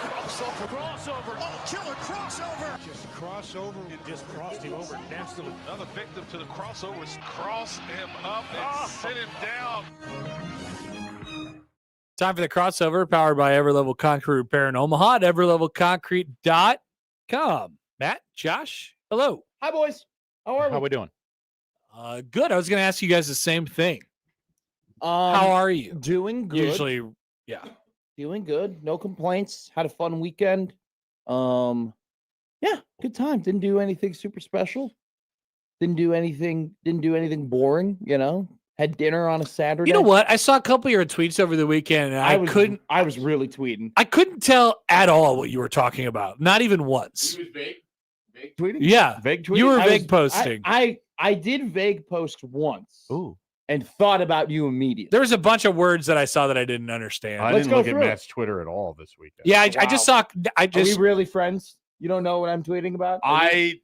Crossover. Oh, killer crossover. Just crossover. It just crossed him over. Nasty. Another victim to the crossovers. Cross him up and sit him down. Time for the crossover, powered by Everlevel Concrete Repair in Omaha at everlevelconcrete.com. Matt, Josh, hello. Hi, boys. How are we? How we doing? Good. I was going to ask you guys the same thing. How are you? Doing good. Usually, yeah. Doing good. No complaints. Had a fun weekend. Yeah, good time. Didn't do anything super special. Didn't do anything boring, you know. Had dinner on a Saturday. You know what? I saw a couple of your tweets over the weekend, and I was really tweeting. I couldn't tell at all what you were talking about. Not even once. You was vague tweeting? Yeah. Vague tweeting? You were vague posting. I did vague post once. Ooh. And thought about you immediately. There was a bunch of words that I saw that I didn't understand. I didn't look at Matt's Twitter at all this weekend. Yeah, I just saw. Are we really friends? You don't know what I'm tweeting about? I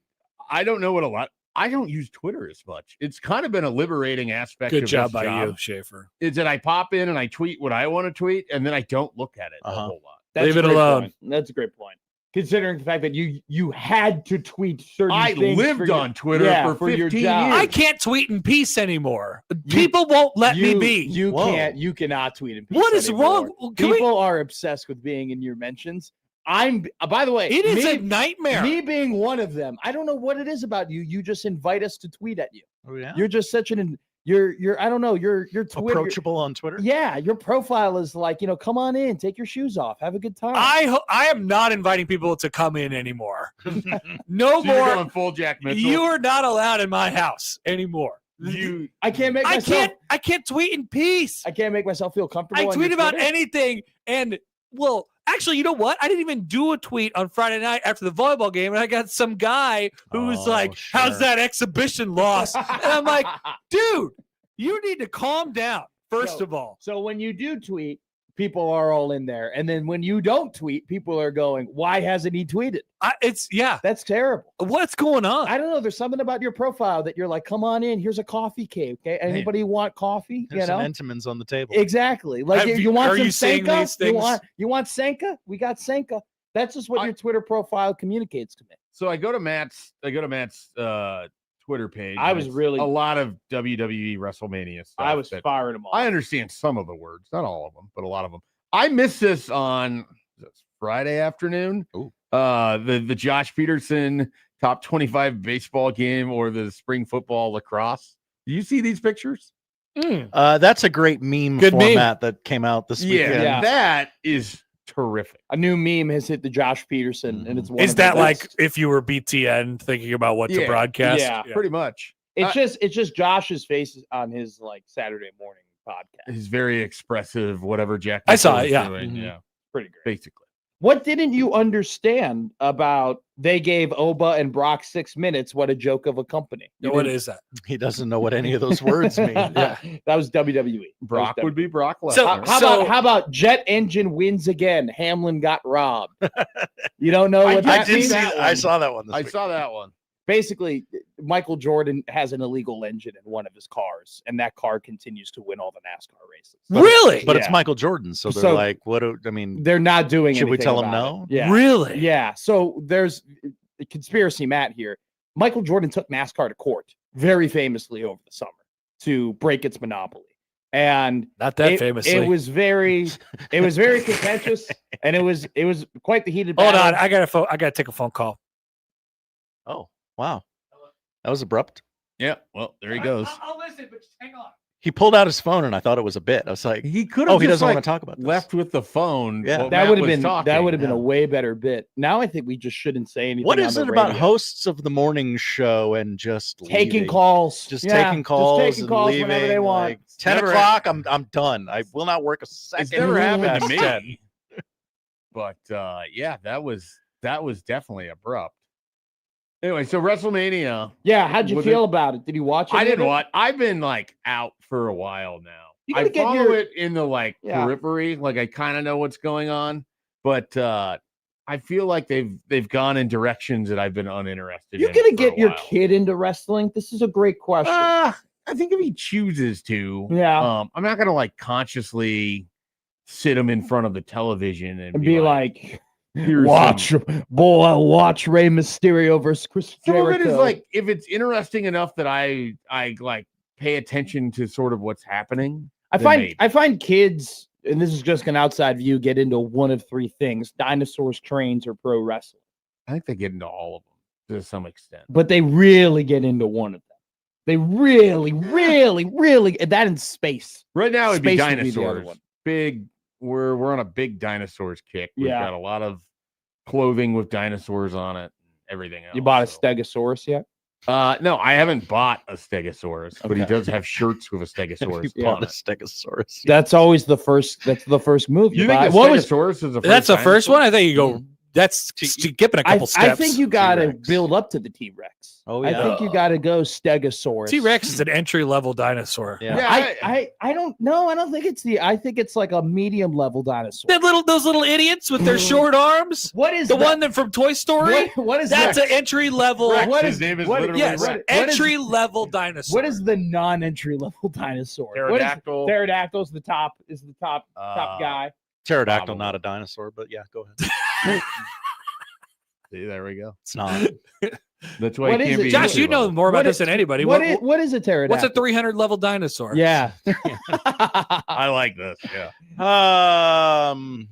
don't know what a lot. I don't use Twitter as much. It's kind of been a liberating aspect. Good of job this by job. you, Schaefer. Is that I pop in and I tweet what I want to tweet, and then I don't look at it a whole lot. That's Leave a it great alone. point. That's a great point. Considering the fact that you had to tweet certain I things. lived on Twitter for 15 your years. job. I can't tweet in peace anymore. People won't let me be. You can't. You cannot tweet in peace. What is anymore. wrong? Can People are obsessed with being in your mentions. By the way, it is a nightmare. Me being one of them. I don't know what it is about you. You just invite us to tweet at you. Oh yeah. You're just such an you're I don't know, you're Twitter Approachable on Twitter. Yeah, your profile is like, come on in, take your shoes off, have a good time. I am not inviting people to come in anymore. No So you're more. going full Jack Mitchell. You are not allowed in my house anymore. I can't make myself I can't tweet in peace. I can't make myself feel comfortable. I on tweet your about Twitter. anything, and well, actually, you know what? I didn't even do a tweet on Friday night after the volleyball game, and I got some guy who was like, sure. "How's that exhibition loss?" And I'm like, "Dude, you need to calm down. First of all." So when you do tweet, people are all in there, and then when you don't tweet, people are going, "Why hasn't he tweeted?" That's terrible. What's going on? I don't know. There's something about your profile that you're like, "Come on in. Here's a coffee cake. Okay, anybody want coffee?" There's some Entenmann's on the table. Exactly. Like you want are some you saying Senka? these things? You want Senka? We got Senka. That's just what your Twitter profile communicates to me. So I go to Matt's Twitter page. I was really a lot of WWE WrestleMania stuff. I was firing them all. I understand some of the words, not all of them, but a lot of them. I missed this on Friday afternoon. Ooh. The Josh Peterson top 25 baseball game or the spring football lacrosse. Do you see these pictures? That's a great meme Good format that came out this weekend. Yeah. That is terrific. A new meme has hit the Josh Peterson, and it's one Is of the that like best. if you were BTN thinking about what to broadcast? Yeah. Pretty much. It's just Josh's face on his like Saturday morning podcast. He's very expressive, whatever Jack I saw Mitchell it, is yeah. doing. Mhm. Yeah. Pretty great. Basically. What didn't you understand about they gave Oba and Brock 6 minutes? What a joke of a company. What is that? He doesn't know what any of those words mean. Yeah. That was WWE. Brock would be Brock Lesnar. So- How about Jet Engine wins again? Hamlin got robbed. You don't know what I that did means? see. I saw that one. This I week. saw that one. Basically, Michael Jordan has an illegal engine in one of his cars, and that car continues to win all the NASCAR races. Really? But it's Yeah. Michael Jordan, so they're So- like, "What? I mean, They're not doing should we anything tell him about no?" it. Yeah. Really? Yeah. So there's a conspiracy, Matt, here. Michael Jordan took NASCAR to court very famously over the summer to break its monopoly. And Not that famously. it was very contentious, and it was quite the heated Hold battle. on, I gotta take a phone call. oh wow, that was abrupt. Yeah. Well, there he goes. I'll listen, but just hang on. He pulled out his phone, and I thought it was a bit. I was like, He could have. "Oh, he just, doesn't like, want to talk about this." left with the phone. Yeah. while That Matt would have was been talking. a way better bit. Now I think we just shouldn't say anything. What on is the it about radio. hosts of the morning show and just taking leaving? calls? Just Yeah, taking calls, taking and calls leaving. whenever they want. Like, 10 Never- o'clock, I'm done. I will not work a second. It's never happened to past me. 10. But yeah, that was definitely abrupt. Anyway, so WrestleMania. Yeah, how'd you Was feel about it? Did you watch it? I didn't watch. I've been like out for a while now. You I gotta get follow your- it in the like Yeah. periphery, like I kind of know what's going on, but I feel like they've gone in directions that I've been uninterested. You're in gonna for get a your while. kid into wrestling. This is a great question. I think if he chooses to, Yeah. I'm not gonna like consciously sit them in front of the television and be like, "Here's watch Rey Mysterio versus Chris some Jericho. of it is like, if it's interesting enough that I like pay attention to sort of what's happening. I then find kids, and this is just an outside view, get into one of three things: dinosaurs, trains, or pro wrestling. I think they get into all of them to some extent. But they really get into one of them. They really, that in space. Right now, it'd be Space would be the other dinosaurs. one. Big. We're on a big dinosaurs kick. We've Yeah. got a lot of clothing with dinosaurs on it. Everything else. You bought a so. Stegosaurus yet? No, I haven't bought a Stegosaurus, but he Okay. does have shirts with a Stegosaurus. You on bought a it. Stegosaurus. That's always the first. That's the first move. You think buy. a What was? Stegosaurus is a That's the first dinosaur? one. I think you go. That's skipping a couple steps. I think you got to T-Rex. build up to the T-Rex. Oh, I yeah. think you got to go Stegosaurus. T-Rex is an entry level dinosaur. Yeah. Yeah, I don't know. I don't think it's the. I think it's like a medium level dinosaur. Those little idiots with their short arms. What is The that? one that from Toy Story. What is That's that? an entry level. Rex, what his is- name is what- literally Yes, Rex. entry level dinosaur. What is the non-entry level dinosaur? What is- Pterodactyl. Pterodactyl's the top. Is the top Uh, guy. Pterodactyl, Probably. not a dinosaur, but yeah, go ahead. See, there we go. It's not. That's why What it is can't it? be. Josh? entry You know level. more about What this is- than anybody. What is a pterodactyl? What's a 300 level dinosaur? Yeah. I like this. Yeah.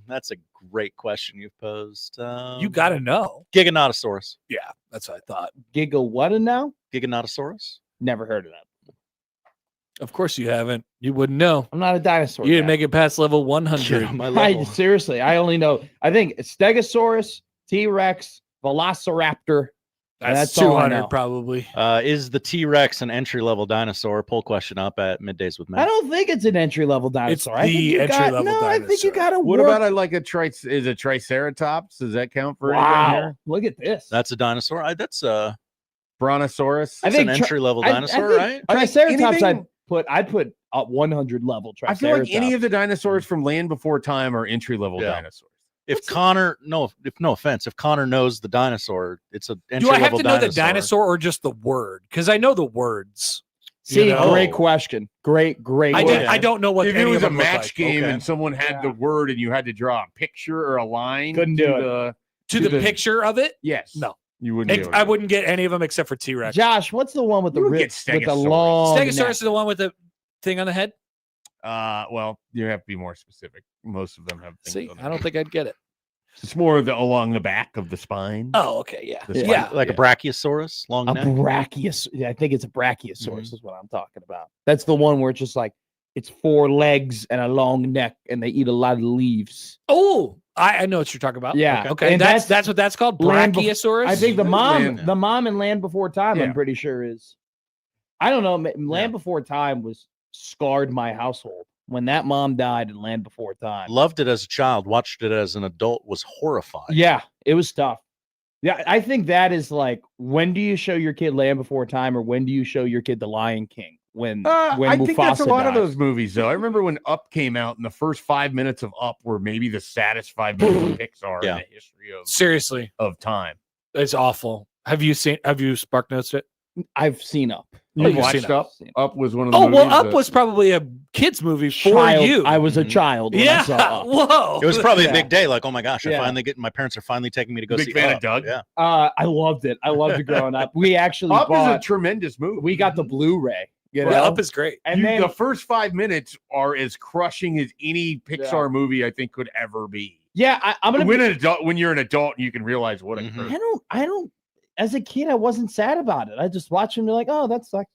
That's a great question you've posed. You got to know. Giganotosaurus. Yeah, that's what I thought. Giga what now? Giganotosaurus. Never heard of that. Of course you haven't. You wouldn't know. I'm not a dinosaur. You didn't guy. make it past level Get 100. on my I level. seriously, I only know. I think Stegosaurus, T-Rex, Velociraptor. That's That's all I 200 know. probably. Is the T-Rex an entry-level dinosaur? Poll question up at Middays with I Matt. don't think it's an entry level dinosaur. I think the you got, entry-level no, I think you dinosaur. got to What work. about is a triceratops? Does that count for anything Wow! here? Look at this. That's a dinosaur. That's Brontosaurus. I an think entry-level I dinosaur, think right? Triceratops. anything- I'd put a 100 level I feel Triceratops. like any of the dinosaurs from Land Before Time are entry level Yeah. dinosaurs. If Connor, no offense, if Connor knows the dinosaur, it's a Do I entry-level have to know the dinosaur or just the word? Because I know the words. See, You know? great question. Great. I, Okay. I don't know what If any it was of a them look match like. game Okay. and someone had the word and you had to draw a picture or a line, Couldn't do it. To to the the- picture of it, Yes, no. you wouldn't. be able to I do it. wouldn't get any of them except for T-Rex. Josh, what's the one with the You would rib, get with the Stegosaurus. long Stegosaurus neck? is the one with the thing on the head. Well, you have to be more specific. Most of them have things. See, on I there. don't think I'd get it. It's more along the back of the spine. Oh, okay, yeah. The Yeah. spine. like a brachiosaurus, long A neck. brachiosaurus. Yeah, I think it's a brachiosaurus Mm-hmm. is what I'm talking about. That's the one where it's just like it's 4 legs and a long neck, and they eat a lot of leaves. Oh, I know what you're talking about. Yeah, Okay, and that's what that's called. Land Bef- Brachiosaurus. I think the Land- mom in Land Before Time, Yeah. I'm pretty sure is. I don't know. Land Before Time was scarred my household. When that mom died in Land Before Time. Loved it as a child, watched it as an adult, was horrified. Yeah, it was tough. Yeah, I think that is like, when do you show your kid Land Before Time, or when do you show your kid The Lion King? When I think that's a Mufasa lot of dies. those movies, though. I remember when Up came out, and the first 5 minutes of Up were maybe the saddest 5 minutes of Pixar Yeah. in the history Seriously, of time. it's awful. Have you spark notes it? I've seen Up. You you've watched seen Up? Seen it. Up was one of the Oh well, movies Up that- was probably a kids movie for Child- you. I was a Mhm. child. When I yeah. saw Up. Whoa. It was probably Yeah. a big day. Like, oh my gosh, Yeah. my parents are finally taking me to go Big see fan of Up. Doug? Yeah. I loved it. I loved it growing up. We actually Up is a bought. tremendous movie. We got the Blu-ray. You Yeah, know? Up is great. and then the first 5 minutes are as crushing as any Pixar movie I think could ever be. I'm gonna. When you're an adult, you can realize what Mhm. occurred. I don't. As a kid, I wasn't sad about it. I just watched him and be like, oh, that sucks.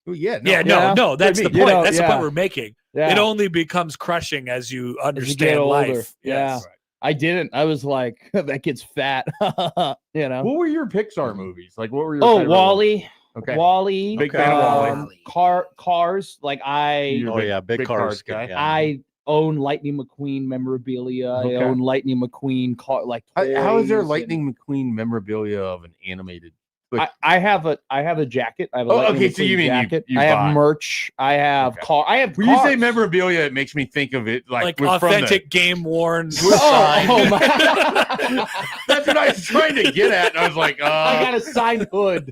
Well, yeah, No, that's the I point. mean, That's the yeah. point we're making. Yeah. It only becomes crushing as you get understand older. life. Yeah. Yes. I didn't. I was like, that kid's fat. You know. What were your Pixar movies? Like, what were your Oh, favorite Wally. ones? Okay. Wally. Big fan of Wall-E. Cars. Like You're Oh big- yeah, big cars guy. Yeah. I own Lightning McQueen memorabilia. Okay. I own Lightning McQueen car. Like How is there toys and- Lightning McQueen memorabilia of an animated? I have a jacket. I have a Oh, Lightning okay, so you McQueen mean you- jacket. you I have bought- merch. I have Okay. car. I have. When you say cars. memorabilia, it makes me think of it like, Like with- from the- authentic game worn. Oh my! That's what I was trying to get at. And I was like, I got a signed hood.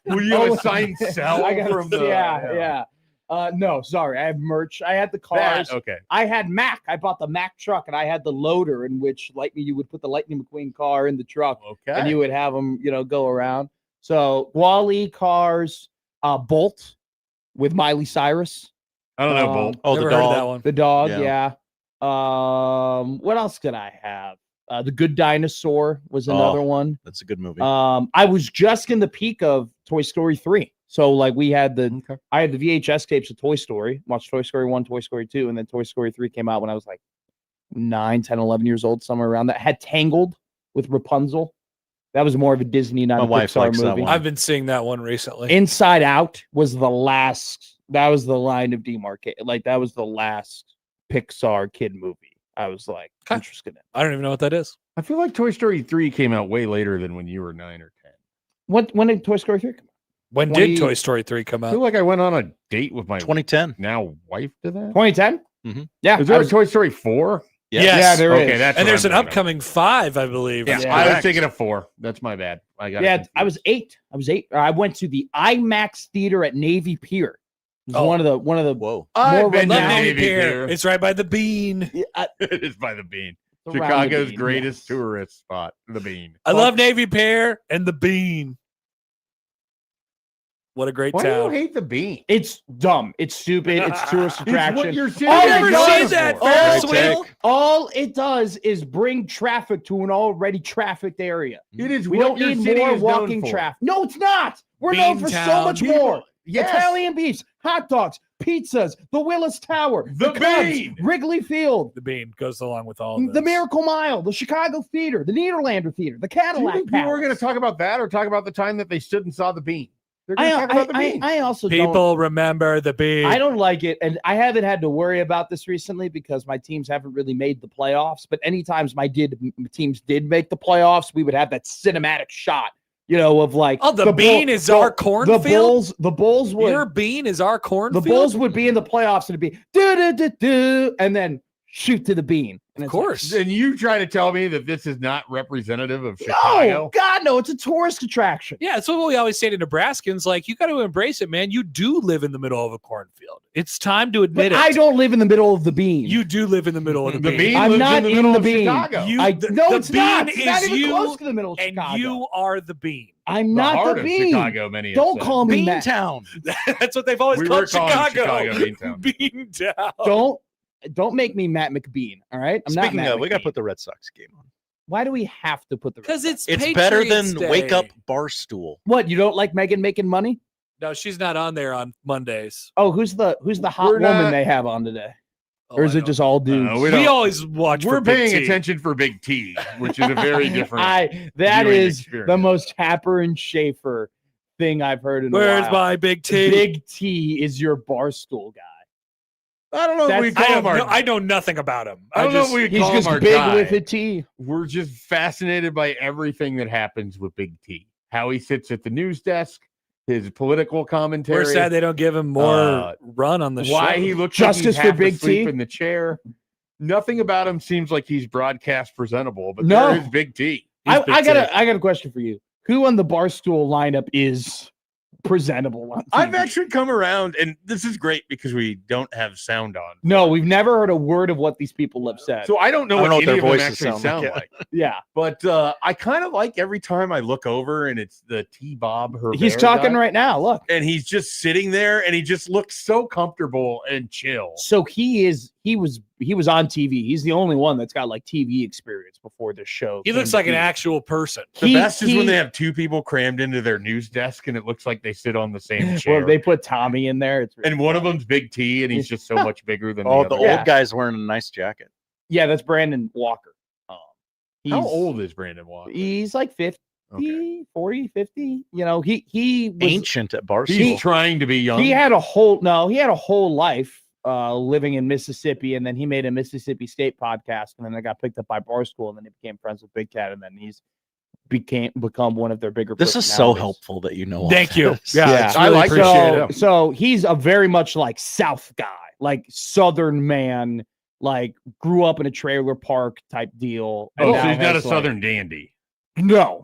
will you have a signed cell I got from the? yeah. No, sorry. I have merch. I had the cars. Okay. I had Mac. I bought the Mac truck, and I had the loader in which you would put the Lightning McQueen car in the truck, Okay. and you would have them, go around. So Wally cars, Bolt with Miley Cyrus. I don't know, Bolt. Oh, Never the heard of dog. that one. The dog, Yeah. yeah. What else did I have? The Good Dinosaur was another one. That's a good movie. I was just in the peak of Toy Story 3. So we had I had the VHS tapes of Toy Story, watched Toy Story 1, Toy Story 2, and then Toy Story 3 came out when I was like 9, 10, 11 years old, somewhere around that. Had Tangled with Rapunzel. That was more of a Disney, not My a wife Pixar likes that movie. one. I've been seeing that one recently. Inside Out was the last. That was the line of demarcate. That was the last Pixar kid movie. I was like interested in. I don't even know what that is. I feel like Toy Story 3 came out way later than when you were 9 or 10. When did Toy Story 3 come out? When 20 did Toy Story 3 come I out? feel like I went on a date with my 2010. now wife to that. 2010? Mm-hmm. Yeah. Is there a Toy Story 4? Yes. Yeah, there is. Okay, that's And what there's I'm an thinking of. upcoming 5, I believe. Yeah, Yeah. I was Correct. thinking of 4. That's my bad. I got I was 8. I went to the IMAX theater at Navy Pier. It was Oh. one of the Whoa. I've more been Love to renowned- Navy Pier. Pier. It's right by the Bean. It is by the Bean. around the Chicago's Bean, greatest yes. tourist spot, the Bean. I love Navy Pier and the Bean. What a great Why do you town. hate the Bean? It's dumb. It's stupid. It's tourist It's attraction. what you're sitting All Have you it ever does- seen that all Ferris it- wheel? All it does is bring traffic to an already trafficked area. It is We what don't your need city more is known walking for. traffic. No, it's not. We're known for so Beantown. much more. Yes. Italian beefs, hot dogs, pizzas, the Willis Tower, The Cubs, Bean. Wrigley Field, The Bean goes along with all of this. the Miracle Mile, the Chicago Theater, the Nederlander Theater, the Do you Cadillac think people are going to Palace. talk about that or talk about the time that they stood and saw the Bean? They're going to talk about the Bean. I also People don't. remember the Bean. I don't like it, and I haven't had to worry about this recently because my teams haven't really made the playoffs. But any times teams did make the playoffs, we would have that cinematic shot, of like. Oh, the Bean is our cornfield? The Bulls would. Your Bean is our The cornfield? Bulls would be in the playoffs, and it'd be do, and then shoot to the Bean. And Of it's like, course. And you try to tell me that this is not representative of Chicago? No, God, no, it's a tourist attraction. Yeah, that's what we always say to Nebraskans. Like, you got to embrace it, man. You do live in the middle of a cornfield. It's time to admit But it. I don't live in the middle of the Bean. You do live in the middle of the, The Bean. Bean I'm lives not in the in middle the of Bean. Chicago. You- no, the it's not. Bean It's not is even you, close to the middle of And Chicago. you are the Bean. I'm The not heart the of Bean. Chicago, many have Don't said. call me Matt. Beantown. That's what they've always We called were calling Chicago. Chicago Beantown. Beantown. Don't make me Matt McBean. All right. I'm Speaking not Matt of, we got to McBean. put the Red Sox game on. Why do we have to put the? Because Red it's Sox? It's better Patriots than Day. Wake Up Barstool. What, you don't like Megan making money? No, she's not on there on Mondays. Oh, who's the hot We're woman not- they have on today? Oh, Or is I it don't- just all dudes? we We don't- always watch. We're for Big paying T. attention for Big T, which is a very different. That viewing is the experience. most Happer and Schaefer thing I've heard in a Where's while. my Big T? Big T is your Barstool guy. I don't know if we That's- call him our. I know nothing about him. I don't know if we He's call him just our big guy. with a T. We're just fascinated by everything that happens with Big T. How he sits at the news desk, his political commentary. We're sad they don't give him more Uh, run on the show. why he looks Justice like he's for half Big asleep T? in the chair. Nothing about him seems like he's broadcast presentable, but No. there is Big T. He's I Big got T. a question for you. Who on the Barstool lineup is presentable on TV? I've actually come around, and this is great because we don't have sound on. No, we've never heard a word of what these people have said. So I don't know I don't what know any what of their them voices actually sound sound like. like. yeah, But I kind of like every time I look over and it's the T-Bob Herrera he's talking guy, right now. Look, and he's just sitting there and he just looks so comfortable and chill. so he was on TV. He's the only one that's got like TV experience before this show. He came looks to like an be. actual person. The best is when he- they have two people crammed into their news desk and it looks like they sit on the same chair. Well, they put Tommy in there. It's really and one of them's Big T and he's just so much bigger than Oh, the the other. Yeah. old guy's wearing a nice jacket. yeah, that's Brandon Walker. How He's- old is Brandon Walker? He's like 50, Okay. 40, 50. You know, he was Ancient at Barstool. He's trying to be young. he had a whole life living in Mississippi, and then he made a Mississippi State podcast, and then I got picked up by Barstool, and then he became friends with Big Cat, and then he's become one of their bigger. This is so personalities. helpful that you know. all Thank you. this. Yeah, Yeah. it's I really like appreciate so- it. So he's a very much like South guy, like Southern man, like grew up in a trailer park type deal. and Oh, now so he's not a has, like- Southern dandy. No.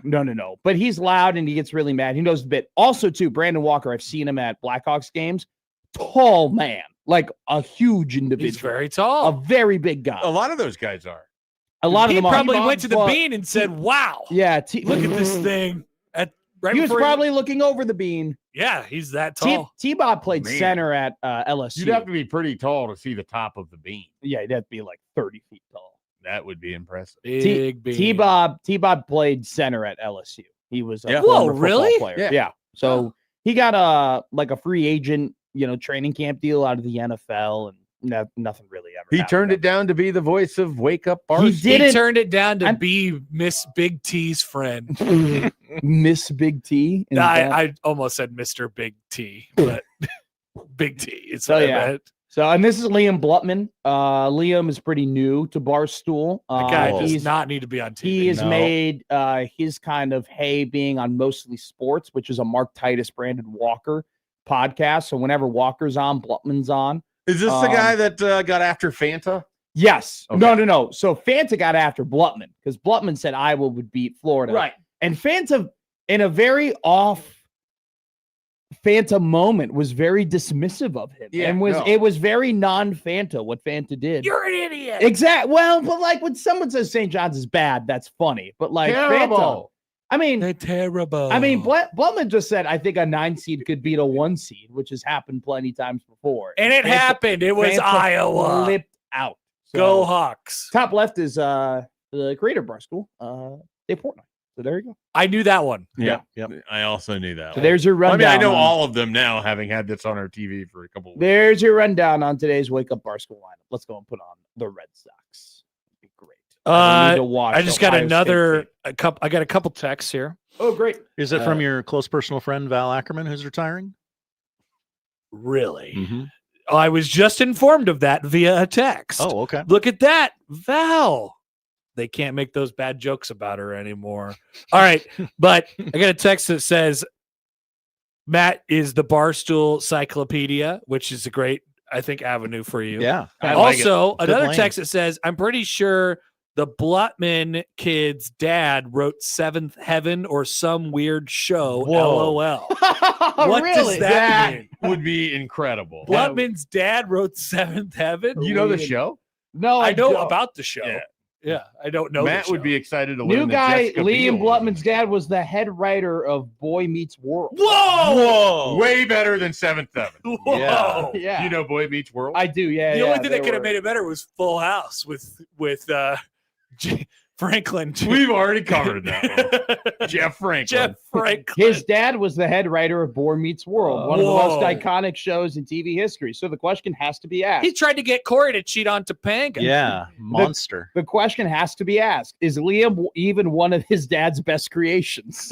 But he's loud and he gets really mad. He knows the bit. Also, too, Brandon Walker, I've seen him at Blackhawks games. tall man, like a huge individual. He's very a tall. very big guy. A lot of those guys are. A lot of He them are. probably went to the But- bean and said, "Wow, Yeah, look at this thing." Right He was before probably looking over the bean. yeah, he's that tall. T-Bob played Man. center at LSU. You'd have to be pretty tall to see the top of the beam. Yeah, he'd have to be like 30 feet tall. That would be impressive. Big bean. T-Bob played center at LSU. He was a Yeah. former Whoa, football really? player. Yeah. So he got a free agent, training camp deal out of the NFL, and nothing really ever. He happened. turned it down to be the voice of Wake Up He Barstool. did He it. turned it down to I'm- be Miss Big T's friend. Miss Big T. in that. I almost said Mr. Big T, but Big T. It's So, what I yeah. meant. So, and this is Liam Blutman. Liam is pretty new to Barstool. That guy he's does not need to be on TV. He has No. made his kind of hay being on Mostly Sports, which is a Mark Titus branded Walker podcast. So whenever Walker's on, Blutman's on. Is this the Um, guy that got after Fanta? Yes. Okay. No. So Fanta got after Blutman because Blutman said Iowa would beat Florida. And Fanta, in a very off Fanta moment, was very dismissive of him. Yeah, and it was very non-Fanta what Fanta did. You're an idiot. Exact. Well, but like when someone says St. John's is bad, that's funny. But like Fanta, Terrible. I mean, They're terrible. Blutman just said, I think a 9 seed could beat a 1 seed, which has happened plenty times before. and it Fanta- happened. It was Fanta Iowa. flipped out. So, Go Hawks. Top left is the creator of Barstool, Dave Portnoy. So there you go. I knew that one. Yeah. Yep. I also knew that. So one. there's your I rundown. mean, I know on- all of them now, having had this on our TV for a couple of weeks. There's your rundown on today's Wake Up Barstool lineup. Let's go and put on the Red Sox. It'd be great. I need to watch I just got Ohio State another game. a couple. I got a couple texts here. Oh, great. Is it from your close personal friend Val Ackerman, who's retiring? Really? Mm-hmm. I was just informed of that via a text. Oh, okay. Look at that, Val. They can't make those bad jokes about her anymore. All right, but I got a text that says Matt is the Barstool Cyclopedia, which is a great, I think, avenue for you. Yeah. I like it. Also, Good another lane. text that says, I'm pretty sure the Blutman kid's dad wrote Seventh Heaven or some weird show. Whoa. LOL. What really? does that mean? Would be incredible. Blutman's dad wrote Seventh Heaven? You know the show? No, I know don't. about the show. Yeah. Yeah, I don't know. Matt the would show. be excited to learn New that guy, Jessica Liam Biel Blutman's dad was the head writer of Boy Meets World. Whoa! way better than Seventh Heaven. Whoa! Yeah. Yeah. You know Boy Meets World? I do, yeah. The yeah, only thing they that could have were- made it better was Full House with Franklin. We've already covered that one. Jeff Franklin. Jeff Franklin. His dad was the head writer of Boy Meets World, one of the most Whoa. iconic shows in TV history. So the question has to be asked. He tried to get Corey to cheat on Topanga. Yeah. Monster. The question has to be asked: is Liam even one of his dad's best creations?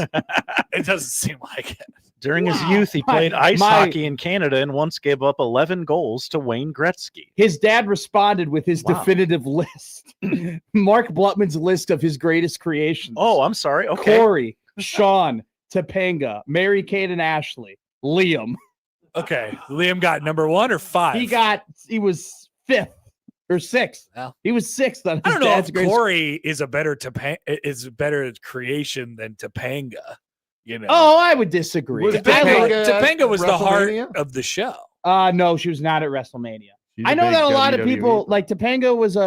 It doesn't seem like it. During his Wow. youth, he played ice my- hockey in Canada and once gave up 11 goals to Wayne Gretzky. His dad responded with his Wow. definitive list. Mark Blutman's list of his greatest creations. Oh, I'm sorry. Okay. Corey, Sean, Topanga, Mary Kate and Ashley, Liam. Okay, Liam got number 1 or 5. He was 5th or 6th. Wow. He was 6th on his I don't know dad's if greatest. Corey is a better creation than Topanga. You know. Oh, I would disagree. Was I Topanga- like- Topanga was the heart WrestleMania? of the show. no, she was not at WrestleMania. She's I know big that a lot of WWE people like Topanga was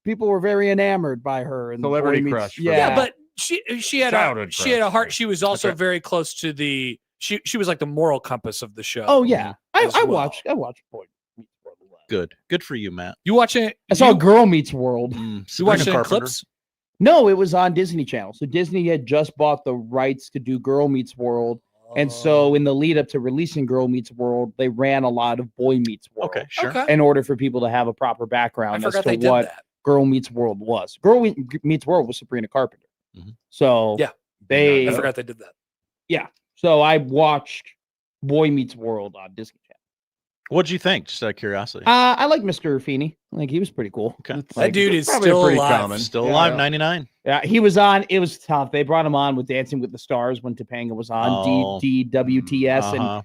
people were very enamored by her and Celebrity Boy Meets- crush for Yeah, Yeah, but she had Childhood a heart. crush. She was also Okay. very close to the she was like the moral compass of the show. oh yeah, as I well. watched Boy Meets World a lot. Good. Good for you, Matt. You watching it? I saw you, Girl Meets World. you Sabrina watching it in Carpenter. clips? No, it was on Disney Channel. So Disney had just bought the rights to do Girl Meets World. And Oh. so in the lead up to releasing Girl Meets World, they ran a lot of Boy Meets World Okay, sure. Okay. in order for people to have a proper I background as forgot to they did what that. Girl Meets World was. Meets World was Sabrina Carpenter. Mhm. So Yeah. they I forgot they did that. so I watched Boy Meets World on Disney Channel. What'd you think? Just out of curiosity. I like Mr. Feeney. Like he was pretty cool. Okay. That Like, dude is probably still pretty alive. common. Still Yeah, alive, yeah. 99. Yeah, he was on. It was tough. They brought him on with Dancing with the Stars when Topanga was on Oh. DWTS, and Uh-huh.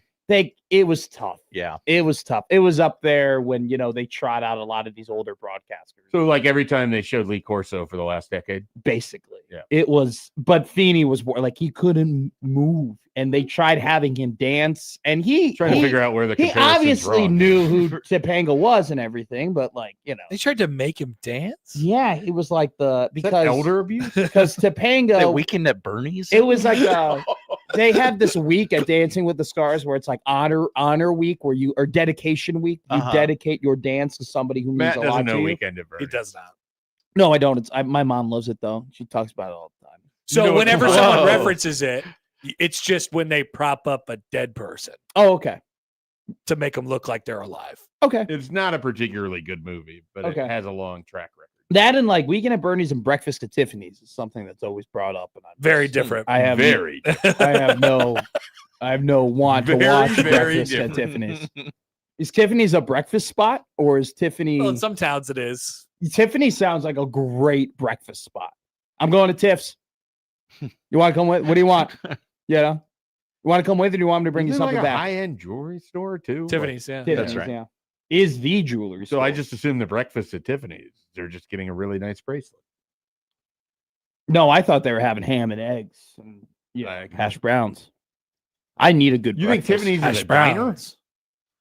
it was tough. Yeah. It was tough. It was up there when they trot out a lot of these older broadcasters. So, like every time they showed Lee Corso for the last decade. Basically, Yeah. It was, but Feeney was like he couldn't move, and they tried having him dance, and Trying to figure out where the he comparison's obviously wrong. knew who Topanga was and everything, but like They tried to make him dance. yeah, he was like Is because that elder abuse? because That Topanga. weekend at Bernie's. It was like they have this week at Dancing with the Stars where it's like honor week where you or dedication week. You dedicate your dance to somebody who means Matt a lot doesn't to know you. weekend at He Bernie's. does not. No, I don't. My mom loves it though. She talks about it all the time. So No, whenever whoa. someone references it, it's just when they prop up a dead person Oh, okay. to make them look like they're alive. Okay. It's not a particularly good movie, but Okay. it has a long track record. That and like Weekend at Bernie's and Breakfast at Tiffany's is something that's always brought up. And Very different. I have Very. I have no want to Very, watch very Breakfast at different. Tiffany's. Is Tiffany's a breakfast spot or is Tiffany? Well, in some towns it is. Tiffany sounds like a great breakfast spot. I'm going to Tiff's. You want to come with? What do you want? You know, you want to come with, or do you want me to bring you Isn't it something like a back? high-end jewelry store too? Tiffany's, yeah. Tiffany's, right. yeah. Is the jewelry So store. I just assumed the breakfast at Tiffany's. They're just getting a really nice bracelet. no, I thought they were having ham and eggs and hash browns. I need a good. You think breakfast. Tiffany's Hash is a diner? browns.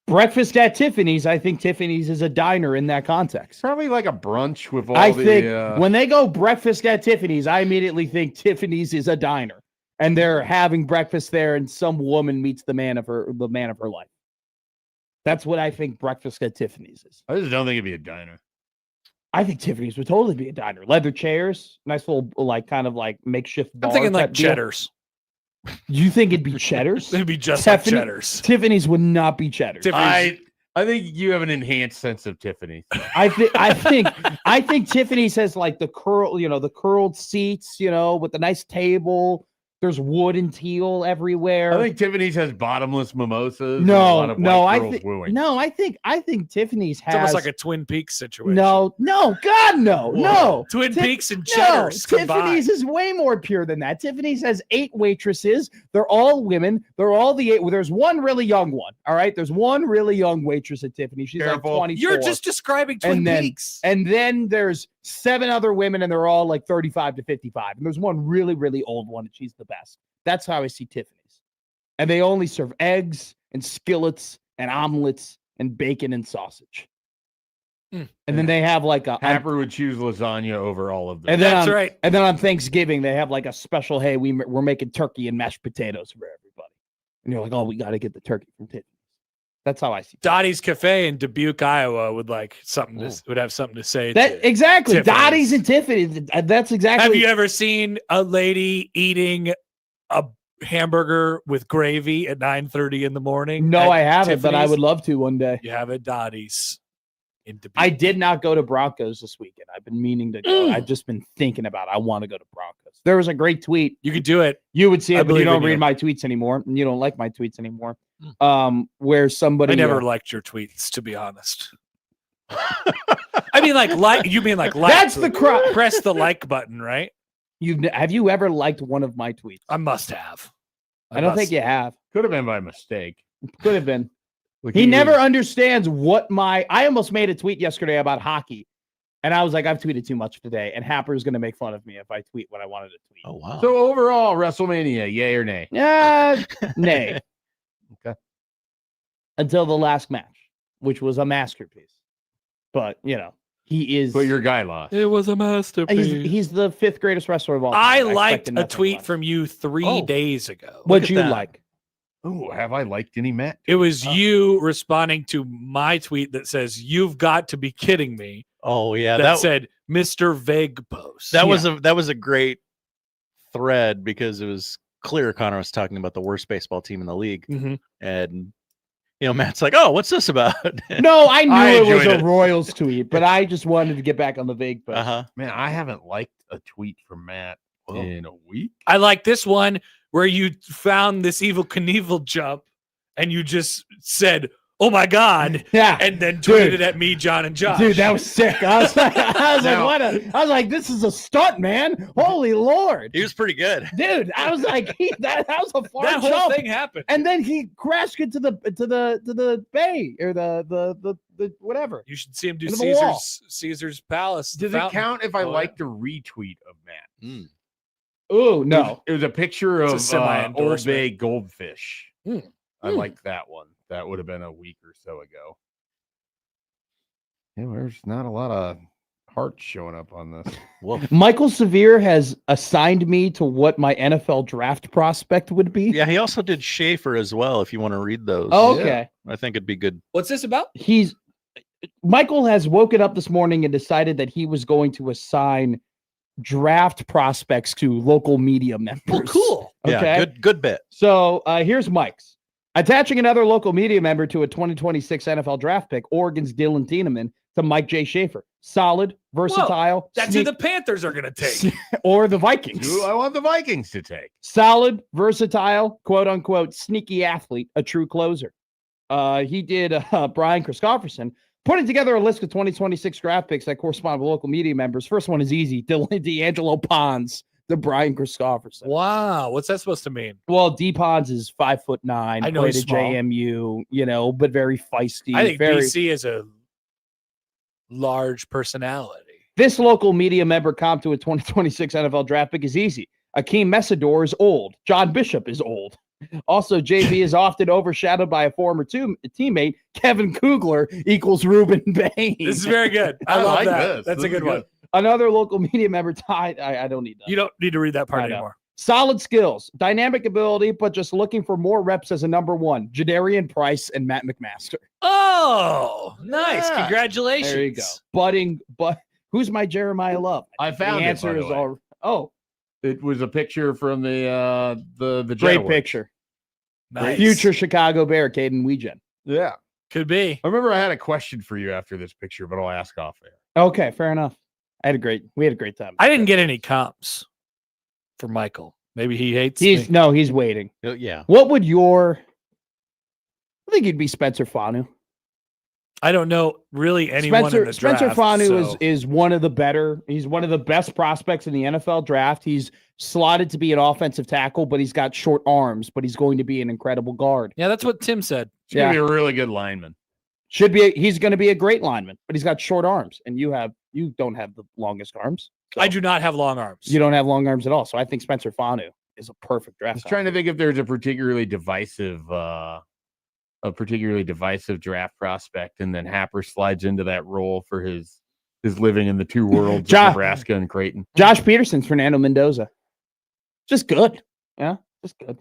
Breakfast at Tiffany's. I think Tiffany's is a diner in that context. Probably like a brunch with all I the. think when they go breakfast at Tiffany's, I immediately think Tiffany's is a diner, and they're having breakfast there, and some woman meets the man of her life. That's what I think breakfast at Tiffany's is. I just don't think it'd be a diner. I think Tiffany's would totally be a diner. Leather chairs, nice little like kind of like makeshift. I'm bar thinking like type deal. Cheddars. You think it'd be Cheddar's? It'd be just like Tiffany- Cheddars. Tiffany's would not be Cheddar's. Tiffany's. I think you have an enhanced sense of Tiffany. I think Tiffany's has like the curled seats, with the nice table. There's wood and teal everywhere. I think Tiffany's has bottomless mimosas. and a lot of white girls wooing. I think Tiffany's has It's almost like a Twin Peaks situation. God, no. Twin Ti- Peaks and Cheddars combined. Tiffany's is way more pure than that. Tiffany's has 8 waitresses. They're all women. They're all the 8. Well, there's one really young one. All right. There's one really young waitress at Tiffany. She's Careful. like 24. You're just describing Twin Peaks. And then there's 7 other women, and they're all like 35 to 55. And there's one really, really old one, and she's the best. That's how I see Tiffany's. And they only serve eggs and skillets and omelets and bacon and sausage. And then they have like a Happer would choose lasagna over all of them. and then That's on, right. And then on Thanksgiving they have like a special. Hey, we're making turkey and mashed potatoes for everybody. And you're like, oh, we got to get the turkey from Tiffany's. That's how I see Dottie's Cafe in Dubuque, Iowa would like something would have something to say. that. to Exactly, Tiffany's. Dottie's and Tiffany's. That's exactly. Have you ever seen a lady eating a hamburger with gravy at 9:30 in the morning? No, at I haven't, but I Tiffany's? would love to one day. You have at Dottie's in Dubuque. I did not go to Broncos this weekend. I've been meaning to go. I've just been thinking about I want to go to Broncos. There was a great tweet. You could do it. You would see I it, but you believe don't in read you. my tweets anymore. And you don't like my tweets anymore. Where somebody I never liked your tweets, to be honest. I mean, like you mean like That's the crux. press the like button, right? have you ever liked one of my tweets? I must have. I don't think you have. Could have been by mistake. Could have been. Like He was- never understands what I almost made a tweet yesterday about hockey. And I was like, I've tweeted too much today. And Happer's going to make fun of me if I tweet what I wanted to tweet. Oh wow. So overall, WrestleMania, yay or nay? Yeah, nay. Okay. Until the last match, which was a masterpiece. But, he is. But your guy lost. It was a masterpiece. He's the 5th greatest wrestler of all time. I expected liked a nothing tweet less. from you 3 days ago. What'd at you that. like? Oh, have I liked any Matt? It was you responding to my tweet that says, "You've got to be kidding me." Oh yeah. That said, Mr. Vague Post. That was a great thread because it was clear Connor was talking about the worst baseball team in the league, Mhm. and Matt's like, "Oh, what's this about?" No, I knew I it was enjoyed a it. Royals tweet, but I just wanted to get back on the vague post. Uh-huh. Man, I haven't liked a tweet from Matt in a week. I like this one where you found this Evil Knievel jump and you just said, "Oh my God," Yeah. and then Dude. tweeted it at me, John, and Josh. Dude, that was sick. I was like, Now- I was like, this is a stunt, man. Holy Lord. He was pretty good. Dude, I was like, that was a far that whole jump. thing happened. And then he crashed into the bay or the whatever. You should see him do Into the wall. Caesar's Palace. Does it fountain. count if I Oh, liked a retweet of Matt? Mm. Oh no. It was a picture It's a of Old semi-endorsement. Bay goldfish. Hmm. I liked that one. That would have been a week or so ago. Yeah, there's not a lot of hearts showing up on this. Well, Michael Severe has assigned me to what my NFL draft prospect would be. yeah, he also did Schaefer as well. If you want to read those, Oh, okay. I think it'd be good. What's this about? Michael has woken up this morning and decided that he was going to assign draft prospects to local media members. Well, cool. Yeah, Okay. good bit. So here's Mike's. Attaching another local media member to a 2026 NFL draft pick, Oregon's Dylan Tiedemann to Mike J. Schaefer. Solid, versatile. That's who the Panthers are going to take. or the Vikings. Who I want the Vikings to take. Solid, versatile, quote unquote, sneaky athlete, a true closer. He did Brian Christopherson, putting together a list of 2026 draft picks that correspond with local media members. First one is easy. D'Angelo Pons, the Brian Christopherson. Wow. What's that supposed to mean? Well, D Pons is 5'9". I know played he's at small. JMU, but very feisty. I think very... BC is a large personality. This local media member comp to a 2026 NFL draft pick is easy. Akeem Messidor is old. John Bishop is old. Also, JB is often overshadowed by a former teammate. Kevin Kugler equals Ruben Bain. This is very good. I love like that. this. That's This a good is one. Another local media member tied. I don't need that. You don't need to read that part I know. anymore. Solid skills, dynamic ability, but just looking for more reps as a number one. Jadarian Price and Matt McMaster. Oh, nice. Yeah. Congratulations. There you go. Budding, but who's my Jeremiah Love? I found the it, answer by the is way. all. Oh, It was a picture from the great Jetworks. picture. Nice. Future Chicago Bear, Caden Weegen. Yeah. Could be. I remember I had a question for you after this picture, but I'll ask off air. Okay, fair enough. We had a great time. I didn't get any comps for Michael. Maybe he hates me. He's waiting. Yeah. What would your? I think you'd be Spencer Fanu. I don't know really anyone in the Spencer draft. Fanu so- is one of the better. He's one of the best prospects in the NFL draft. He's slotted to be an offensive tackle, but he's got short arms. But he's going to be an incredible guard. Yeah, that's what Tim said. He's gonna be a really good lineman. He's going to be a great lineman, but he's got short arms, and you don't have the longest arms. So I do not have long arms. You don't have long arms at all. So I think Spencer Fanu is a perfect I draft. was trying to think if there's a particularly divisive draft prospect, and then Happer slides into that role for his living in the two worlds of Nebraska and Creighton. Josh Peterson's Fernando Mendoza. Just good. Yeah, just good.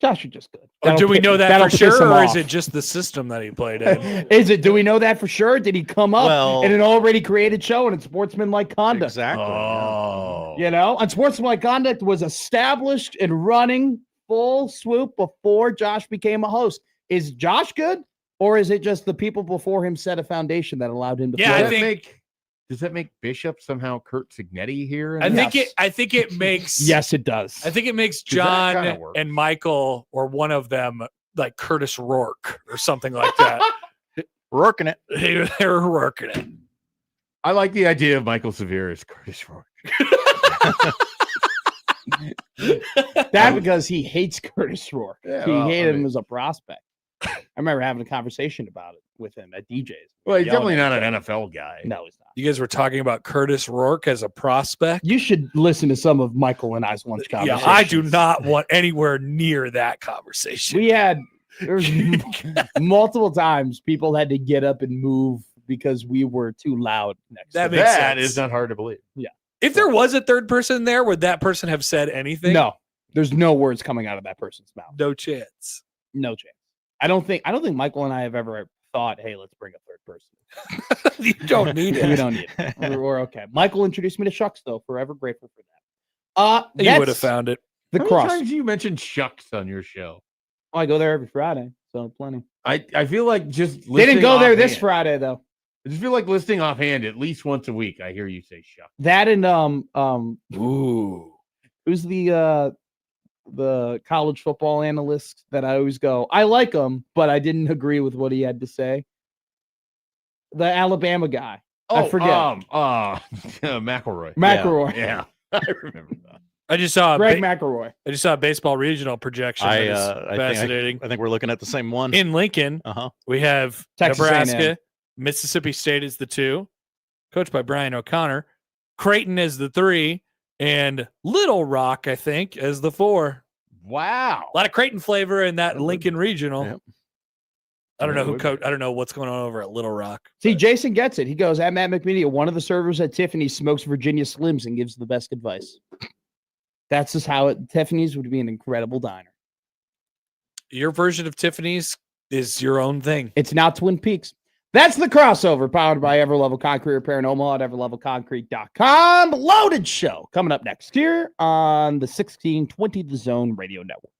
Josh, you're just good. Or do we know that that'll for piss sure, him or is off. it just the system that he played in? Do we know that for sure? Did he come up Well- in an already created show and it's sportsmanlike conduct? Exactly. Oh, You know, unsportsmanlike conduct was established and running full swoop before Josh became a host. Is Josh good, or is it just the people before him set a foundation that allowed him to? Yeah, Does I that think- does that make Bishop somehow Kurt Signetti here? I think Yes. I think it makes. Yes, it does. I think it makes 'Cause that kinda John works. and Michael or one of them like Curtis Rourke or something like that. Working it. they were working it. I like the idea of Michael Severe as Curtis Rourke. That because he hates Curtis Rourke. Yeah, He well, hated I him mean- as a prospect. I remember having a conversation about it with him at DJ's. Well, he's Yelling definitely at not him. an NFL guy. No, he's not. You guys were talking about Curtis Rourke as a prospect. You should listen to some of Michael and I's lunch Yeah, conversations. I do not want anywhere near that conversation. There was multiple times people had to get up and move because we were too loud next That to makes them. That sense. is not hard to believe. If there was a third person there, would that person have said anything? No, there's no words coming out of that person's mouth. No chance. No chance. I don't think Michael and I have ever thought, hey, let's bring a third person. You don't need We it. don't need it. We're okay. Michael introduced me to Shucks, though. Forever grateful for that. You would have that's found it. the How cross. many times you mentioned Shucks on your show? Oh, I go there every Friday, so plenty. I feel like just They didn't listening go there this offhand- Friday though. I just feel like listening offhand at least once a week. I hear you say Shucks. That and Ooh. who's the college football analyst that I always go, I like him, but I didn't agree with what he had to say. The Alabama guy. I forget. McElroy. McElroy. Yeah, I remember that. I just saw Greg McElroy. I just saw a baseball regional projection. I that is I fascinating. think we're looking at the same one. In Lincoln, Uh-huh. we have Texas Nebraska, A&M. Mississippi State is the 2, coached by Brian O'Connor. Creighton is the 3, and Little Rock, I think, as the 4. Wow. A lot of Creighton flavor in that Lincoln Regional. Yep. I don't know That who would coach. I don't know what's going on over at Little Rock. See, but- Jason gets it. He goes, at Matt McMedia, one of the servers at Tiffany's smokes Virginia Slims and gives the best advice. That's just how Tiffany's would be an incredible diner. Your version of Tiffany's is your own thing. It's now Twin Peaks. That's the crossover powered by Everlevel Concrete Repair in Omaha at everlevelconcrete.com. Loaded show coming up next here on the 1620 The Zone Radio Network.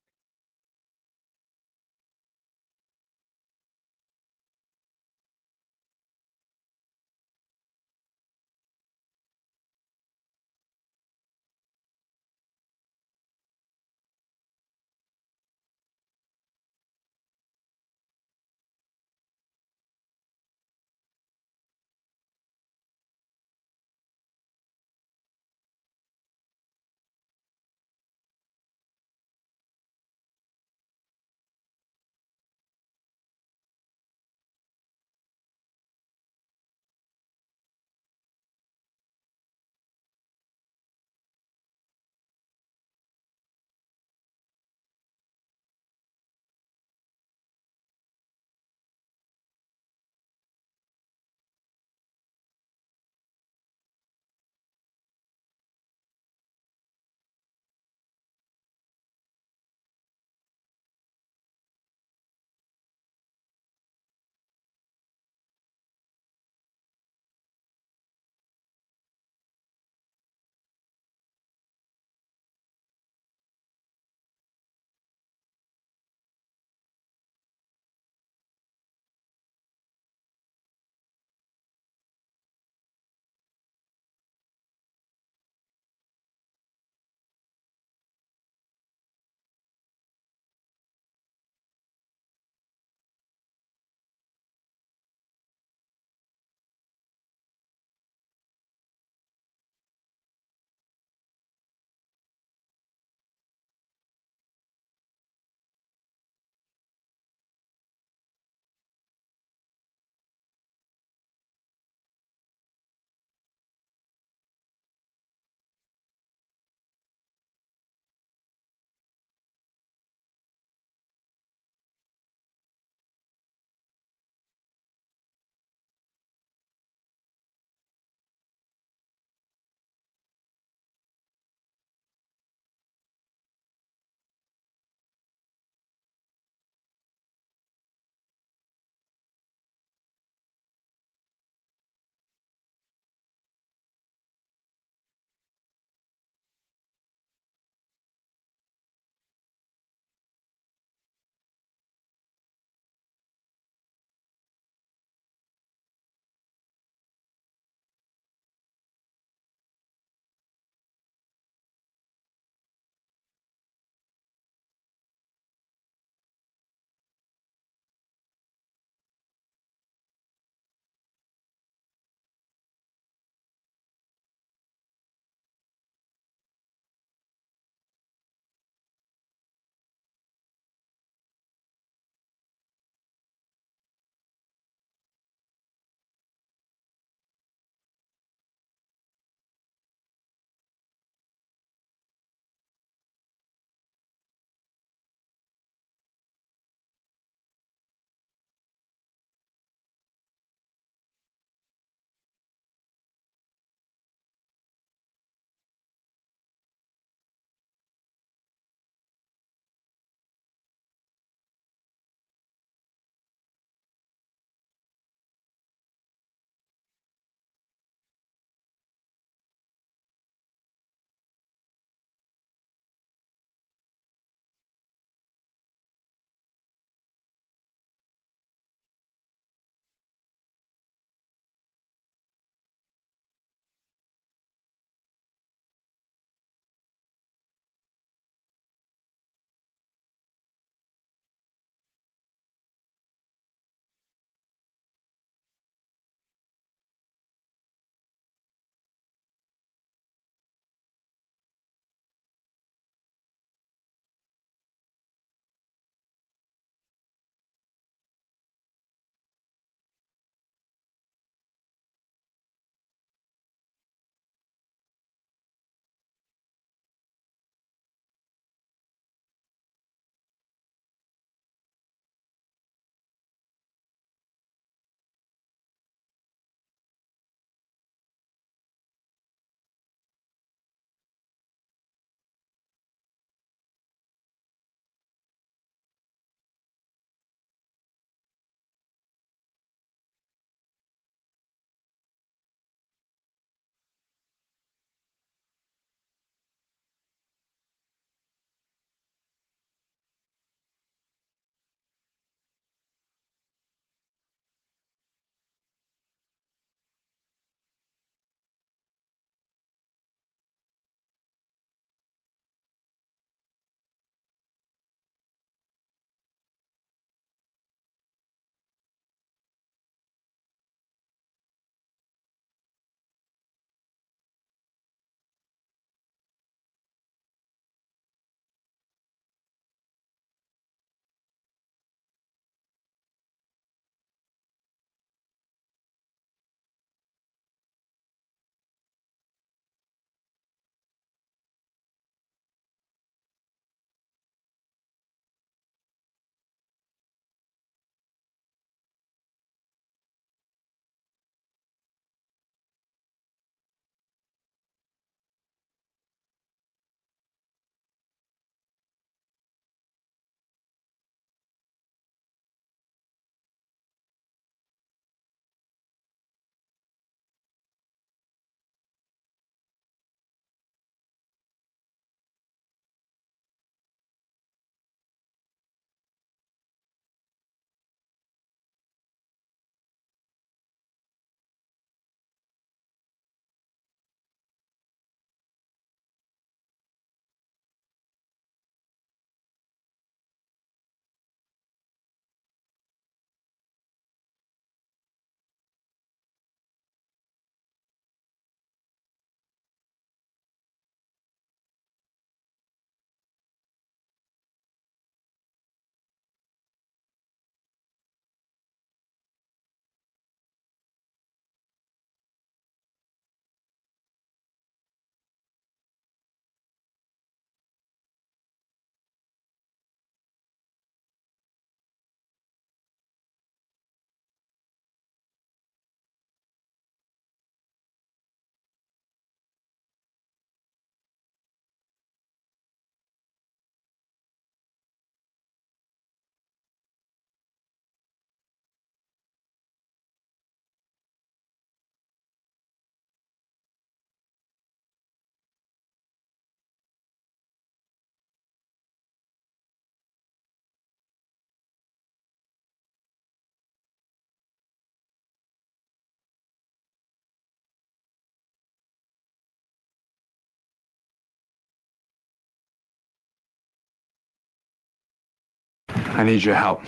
I need your help.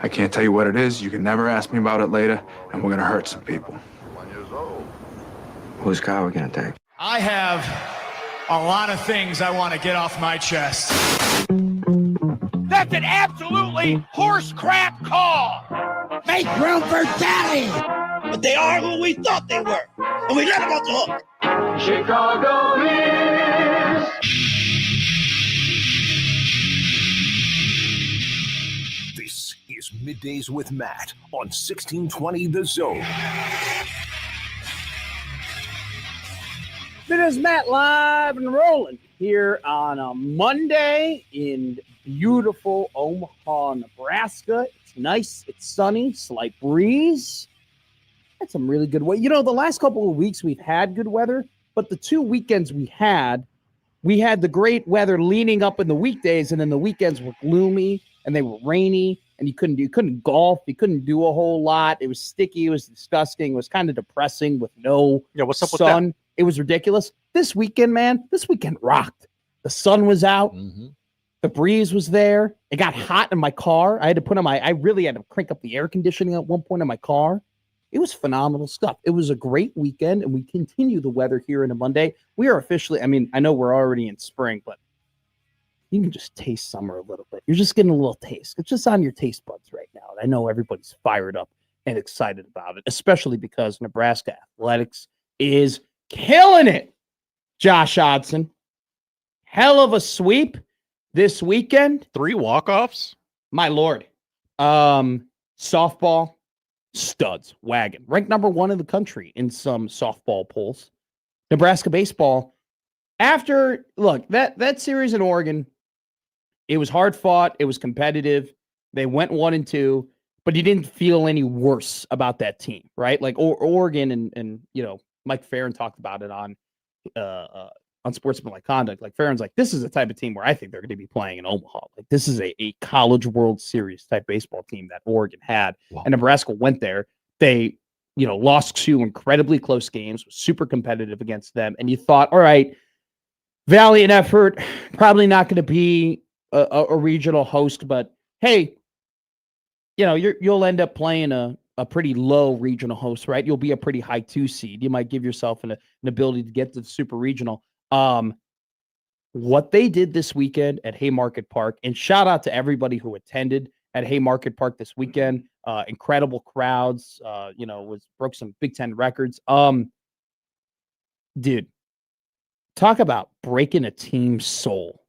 I can't tell you what it is. You can never ask me about it later, and we're gonna hurt some people. Whose car are we gonna take? I have a lot of things I want to get off my chest. That's an absolutely horse crap call. Make room for Sally. But they are who we thought they were, and we let them off the hook. Chicago is. This is Middays with Matt on 1620 The Zone. It is Matt live and rolling here on a Monday in beautiful Omaha, Nebraska. It's nice. It's sunny. Slight breeze. Had some really good weather. You know, the last couple of weeks we've had good weather, but the 2 weekends we had the great weather leading up in the weekdays, and then the weekends were gloomy and they were rainy, and you couldn't golf. You couldn't do a whole lot. It was sticky. It was disgusting. It was kind of depressing with no what's up sun. with that? It was ridiculous. This weekend rocked. The sun was out. Mm-hmm. The breeze was there. It got hot in my car. I really had to crank up the air conditioning at one point in my car. It was phenomenal stuff. It was a great weekend, and we continue the weather here in a Monday. We are officially, I know we're already in spring, but you can just taste summer a little bit. You're just getting a little taste. It's just on your taste buds right now. And I know everybody's fired up and excited about it, especially because Nebraska athletics is killing it. Josh Hodson, hell of a sweep this weekend. 3 walk-offs? My Lord. Softball, studs, wagon. Ranked number 1 in the country in some softball polls. Nebraska baseball, that series in Oregon, it was hard fought. It was competitive. They went 1-2, but you didn't feel any worse about that team, right? Like Oregon and Mike Farron talked about it on Sportsmanlike Conduct. Like Farron's like, this is the type of team where I think they're going to be playing in Omaha. Like this is a college World Series type baseball team that Oregon had. Wow. And Nebraska went there. They, lost 2 incredibly close games, was super competitive against them. And you thought, all right, valiant effort, probably not going to be a regional host, but hey, you'll end up playing a pretty low regional host, right? You'll be a pretty high 2 seed. You might give yourself an ability to get to the super regional. What they did this weekend at Haymarket Park, and shout out to everybody who attended at Haymarket Park this weekend. Incredible crowds, broke some Big Ten records. Dude, talk about breaking a team's soul.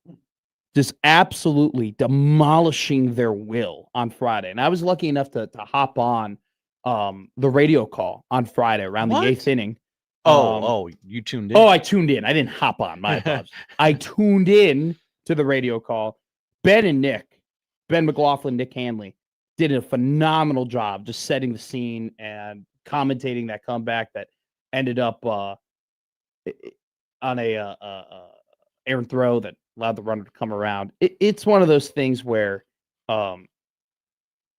Just absolutely demolishing their will on Friday. And I was lucky enough to hop on the radio call on Friday around the 8th inning. You tuned in? Oh, I tuned in. I didn't hop on. My apologies. I tuned in to the radio call. Ben McLaughlin, Nick Hanley, did a phenomenal job just setting the scene and commentating that comeback that ended up on a errant throw that allowed the runner to come around. It's one of those things where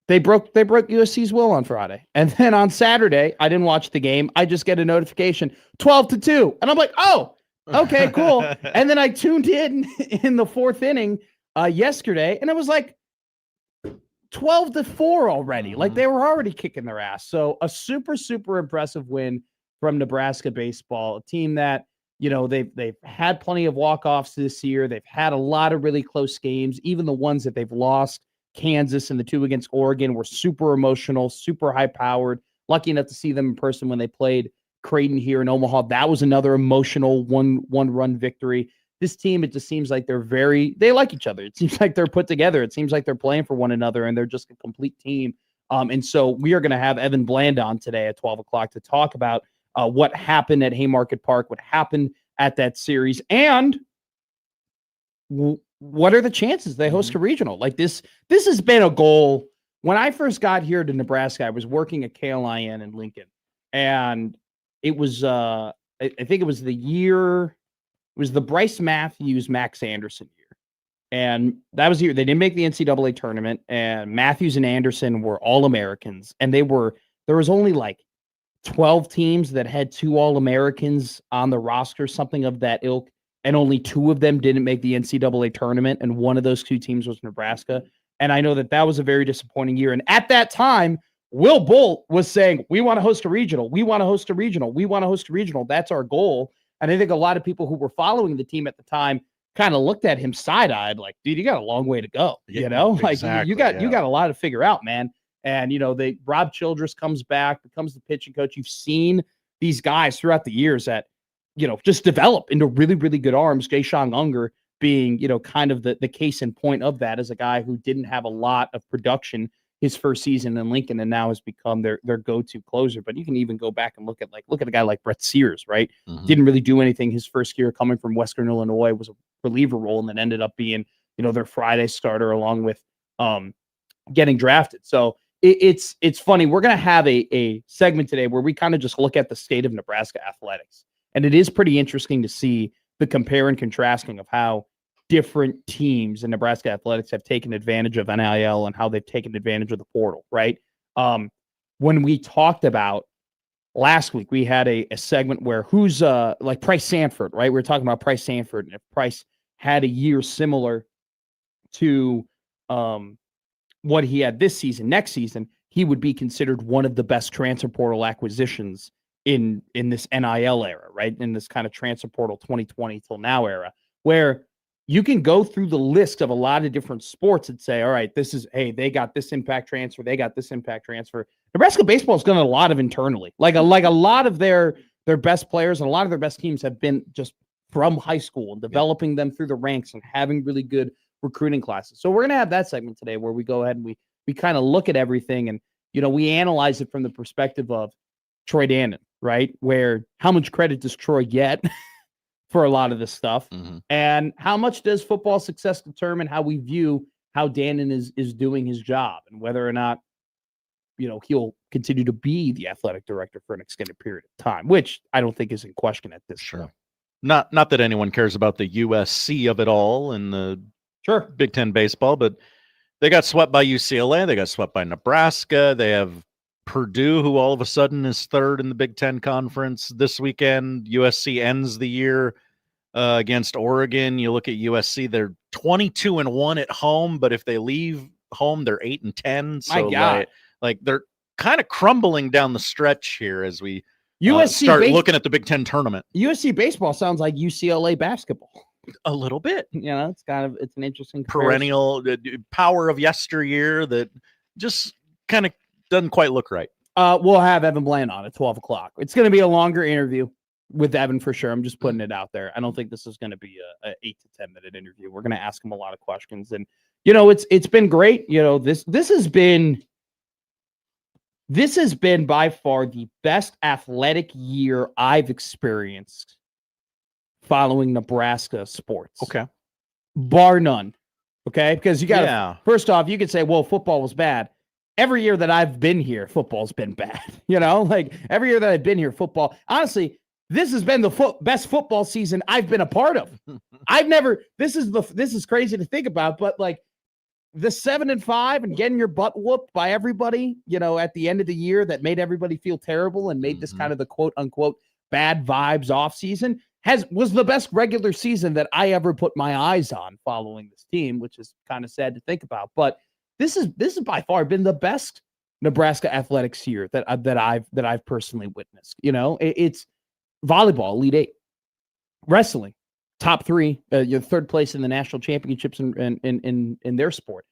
they broke USC's will on Friday. And then on Saturday, I didn't watch the game. I just get a notification, 12-2. And I'm like, oh, okay, cool. And then I tuned in the 4th inning yesterday, and it was like 12-4 already. Like they were already kicking their ass. So a super, super impressive win from Nebraska baseball, a team that, they've had plenty of walk-offs this year. They've had a lot of really close games. Even the ones that they've lost, Kansas and the 2 against Oregon, were super emotional, super high-powered. Lucky enough to see them in person when they played Creighton here in Omaha. That was another emotional one-run victory. This team, it just seems like they like each other. It seems like they're put together. It seems like they're playing for one another, and they're just a complete team. And so we are going to have Evan Bland on today at 12 o'clock to talk about what happened at Haymarket Park, what happened at that series, and what are the chances they host a regional? Like this has been a goal. When I first got here to Nebraska, I was working at KLIN in Lincoln, and it was I think it was the Bryce Matthews, Max Anderson year. And that was the year they didn't make the NCAA tournament, and Matthews and Anderson were All-Americans, and there was only like 12 teams that had 2 All-Americans on the roster, something of that ilk, and only 2 of them didn't make the NCAA tournament, and one of those 2 teams was Nebraska. And I know that was a very disappointing year. And at that time, Will Bolt was saying, we want to host a regional. We want to host a regional. We want to host a regional. That's our goal. And I think a lot of people who were following the team at the time kind of looked at him side-eyed like, dude, you got a long way to go. You know, like exactly, you got a lot to figure out, man. And, Rob Childress comes back, becomes the pitching coach. You've seen these guys throughout the years that, just develop into really, really good arms. Jay-Sean Unger being, kind of the case in point of that, as a guy who didn't have a lot of production his first season in Lincoln and now has become their go-to closer. But you can even go back and look at a guy like Brett Sears, right? Mm-hmm. Didn't really do anything his first year coming from Western Illinois, was a reliever role, and then ended up being, their Friday starter along with getting drafted. So it's funny. We're going to have a segment today where we kind of just look at the state of Nebraska athletics. And it is pretty interesting to see the compare and contrasting of how different teams in Nebraska athletics have taken advantage of NIL and how they've taken advantage of the portal, right? When we talked about last week, we had a segment where who's like Price Sanford, right? We were talking about Price Sanford, and if Price had a year similar to what he had this season, next season, he would be considered one of the best transfer portal acquisitions in this NIL era, right? In this kind of transfer portal 2020 till now era, where you can go through the list of a lot of different sports and say, all right, they got this impact transfer, they got this impact transfer. Nebraska baseball has done a lot of internally. Like a lot of their best players and a lot of their best teams have been just from high school and developing them through the ranks and having really good recruiting classes. So we're going to have that segment today where we go ahead and we kind of look at everything and, we analyze it from the perspective of Troy Dannon, right? Where how much credit does Troy get for a lot of this stuff? Mm-hmm. And how much does football success determine how we view how Dannon is doing his job and whether or not, he'll continue to be the athletic director for an extended period of time, which I don't think is in question at this point. Not that anyone cares about the USC of it all in the Big Ten baseball, but they got swept by UCLA. They got swept by Nebraska. They have Purdue, who all of a sudden is third in the Big Ten conference this weekend. USC ends the year against Oregon. You look at USC; they're 22-1 at home, but if they leave home, they're 8-10. So My God. like they're kind of crumbling down the stretch here as we USC looking at the Big Ten tournament. USC baseball sounds like UCLA basketball. A little bit. It's an interesting perennial power of yesteryear that just kind of doesn't quite look right. We'll have Evan Bland on at 12 o'clock. It's going to be a longer interview with Evan for sure. I'm just putting it out there. I don't think this is going to be a 8 to 10 minute interview. We're going to ask him a lot of questions, and it's been great. This has been by far the best athletic year I've experienced following Nebraska sports. Okay. Bar none. Okay. Because you got first off, you could say, well, football was bad. Every year that I've been here, football's been bad. Like every year that I've been here, football, honestly, this has been the best football season I've been a part of. This is crazy to think about, but like the 7-5 and getting your butt whooped by everybody, at the end of the year that made everybody feel terrible and made this kind of the quote unquote bad vibes off season was the best regular season that I ever put my eyes on following this team, which is kind of sad to think about. But this is by far been the best Nebraska athletics year that I've personally witnessed. It's volleyball, Elite Eight, wrestling, top 3, your third place in the national championships in their sport.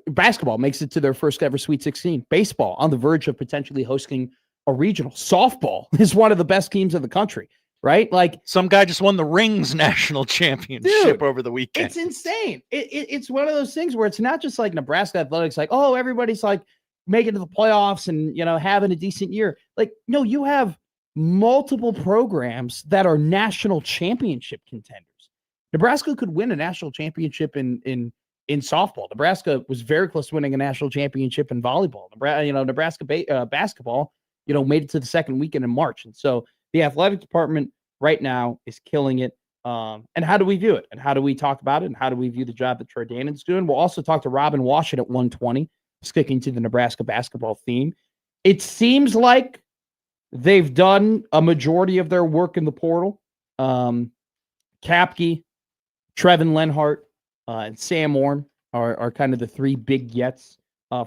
Basketball makes it to their first ever Sweet 16. Baseball on the verge of potentially hosting a regional. Softball is one of the best teams in the country. Right? Like some guy just won the Rings national championship over the weekend. It's insane. It's one of those things where it's not just like Nebraska athletics, like, oh, everybody's like making to the playoffs and, having a decent year. Like, no, you have multiple programs that are national championship contenders. Nebraska could win a national championship in softball. Nebraska was very close to winning a national championship in volleyball. Nebraska basketball, made it to the second weekend in March. And so the athletic department right now is killing it. And how do we view it? And how do we talk about it? And how do we view the job that Troy Dannon's doing? We'll also talk to Robin Washut at 1:20, sticking to the Nebraska basketball theme. It seems like they've done a majority of their work in the portal. Kapke, Trevin Lenhart, and Sam Orn are kind of the three big gets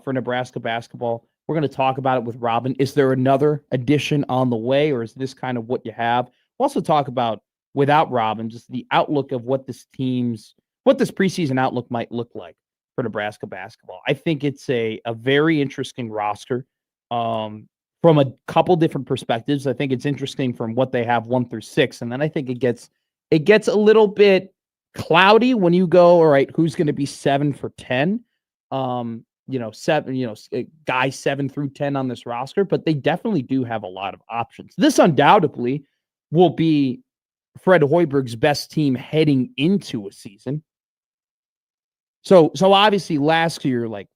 for Nebraska basketball. We're going to talk about it with Robin. Is there another addition on the way, or is this kind of what you have? We'll also talk about, without Robin, just the outlook of what this preseason outlook might look like for Nebraska basketball. I think it's a very interesting roster from a couple different perspectives. I think it's interesting from what they have 1 through 6, and then I think it gets a little bit cloudy when you go, all right, who's going to be 7 for 10? Guys 7 through 10 on this roster, but they definitely do have a lot of options. This undoubtedly will be Fred Hoiberg's best team heading into a season. So obviously last year, like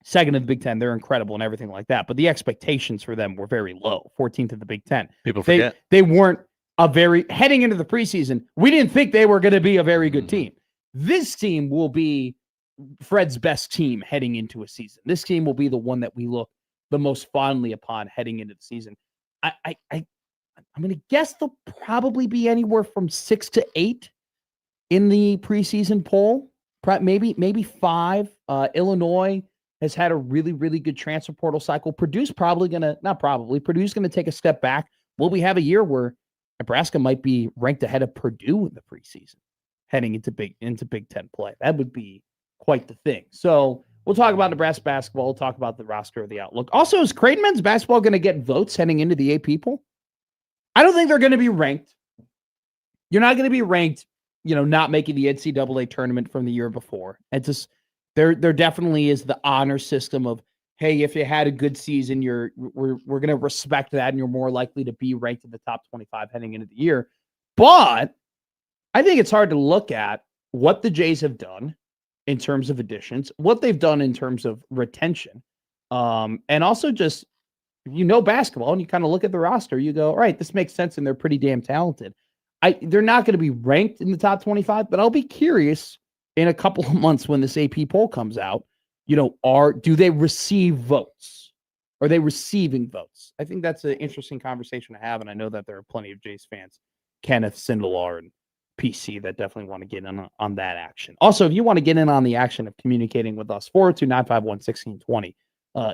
second in the Big Ten, they're incredible and everything like that. But the expectations for them were very low, 14th in the Big Ten. People forget. They weren't heading into the preseason, we didn't think they were going to be a very good team. This team will be Fred's best team heading into a season. This team will be the one that we look the most fondly upon heading into the season. I'm going to guess they'll probably be anywhere from 6 to 8 in the preseason poll. Maybe 5. Illinois has had a really, really good transfer portal cycle. Purdue's going to take a step back. Will we have a year where Nebraska might be ranked ahead of Purdue in the preseason heading into Big Ten play? That would be quite the thing. So we'll talk about Nebraska basketball. We'll talk about the roster of the outlook. Also, is Creighton men's basketball going to get votes heading into the AP poll? I don't think they're going to be ranked. You're not going to be ranked, not making the NCAA tournament from the year before. It's just there definitely is the honor system of, hey, if you had a good season, we're going to respect that, and you're more likely to be ranked in the top 25 heading into the year. But I think it's hard to look at what the Jays have done in terms of additions, what they've done in terms of retention, and also just, basketball, and you kind of look at the roster, you go, all right, this makes sense, and they're pretty damn talented. They're not going to be ranked in the top 25, but I'll be curious in a couple of months when this AP poll comes out, do they receive votes? Are they receiving votes? I think that's an interesting conversation to have, and I know that there are plenty of Jays fans, Kenneth, Sindelar, and PC, that definitely want to get in on that action. Also, if you want to get in on the action of communicating with us, 402-951-1620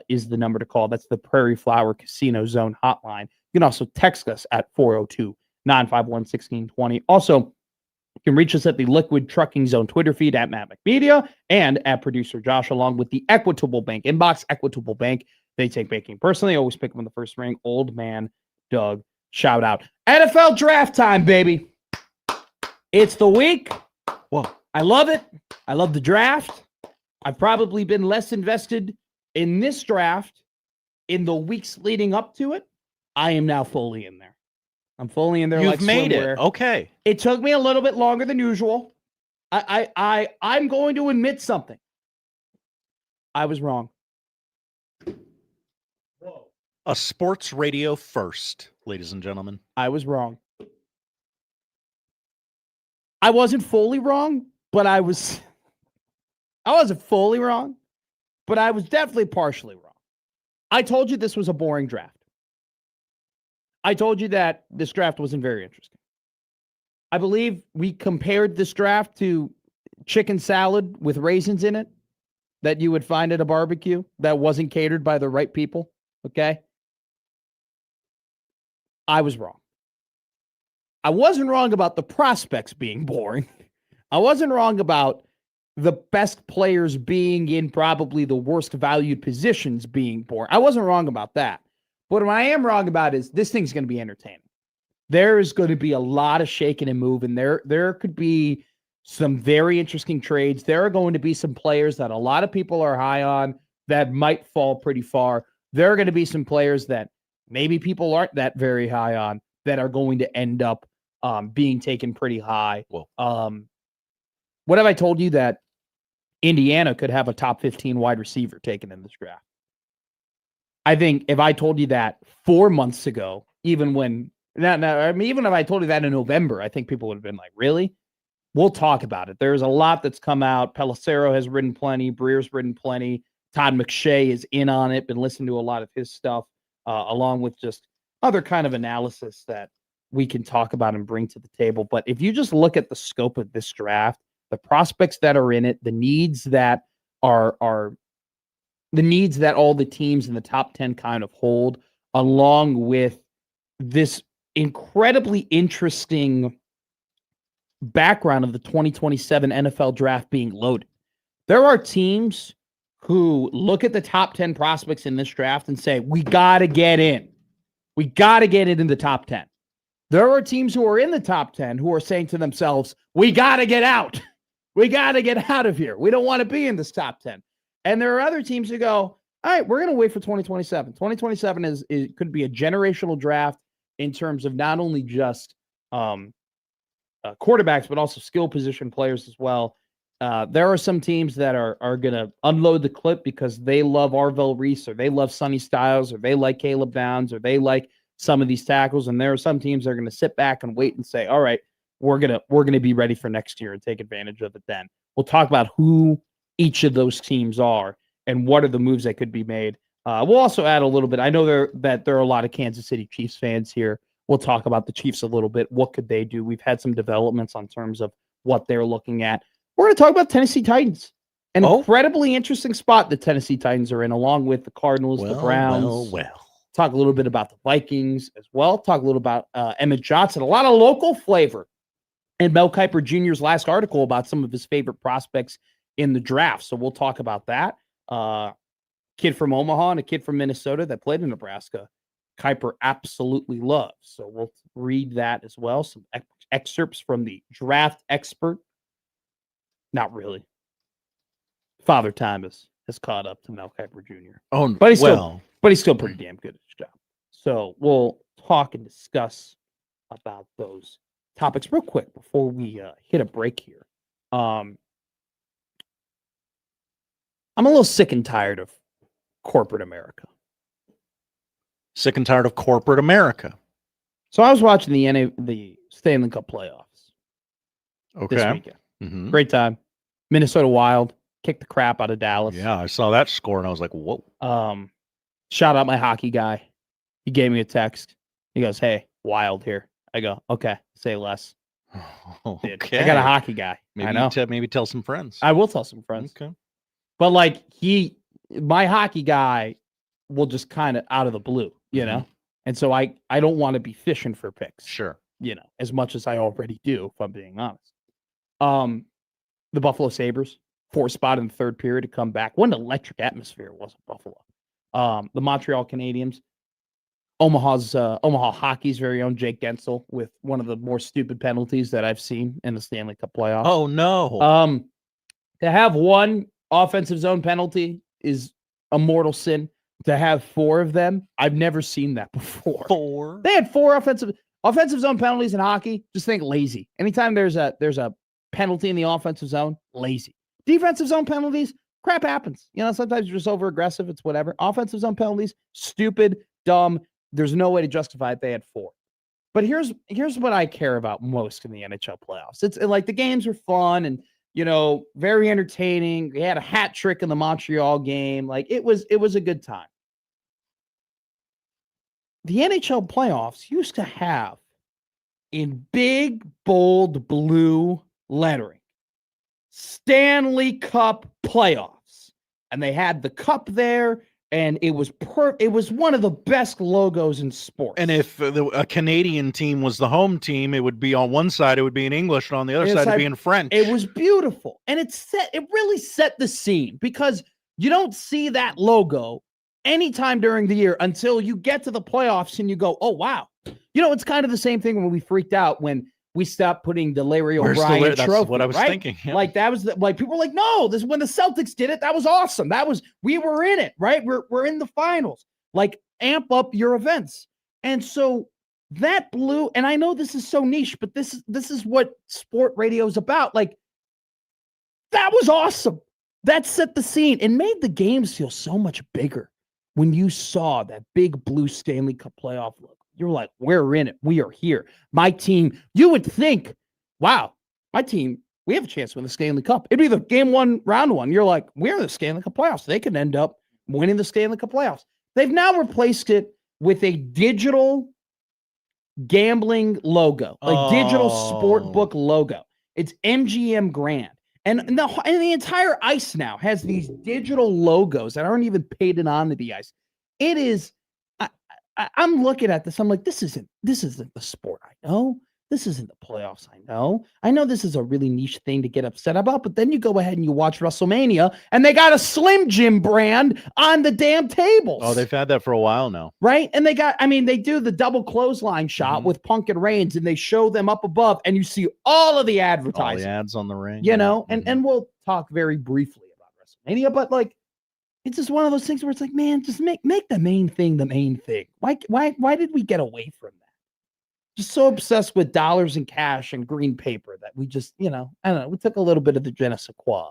is the number to call. That's the Prairie Flower Casino Zone hotline. You can also text us at 402-951-1620. Also, you can reach us at the Liquid Trucking Zone Twitter feed at Matt McMedia and at Producer Josh, along with the Equitable Bank inbox. Equitable Bank, they take banking personally. Always pick them in the first ring. Old man Doug, shout out. NFL draft time, baby. It's the week. Whoa. I love it. I love the draft. I've probably been less invested in this draft in the weeks leading up to it. I am now fully in there. I'm fully in there. You've made it. Okay. It took me a little bit longer than usual. I'm going to admit something. I was wrong. Whoa. A sports radio first, ladies and gentlemen. I was wrong. I wasn't fully wrong, but I wasn't fully wrong, but I was definitely partially wrong. I told you this was a boring draft. I told you that this draft wasn't very interesting. I believe we compared this draft to chicken salad with raisins in it that you would find at a barbecue that wasn't catered by the right people. Okay. I was wrong. I wasn't wrong about the prospects being boring. I wasn't wrong about the best players being in probably the worst valued positions being boring. I wasn't wrong about that. But what I am wrong about is this thing's going to be entertaining. There is going to be a lot of shaking and moving. There could be some very interesting trades. There are going to be some players that a lot of people are high on that might fall pretty far. There are going to be some players that maybe people aren't that very high on that are going to end up being taken pretty high. What have I told you that Indiana could have a top 15 wide receiver taken in this draft? I think if I told you that 4 months ago, even if I told you that in November, I think people would have been like, really? We'll talk about it. There's a lot that's come out. Pelissero has written plenty. Breer's written plenty. Todd McShay is in on it. Been listening to a lot of his stuff, along with just other kind of analysis that we can talk about and bring to the table. But if you just look at the scope of this draft, the prospects that are in it, the needs that are the needs that all the teams in the top 10 kind of hold, along with this incredibly interesting background of the 2027 NFL draft being loaded. There are teams who look at the top 10 prospects in this draft and say, we got to get in. We got to get it in the top 10. There are teams who are in the top 10 who are saying to themselves, we got to get out. We got to get out of here. We don't want to be in this top 10. And there are other teams who go, all right, we're going to wait for 2027. 2027 could be a generational draft in terms of not only just quarterbacks, but also skill position players as well. There are some teams that are going to unload the clip because they love Arvell Reese, or they love Sonny Styles, or they like Caleb Downs, or they like some of these tackles. And there are some teams that are going to sit back and wait and say, all right, we're gonna be ready for next year and take advantage of it then. We'll talk about who each of those teams are and what are the moves that could be made. We'll also add a little bit. I know there are a lot of Kansas City Chiefs fans here. We'll talk about the Chiefs a little bit. What could they do? We've had some developments on terms of what they're looking at. We're going to talk about Tennessee Titans. An incredibly interesting spot the Tennessee Titans are in, along with the Cardinals, the Browns. Talk a little bit about the Vikings as well. Talk a little about Emmett Johnson. A lot of local flavor. And Mel Kiper Jr.'s last article about some of his favorite prospects in the draft. So we'll talk about that. Kid from Omaha and a kid from Minnesota that played in Nebraska, Kiper absolutely loves. So we'll read that as well. Some excerpts from the draft expert. Not really. Father Time has caught up to Mel Kiper Jr. Oh, but he's still pretty damn good at his job. So we'll talk and discuss about those topics real quick before we hit a break here. I'm a little sick and tired of corporate America. Sick and tired of corporate America. So I was watching the Stanley Cup playoffs this weekend. Mm-hmm. Great time. Minnesota Wild kicked the crap out of Dallas. Yeah, I saw that score and I was like, whoa. Shout out my hockey guy. He gave me a text. He goes, hey, Wild here. I go, okay, say less. Okay. I got a hockey guy. Maybe I know. Maybe tell some friends. I will tell some friends. Okay. But like my hockey guy will just kind of out of the blue, you know? And so I don't want to be fishing for picks. Sure. As much as I already do, if I'm being honest. The Buffalo Sabres, 4th spot in the third period to come back. What an electric atmosphere it was in Buffalo. The Montreal Canadiens, Omaha Hockey's very own Jake Gensel with one of the more stupid penalties that I've seen in the Stanley Cup playoffs. Oh no. To have one offensive zone penalty is a mortal sin. To have 4 of them, I've never seen that before. 4? They had 4 offensive zone penalties in hockey. Just think lazy. Anytime there's a penalty in the offensive zone, lazy. Defensive zone penalties, crap happens. Sometimes you're just over aggressive. It's whatever. Offensive zone penalties, stupid, dumb. There's no way to justify it. They had 4. But here's what I care about most in the NHL playoffs. It's like the games are fun and very entertaining. They had a hat trick in the Montreal game. Like it was a good time. The NHL playoffs used to have in big, bold blue lettering, Stanley Cup playoffs. And they had the cup there, and it was one of the best logos in sports. And if a Canadian team was the home team, it would be on one side, it would be in English, and on the other side, it'd be in French. It was beautiful. And it really set the scene because you don't see that logo anytime during the year until you get to the playoffs and you go, oh, wow. It's kind of the same thing when we freaked out when we stopped putting the Larry O'Brien trophy. That's what I was thinking. Yeah. Like that was people were like, no, this is when the Celtics did it. That was awesome. We were in it, right? We're in the finals. Like amp up your events. And so that blue, and I know this is so niche, but this is what sport radio is about. Like that was awesome. That set the scene and made the games feel so much bigger when you saw that big blue Stanley Cup playoff look. You're like, we're in it. We are here. My team, you would think, wow, my team, we have a chance to win the Stanley Cup. It'd be the game 1, round 1. You're like, we're in the Stanley Cup playoffs. They could end up winning the Stanley Cup playoffs. They've now replaced it with a digital gambling logo, digital sport book logo. It's MGM Grand. And the entire ice now has these digital logos that aren't even painted onto the ice. It is. I'm looking at this. I'm like, this isn't the sport I know. This isn't the playoffs I know. I know this is a really niche thing to get upset about, but then you go ahead and you watch WrestleMania, and they got a Slim Jim brand on the damn tables. Oh, they've had that for a while now, right? And they do the double clothesline shot with Punk and Reigns, and they show them up above, and you see all of the advertising, all the ads on the ring, you know. And we'll talk very briefly about WrestleMania, but like, it's just one of those things where it's like, man, just make the main thing the main thing. Why did we get away from that? Just so obsessed with dollars and cash and green paper that we just, I don't know, we took a little bit of the je ne sais quoi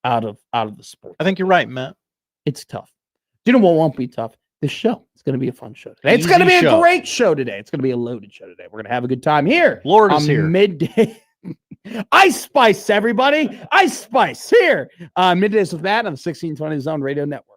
out of the sport. I think you're right, Matt. It's tough. Do you know what won't be tough? This show. It's going to be a fun show today. It's going to be a great show today. It's going to be a loaded show today. We're going to have a good time here. Lord is here. Midday. Ice Spice, everybody. Ice Spice here. Middays with Matt on the 1620 Zone Radio Network.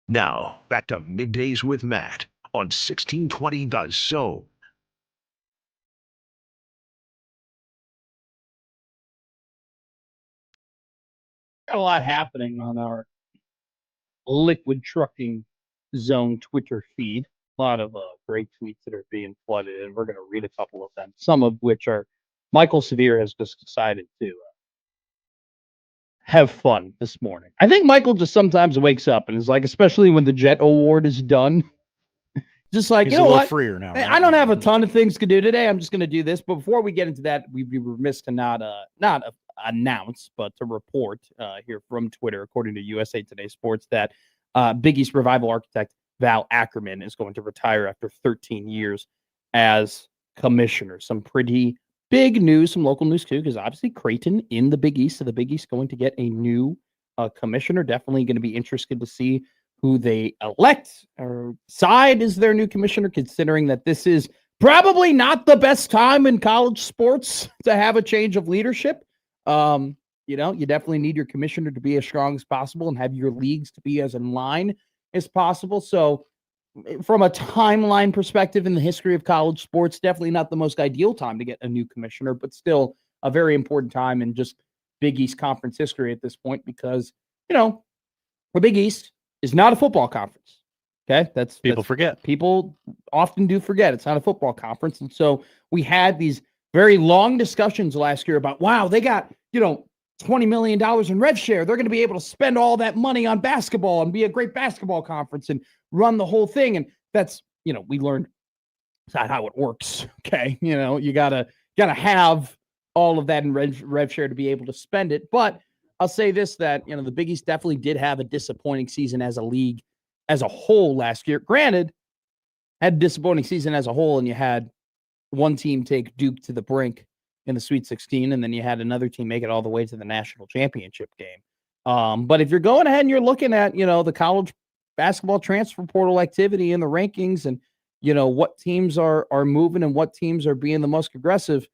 Now, back to Middays with Matt on 1620 The Zone. Got a lot happening on our Liquid Trucking Zone Twitter feed. A lot of great tweets that are being flooded, and we're going to read a couple of them, some of which are Michael Severe has just decided to have fun this morning. I think Michael just sometimes wakes up and is like, especially when the Jet Award is done, just like, He's you know a little what? freer now. I don't have a ton of things to do today. I'm just going to do this. But before we get into that, we'd be remiss to not announce, but to report here from Twitter, according to USA Today Sports, that Big East Revival architect Val Ackerman is going to retire after 13 years as commissioner. Some pretty big news, some local news too, because obviously Creighton in the Big East, so the Big East going to get a new commissioner. Definitely going to be interested to see who they elect or decide is their new commissioner, considering that this is probably not the best time in college sports to have a change of leadership. You definitely need your commissioner to be as strong as possible and have your leagues to be as in line as possible. So from a timeline perspective in the history of college sports, definitely not the most ideal time to get a new commissioner, but still a very important time in just Big East Conference history at this point, because, the Big East is not a football conference. Okay. People forget. People often do forget it's not a football conference. And so we had these very long discussions last year about, wow, they got, $20 million in rev share. They're going to be able to spend all that money on basketball and be a great basketball conference and run the whole thing. And that's, we learned it's not how it works. Okay. You gotta have all of that in rev share to be able to spend it. But I'll say this, that, the Big East definitely did have a disappointing season as a league as a whole last year. Granted, had a disappointing season as a whole, and you had one team take Duke to the brink in the Sweet 16, and then you had another team make it all the way to the national championship game. But if you're going ahead and you're looking at, the college basketball transfer portal activity in the rankings and, what teams are moving and what teams are being the most aggressive,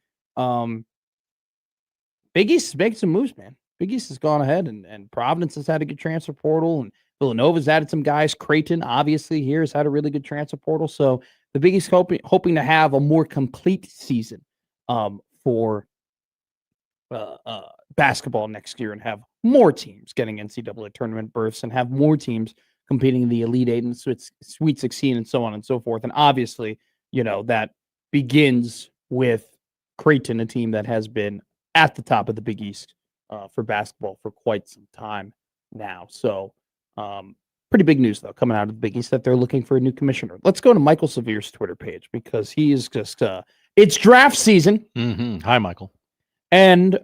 Big East is making some moves, man. Big East has gone ahead, and Providence has had a good transfer portal, and Villanova's added some guys. Creighton, obviously, here has had a really good transfer portal. So the Big East hoping to have a more complete season for basketball next year and have more teams getting NCAA tournament berths and have more teams competing in the Elite Eight and Sweet 16 and so on and so forth. And obviously, that begins with Creighton, a team that has been at the top of the Big East for basketball for quite some time now. So pretty big news, though, coming out of the Big East that they're looking for a new commissioner. Let's go to Michael Severe's Twitter page, because he is just it's draft season. Mm-hmm. Hi, Michael. And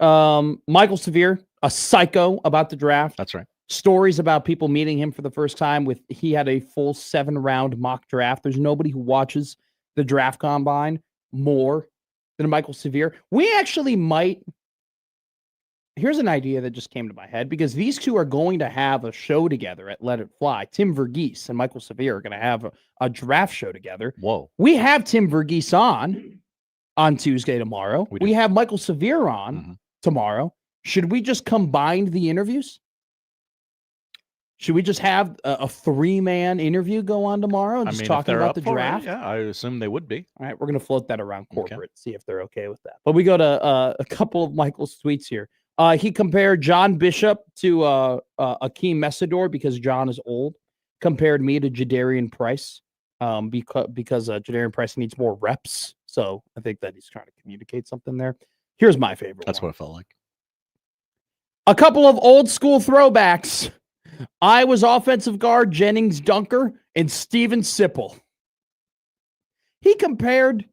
Michael Severe, a psycho about the draft. That's right. Stories about people meeting him for the first time he had a full 7-round mock draft. There's nobody who watches the draft combine more than Michael Severe. We actually might. Here's an idea that just came to my head, because these two are going to have a show together at Let It Fly. Tim Verghese and Michael Severe are going to have a draft show together. Whoa. We have Tim Verghese on Tuesday tomorrow. We have Michael Severe on tomorrow. Should we just combine the interviews? Should we just have a 3-man interview go on tomorrow and just talking about the draft? Yeah, I assume they would be. All right, we're going to float that around corporate, see if they're okay with that. But we go to a couple of Michael's tweets here. He compared John Bishop to Akeem Messidor because John is old. Compared me to Jadarian Price because Jadarian Price needs more reps. So I think that he's trying to communicate something there. Here's my favorite. That's what it felt like. A couple of old school throwbacks. I was offensive guard Jennings Dunker and Steven Sipple. He compared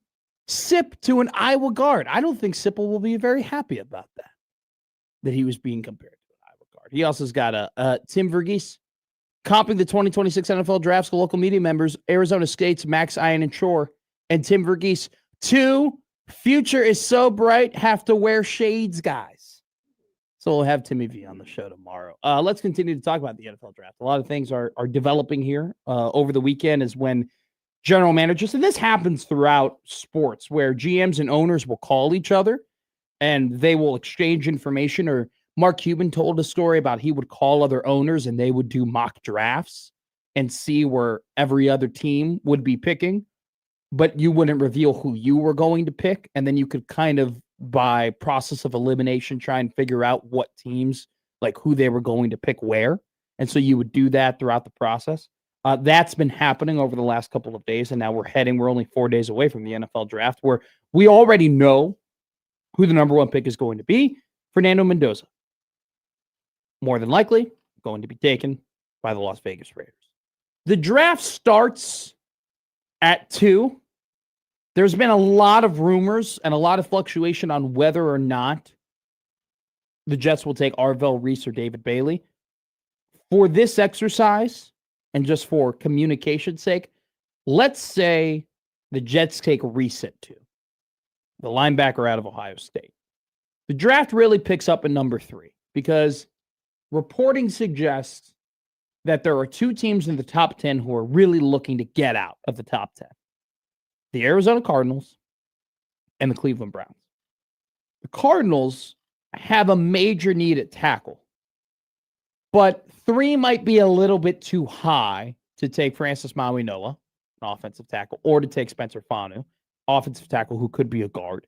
Sip to an Iowa guard. I don't think Sipple will be very happy about that he was being compared to an Iowa guard. He also has got a Tim Verghese comping the 2026 NFL Draft School local media members, Arizona State's Max Ian and Shore, and Tim Verghese. 2 future is so bright, have to wear shades, guys. So we'll have Timmy V on the show tomorrow. Let's continue to talk about the NFL draft. A lot of things are developing here. Over the weekend is when general managers, and this happens throughout sports, where GMs and owners will call each other and they will exchange information. Or Mark Cuban told a story about he would call other owners and they would do mock drafts. and see where every other team would be picking, but you wouldn't reveal who you were going to pick. And then you could kind of, by process of elimination, try and figure out what teams, like who they were going to pick where. And so you would do that throughout the process. That's been happening over the last couple of days. And now we're only 4 days away from the NFL draft, where we already know who the number one pick is going to be. Fernando Mendoza. More than likely going to be taken by the Las Vegas Raiders. The draft starts at 2. There's been a lot of rumors and a lot of fluctuation on whether or not the Jets will take Arvell Reese or David Bailey. For this exercise, and just for communication's sake, let's say the Jets take Reese at 2, the linebacker out of Ohio State. The draft really picks up in number 3 because reporting suggests that there are 2 teams in the top 10 who are really looking to get out of the top 10. The Arizona Cardinals and the Cleveland Browns. The Cardinals have a major need at tackle, but 3 might be a little bit too high to take Francis Mauigoa, an offensive tackle, or to take Spencer Fanu, offensive tackle who could be a guard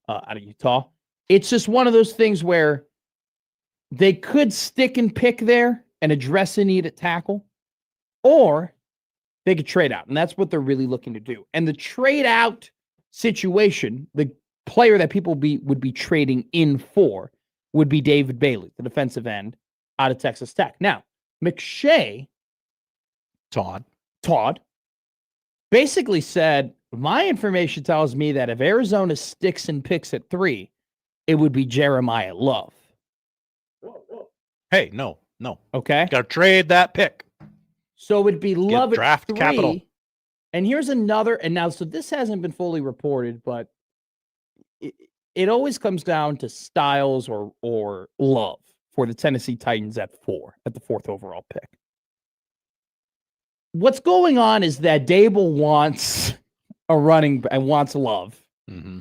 out of Utah. It's just one of those things where they could stick and pick there and address a need at tackle, or they could trade out. And that's what they're really looking to do. And the trade out situation, the player that people would be trading in for would be David Bailey, the defensive end out of Texas Tech. Now, McShay, Todd, basically said, my information tells me that if Arizona sticks and picks at 3, it would be Jeremiah Love. Hey, no. Okay. Got to trade that pick. So it'd be Love at draft 3. capital. And here's another, and now, so this hasn't been fully reported, but it always comes down to Styles or Love for the Tennessee Titans at 4, at the 4th overall pick. What's going on is that Dable wants a running and wants Love. Mm-hmm.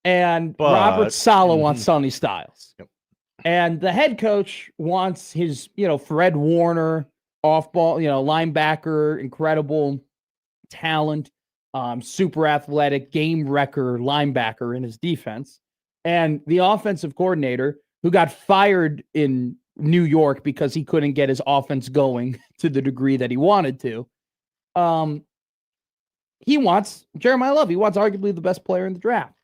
And Robert Saleh wants Sonny Styles. Yep. And the head coach wants his, Fred Warner, off-ball, linebacker, incredible talent, super athletic, game wrecker linebacker in his defense. And the offensive coordinator, who got fired in New York because he couldn't get his offense going to the degree that he wanted to, he wants Jeremiah Love. He wants arguably the best player in the draft.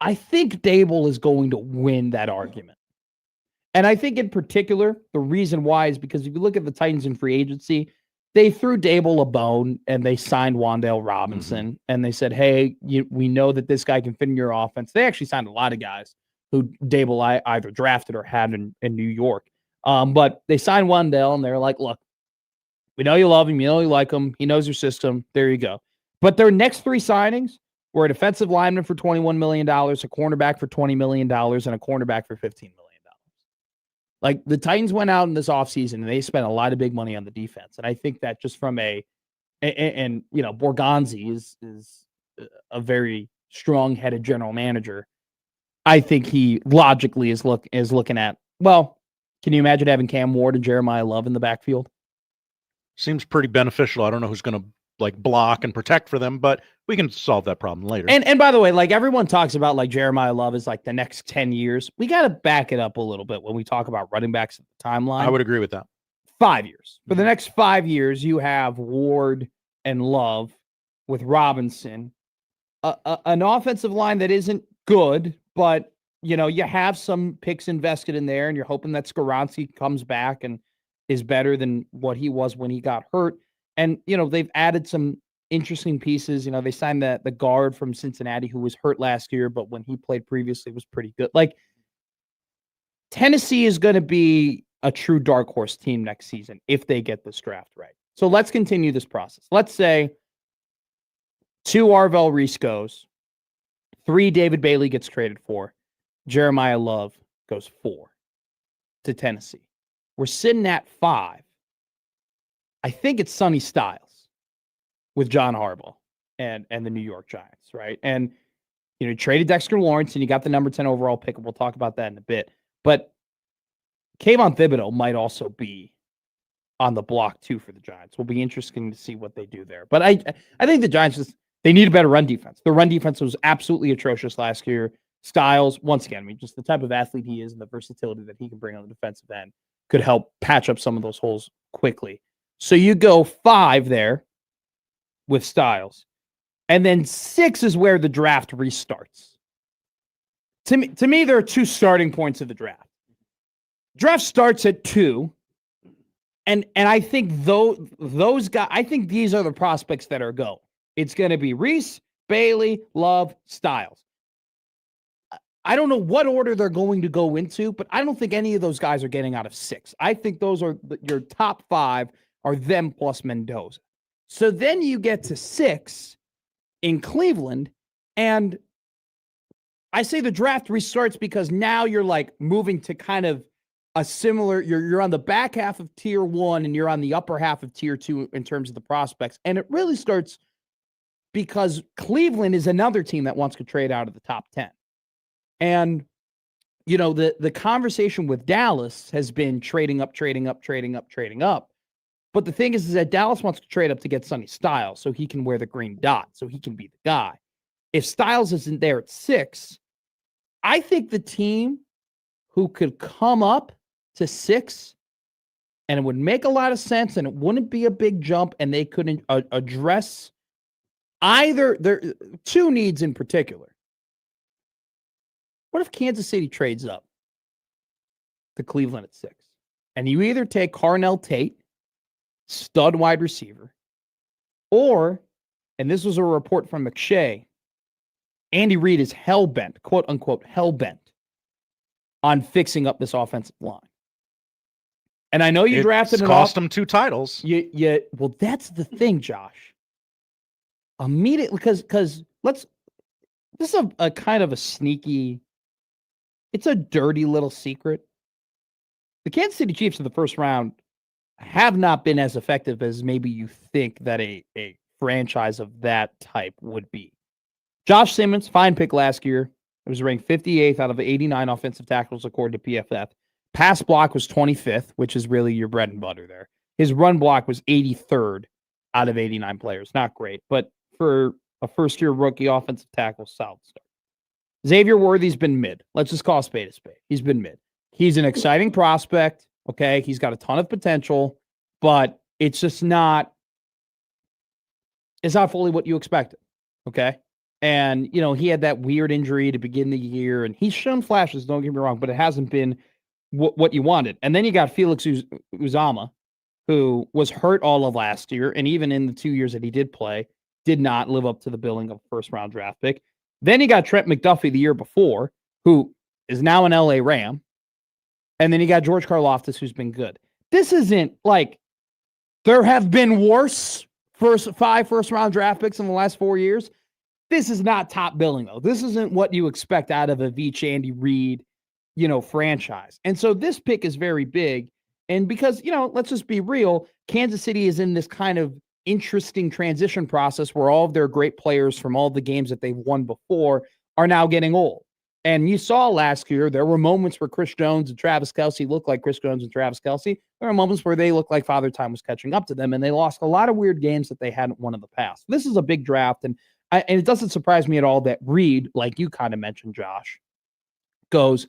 I think Dable is going to win that argument. And I think in particular, the reason why is because if you look at the Titans in free agency, they threw Dable a bone and they signed Wan'Dale Robinson. And they said, hey, we know that this guy can fit in your offense. They actually signed a lot of guys who Dable either drafted or had in New York. But they signed Wan'Dale and they're like, look, we know you love him. You know you like him. He knows your system. There you go. But their next 3 signings were a defensive lineman for $21 million, a cornerback for $20 million, and a cornerback for $15 million. Like, the Titans went out in this offseason and they spent a lot of big money on the defense. And I think that just from Borgonzi is a very strong-headed general manager. I think he logically is looking at, well, can you imagine having Cam Ward and Jeremiah Love in the backfield? Seems pretty beneficial. I don't know who's going to block and protect for them, but we can solve that problem later. And by the way, everyone talks about Jeremiah Love is the next 10 years. We got to back it up a little bit when we talk about running backs at the timeline. I would agree with that. 5 years. For the next 5 years, you have Ward and Love with Robinson, an offensive line that isn't good, but you have some picks invested in there, and you're hoping that Skoronski comes back and is better than what he was when he got hurt. And, they've added some interesting pieces. They signed the guard from Cincinnati who was hurt last year, but when he played previously was pretty good. Tennessee is going to be a true dark horse team next season if they get this draft right. So let's continue this process. Let's say 2 Arvell Reese goes, 3 David Bailey gets traded for, Jeremiah Love goes 4 to Tennessee. We're sitting at 5. I think it's Sonny Styles with John Harbaugh and the New York Giants, right? And, you traded Dexter Lawrence and you got the number 10 overall pick, and we'll talk about that in a bit. But Kayvon Thibodeau might also be on the block too for the Giants. Will be interesting to see what they do there. But I think the Giants they need a better run defense. The run defense was absolutely atrocious last year. Styles, once again, I mean, just the type of athlete he is and the versatility that he can bring on the defensive end could help patch up some of those holes quickly. So you go 5 there with Styles. And then 6 is where the draft restarts. To me, there are 2 starting points of the draft. Draft starts at 2. And I think those guys, I think these are the prospects that are going. It's going to be Reese, Bailey, Love, Styles. I don't know what order they're going to go into, but I don't think any of those guys are getting out of 6. I think those are your top 5 are them plus Mendoza. So then you get to 6 in Cleveland, and I say the draft restarts because now you're like moving to kind of a similar, you're on the back half of tier 1 and you're on the upper half of tier 2 in terms of the prospects. And it really starts because Cleveland is another team that wants to trade out of the top 10. And, you know, the conversation with Dallas has been trading up. But the thing is that Dallas wants to trade up to get Sonny Styles so he can wear the green dot, so he can be the guy. If Styles isn't there at 6, I think the team who could come up to 6, and it would make a lot of sense, and it wouldn't be a big jump, and they couldn't address either their 2 needs in particular. What if Kansas City trades up to Cleveland at 6? And you either take Carnell Tate, stud wide receiver, or, and this was a report from McShay, Andy Reid is hell-bent, quote-unquote hell-bent, on fixing up this offensive line. And I know you drafted an cost them 2 titles. Well, that's the thing, Josh. Immediately, because this is a kind of a sneaky, it's a dirty little secret. The Kansas City Chiefs in the first round have not been as effective as maybe you think that a franchise of that type would be. Josh Simmons, fine pick last year. It was ranked 58th out of 89 offensive tackles according to PFF. Pass block was 25th, which is really your bread and butter there. His run block was 83rd out of 89 players. Not great, but for a first-year rookie offensive tackle, solid start. Xavier Worthy's been mid. Let's just call a spade a spade. He's been mid. He's an exciting prospect, okay? He's got a ton of potential, but it's just not, it's not fully what you expected, okay? And, you know, he had that weird injury to begin the year, and he's shown flashes, don't get me wrong, but it hasn't been what you wanted. And then you got Felix Uzama, who was hurt all of last year, and even in the 2 years that he did play, did not live up to the billing of a first-round draft pick. Then you got Trent McDuffie the year before, who is now an LA Ram. And then you got George Karlaftis, who's been good. This isn't like there have been worse 5 first-round draft picks in the last 4 years. This is not top billing, though. This isn't what you expect out of a Veach, Andy Reid, you know, franchise. And so this pick is very big. And because, you know, let's just be real, Kansas City is in this kind of interesting transition process where all of their great players from all the games that they've won before are now getting old. And you saw last year, there were moments where Chris Jones and Travis Kelce looked like Chris Jones and Travis Kelce. There are moments where they looked like Father Time was catching up to them, and they lost a lot of weird games that they hadn't won in the past. This is a big draft, and it doesn't surprise me at all that Reid, like you kind of mentioned, Josh, goes,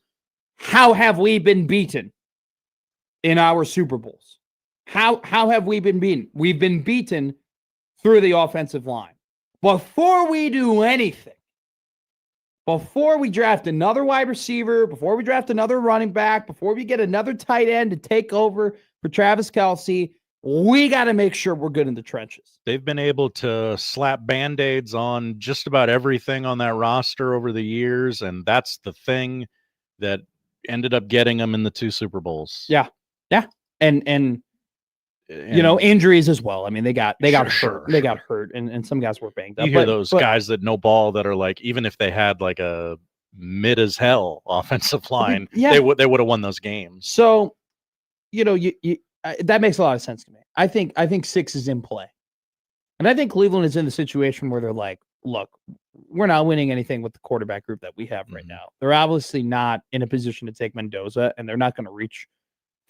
how have we been beaten in our Super Bowls? How have we been beaten? We've been beaten through the offensive line. Before we do anything, before we draft another wide receiver, before we draft another running back, before we get another tight end to take over for Travis Kelce, we got to make sure we're good in the trenches. They've been able to slap Band-Aids on just about everything on that roster over the years, and that's the thing that ended up getting them in the 2 Super Bowls. Yeah. And you know, injuries as well. I mean, they got hurt. They got hurt, and some guys were banged up. You hear those guys that know ball that are like, even if they had like a mid as hell offensive line, they would have won those games. So, you know, that makes a lot of sense to me. I think 6 is in play, and I think Cleveland is in the situation where they're like, look, we're not winning anything with the quarterback group that we have right now. They're obviously not in a position to take Mendoza, and they're not going to reach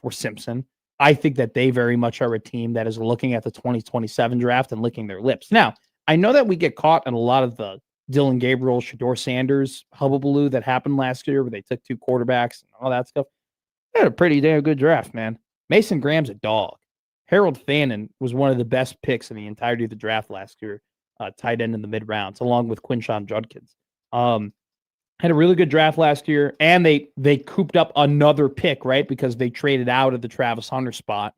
for Simpson. I think that they very much are a team that is looking at the 2027 draft and licking their lips. Now, I know that we get caught in a lot of the Dylan Gabriel, Shador Sanders hubbubaloo that happened last year where they took 2 quarterbacks and all that stuff. They had a pretty damn good draft, man. Mason Graham's a dog. Harold Fannin was one of the best picks in the entirety of the draft last year, tight end in the mid rounds, along with Quinshon Judkins. Had a really good draft last year, and they cooped up another pick, right? Because they traded out of the Travis Hunter spot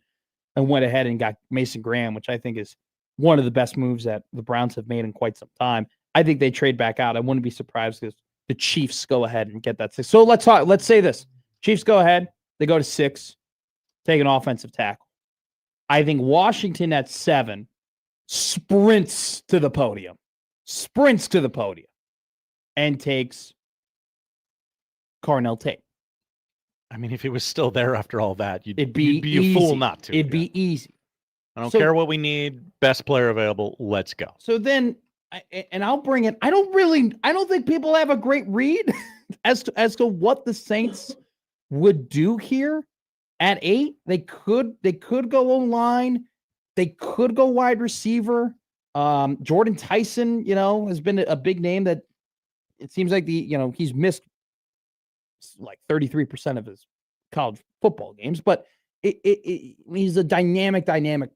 and went ahead and got Mason Graham, which I think is one of the best moves that the Browns have made in quite some time. I think they trade back out. I wouldn't be surprised if the Chiefs go ahead and get that 6. So let's say this. Chiefs go ahead. They go to 6, take an offensive tackle. I think Washington at 7 sprints to the podium, and takes Carnell Tate. I mean, if he was still there after all that, you'd be a fool not to. It'd be easy. I don't care what we need. Best player available. Let's go. So then, and I'll bring it. I don't think people have a great read as to what the Saints would do here at 8. They could go O-line. They could go wide receiver. Jordan Tyson, has been a big name that it seems like he's missed like 33% of his college football games, but he's a dynamic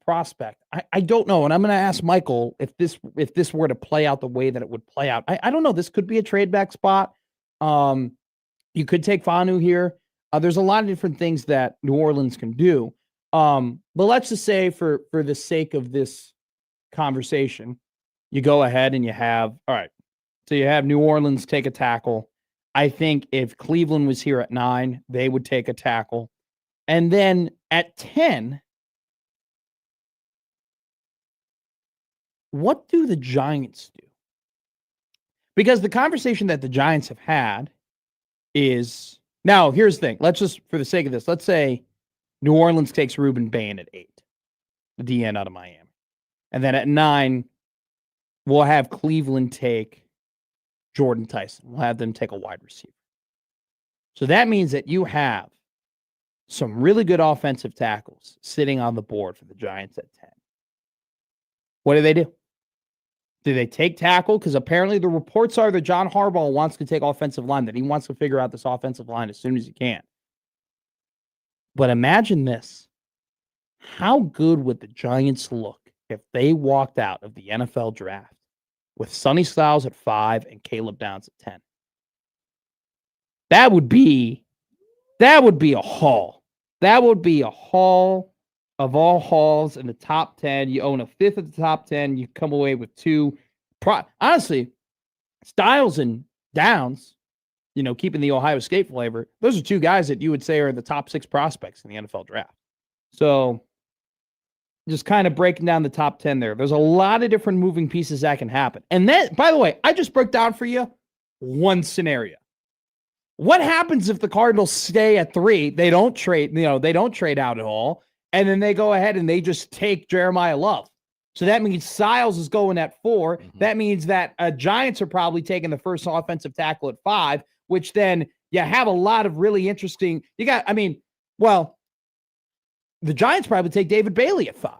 prospect. I don't know. And I'm going to ask Michael if this were to play out the way that it would play out. I don't know. This could be a trade back spot. You could take Fanu here. There's a lot of different things that New Orleans can do. But let's just say for the sake of this conversation, you go ahead and you have, all right. So you have New Orleans take a tackle. I think if Cleveland was here at 9, they would take a tackle. And then at 10, what do the Giants do? Because the conversation that the Giants have had is, now here's the thing. Let's just, for the sake of this, let's say New Orleans takes Ruben Bain at 8, the DN out of Miami. And then at 9, we'll have Cleveland take Jordan Tyson. We'll have them take a wide receiver. So that means that you have some really good offensive tackles sitting on the board for the Giants at 10. What do? Do they take tackle? Because apparently the reports are that John Harbaugh wants to take offensive line, that he wants to figure out this offensive line as soon as he can. But imagine this. How good would the Giants look if they walked out of the NFL draft with Sonny Styles at 5 and Caleb Downs at 10? That would be a haul. That would be a haul of all hauls in the top 10. You own a 5th of the top 10. You come away with 2. Honestly, Styles and Downs, keeping the Ohio State flavor, those are 2 guys that you would say are the top 6 prospects in the NFL draft. So just kind of breaking down the top 10 there. There's a lot of different moving pieces that can happen. And then, by the way, I just broke down for you one scenario. What happens if the Cardinals stay at 3? They don't trade, they don't trade out at all. And then they go ahead and they just take Jeremiah Love. So that means Styles is going at 4. Mm-hmm. That means that Giants are probably taking the first offensive tackle at 5, which then you have a lot of really interesting. The Giants probably take David Bailey at 5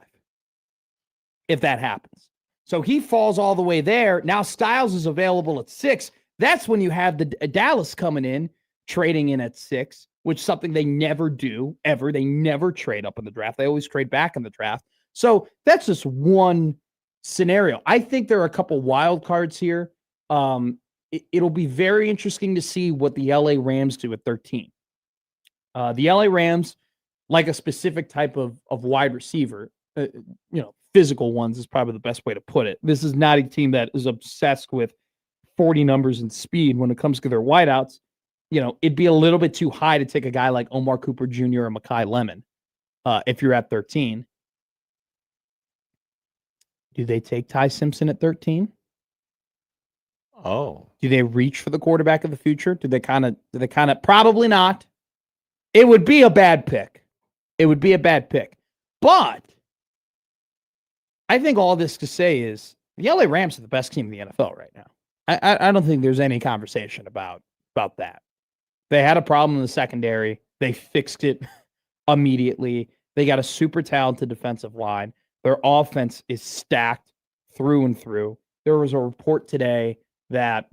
if that happens. So he falls all the way there. Now Styles is available at 6. That's when you have the Dallas coming in, trading in at 6, which is something they never do, ever. They never trade up in the draft. They always trade back in the draft. So that's just one scenario. I think there are a couple wild cards here. It'll be very interesting to see what the LA Rams do at 13. The LA Rams, like a specific type of wide receiver, physical ones is probably the best way to put it. This is not a team that is obsessed with 40 numbers and speed when it comes to their wideouts. It'd be a little bit too high to take a guy like Omar Cooper Jr. or Mekhi Lemon if you're at 13. Do they take Ty Simpson at 13? Oh. Do they reach for the quarterback of the future? Do they kind of probably not. It would be a bad pick. But I think all this to say is the LA Rams are the best team in the NFL right now. I don't think there's any conversation about that. They had a problem in the secondary. They fixed it immediately. They got a super talented defensive line. Their offense is stacked through and through. There was a report today that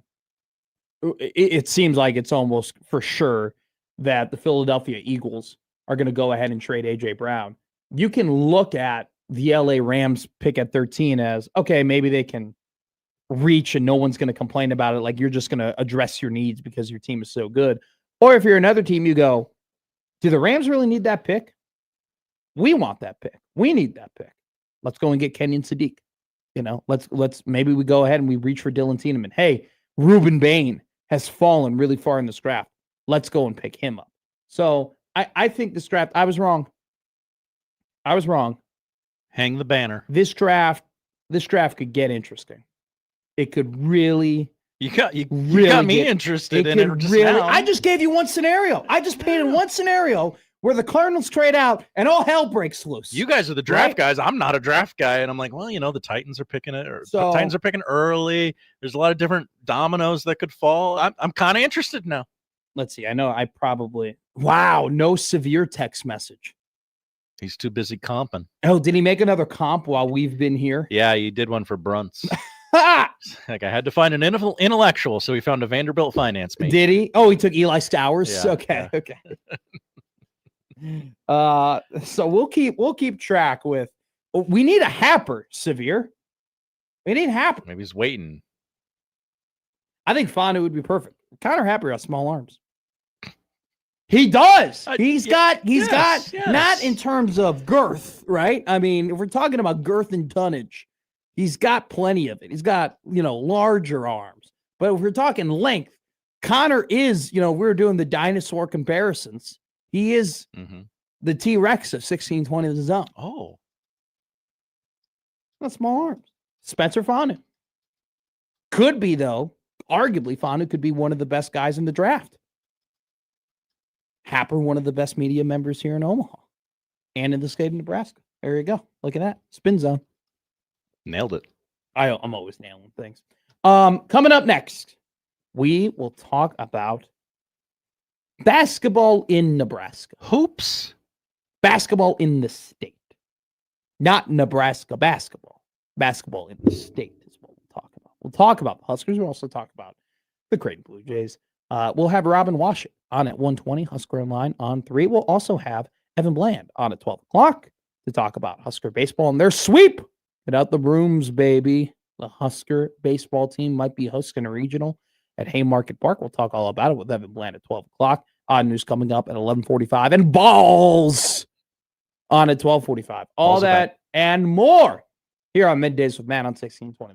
it seems like it's almost for sure that the Philadelphia Eagles are going to go ahead and trade A.J. Brown. You can look at the L.A. Rams pick at 13 as, okay, maybe they can reach and no one's going to complain about it. Like you're just going to address your needs because your team is so good. Or if you're another team, you go, do the Rams really need that pick? We want that pick. We need that pick. Let's go and get Kenyon Sadiq. Let's maybe we go ahead and we reach for Dylan Tiedemann. Hey, Reuben Bain has fallen really far in this draft. Let's go and pick him up. So I think this draft, I was wrong. Hang the banner. This draft could get interesting. It could really. You got me interested in it just now. I just gave you one scenario. I just painted one scenario where the Cardinals trade out and all hell breaks loose. You guys are the draft guys. I'm not a draft guy, and I'm like, well, the Titans are picking it, or the Titans are picking early. There's a lot of different dominoes that could fall. I'm kind of interested now. Let's see. I know I probably. Wow, no severe text message. He's too busy comping. Oh, did he make another comp while we've been here? Yeah, he did one for Brunts. Like I had to find an intellectual, so he found a Vanderbilt finance mate. Did he? Oh, he took Eli Stowers. Yeah, okay. So we'll keep track with. We need a Happer, Severe. We need Happer. Maybe he's waiting. I think Fanu would be perfect. Connor Happer has small arms. He does. He's got not in terms of girth, right? I mean, if we're talking about girth and tonnage, he's got plenty of it. He's got, larger arms. But if we're talking length, Connor is, we're doing the dinosaur comparisons. He is the T-Rex of 1620 of the zone. Oh. Not small arms. Spencer Fanu. Could be, though. Arguably, Fanu could be one of the best guys in the draft. Happer, one of the best media members here in Omaha and in the state of Nebraska. There you go. Look at that. Spin zone. Nailed it. I'm always nailing things. Coming up next, we will talk about basketball in Nebraska. Hoops. Basketball in the state. Not Nebraska basketball. Basketball in the state is what we'll talk about. We'll talk about the Huskers. We'll also talk about the Creighton Blue Jays. We'll have Robin Washut on at 1:20, Husker Online on 3. We'll also have Evan Bland on at 12 o'clock to talk about Husker baseball and their sweep. Get out the brooms, baby. The Husker baseball team might be hosting a regional at Haymarket Park. We'll talk all about it with Evan Bland at 12 o'clock. Odd news coming up at 11:45. And balls on at 12:45. All that and more here on Middays with Matt on 1620.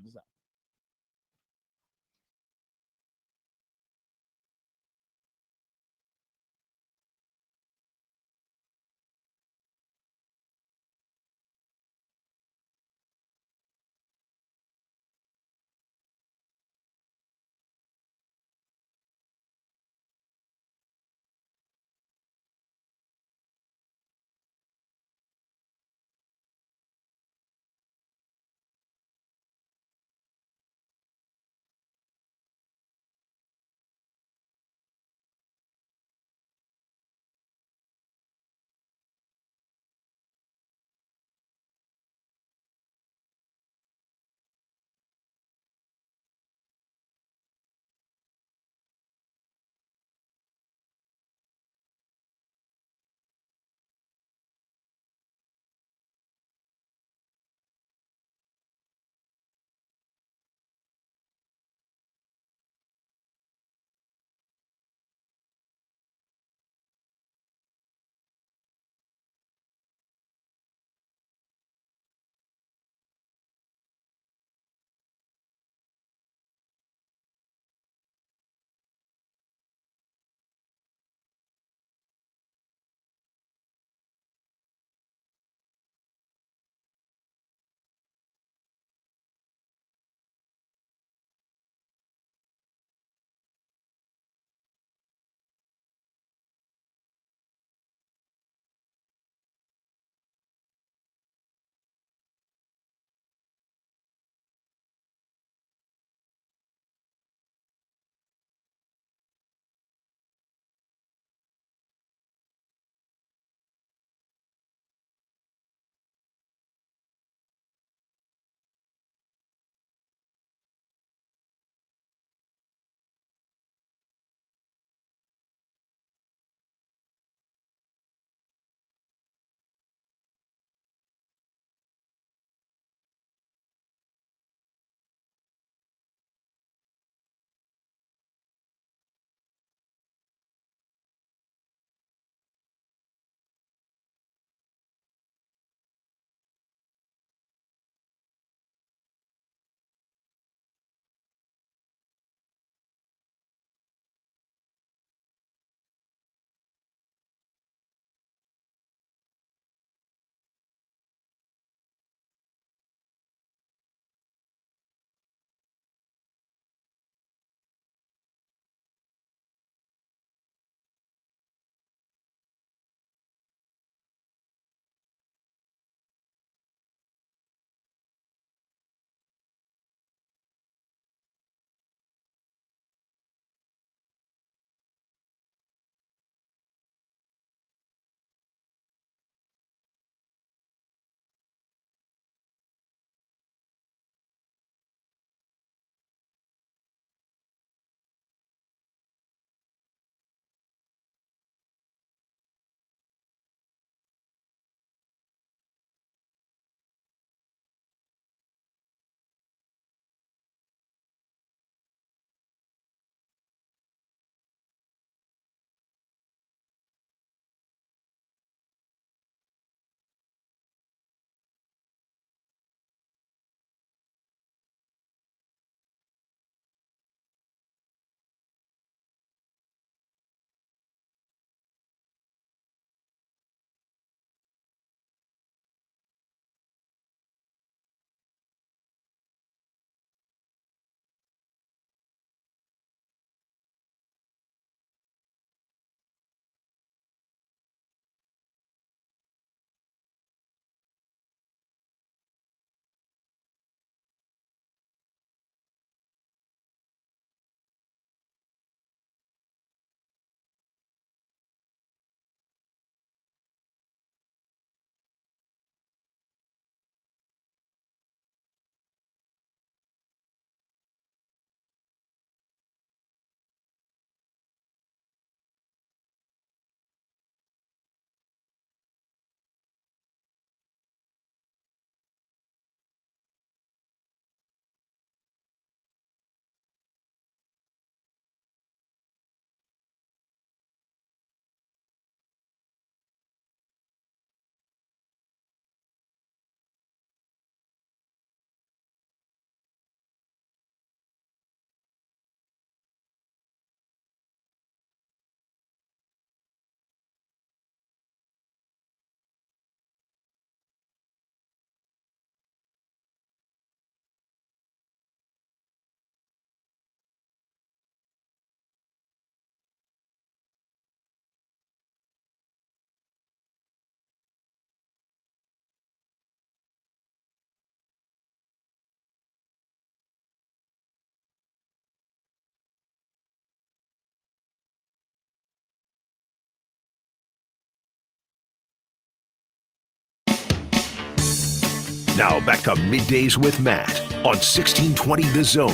Now back to Middays with Matt on 1620 The Zone.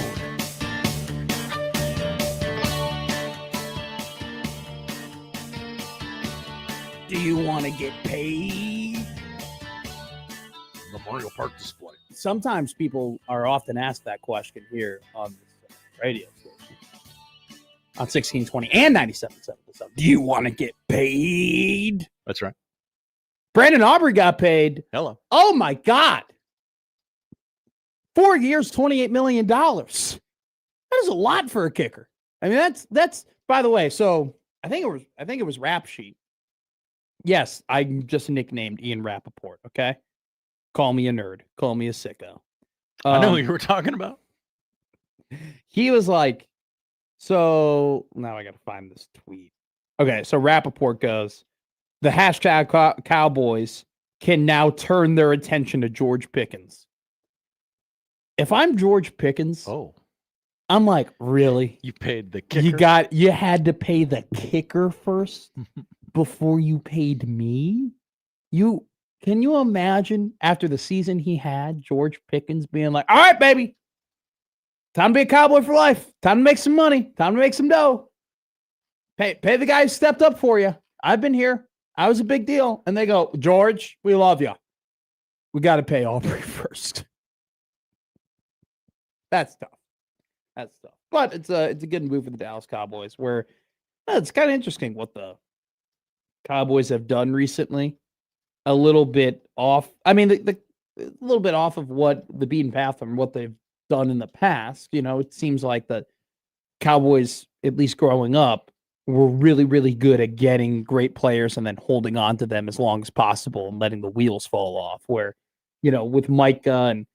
Do you want to get paid? Memorial Park display. Sometimes people are often asked that question here on this radio station on 1620 and 97.7. Do you want to get paid? That's right. Brandon Aubrey got paid. Hello. Oh my God. 4 years, $28 million. That is a lot for a kicker. I mean, that's by the way, so I think it was Rap Sheet. Yes, I just nicknamed Ian Rappaport, okay? Call me a nerd. Call me a sicko. I know who you were talking about. He was like, so now I got to find this tweet. Okay, so Rappaport goes, the hashtag Cowboys can now turn their attention to George Pickens. If I'm George Pickens, I'm like, really? You paid the kicker? You had to pay the kicker first before you paid me? Can you imagine after the season he had, George Pickens being like, all right, baby, time to be a Cowboy for life. Time to make some money. Time to make some dough. Pay the guy who stepped up for you. I've been here. I was a big deal. And they go, George, we love you. We got to pay Aubrey first. That's tough. But it's a good move for the Dallas Cowboys where it's kind of interesting what the Cowboys have done recently. A little bit off. I mean, a little bit off of what the beaten path and what they've done in the past. You know, it seems like the Cowboys, at least growing up, were really, really good at getting great players and then holding on to them as long as possible and letting the wheels fall off. Where, you know, with Micah and,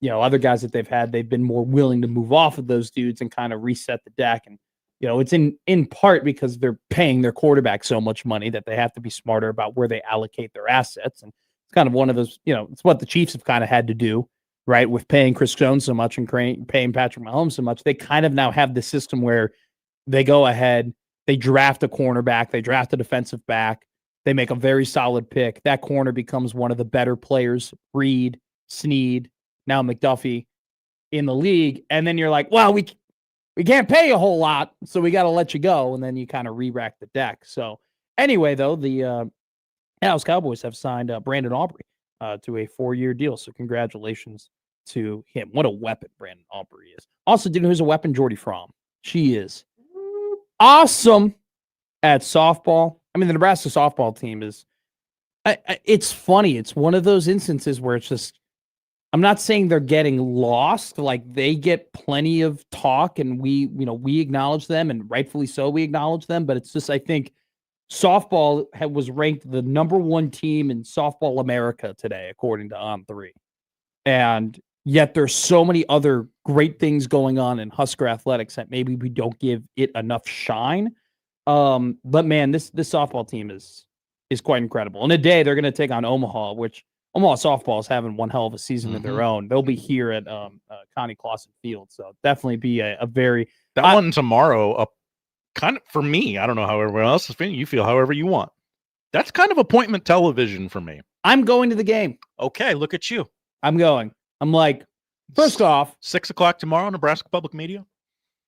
you know, other guys that they've had, they've been more willing to move off of those dudes and kind of reset the deck. And, you know, it's in part because they're paying their quarterback so much money that they have to be smarter about where they allocate their assets. And it's kind of one of those, you know, it's what the Chiefs have kind of had to do, right? With paying Chris Jones so much and paying Patrick Mahomes so much. They kind of now have the system where they go ahead, they draft a cornerback, they draft a defensive back, they make a very solid pick. That corner becomes one of the better players, Reed, Snead, now McDuffie in the league. And then you're like, well, we can't pay a whole lot, so we got to let you go. And then you kind of re-rack the deck. So anyway, though, the Dallas Cowboys have signed Brandon Aubrey to a 4-year deal. So congratulations to him. What a weapon Brandon Aubrey is. Also, do you know who's a weapon? Jordy Fromm. She is awesome at softball. I mean, the Nebraska softball team is, it's funny. It's one of those instances where it's just, I'm not saying they're getting lost. Like, they get plenty of talk and we acknowledge them, and rightfully so we acknowledge them. But it's just, I think softball was ranked the #1 team in softball America today, according to On3. And yet there's so many other great things going on in Husker athletics that maybe we don't give it enough shine. But man, this softball team is quite incredible. And today they're going to take on Omaha, which Omaha softball is having one hell of a season of their own. They'll be here at Connie Clausen Field, so definitely be a very one tomorrow. Kind of for me, I don't know how everyone else is feeling. You feel however you want. That's kind of appointment television for me. I'm going to the game. Okay, look at you. I'm going. I'm like, first off, 6:00 tomorrow, Nebraska Public Media.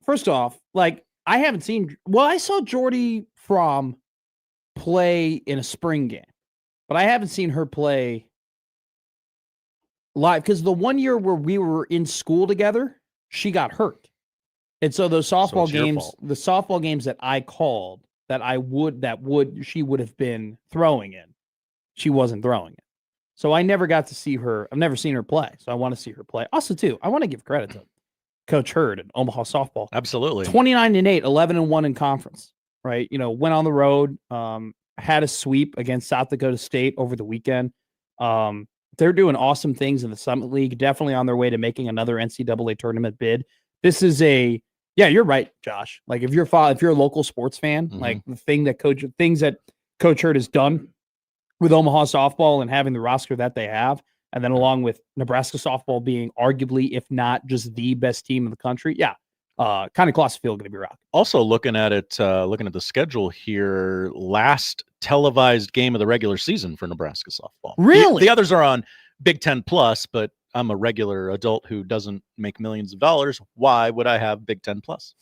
First off, like, I haven't seen. Well, I saw Jordy Fromm play in a spring game, but I haven't seen her play live because the one year where we were in school together, she got hurt. And so those softball games, the softball games that I called she would have been throwing in, she wasn't throwing it. So I never got to see her. I've never seen her play. So I want to see her play. Also, too, I want to give credit to Coach Hurd and Omaha softball. Absolutely. 29-8, 11-1 in conference, right? You know, went on the road, had a sweep against South Dakota State over the weekend. They're doing awesome things in the Summit League, definitely on their way to making another NCAA tournament bid. This is yeah, you're right, Josh. Like, if you're a local sports fan, like the things that Coach Hurd has done with Omaha softball and having the roster that they have, and then along with Nebraska softball being arguably, if not just the best team in the country, yeah, kind of Clausen Field going to be rocking. Also, looking at the schedule here, last televised game of the regular season for Nebraska softball. Really? The others are on Big Ten plus, but I'm a regular adult who doesn't make millions of dollars. Why would I have Big Ten plus?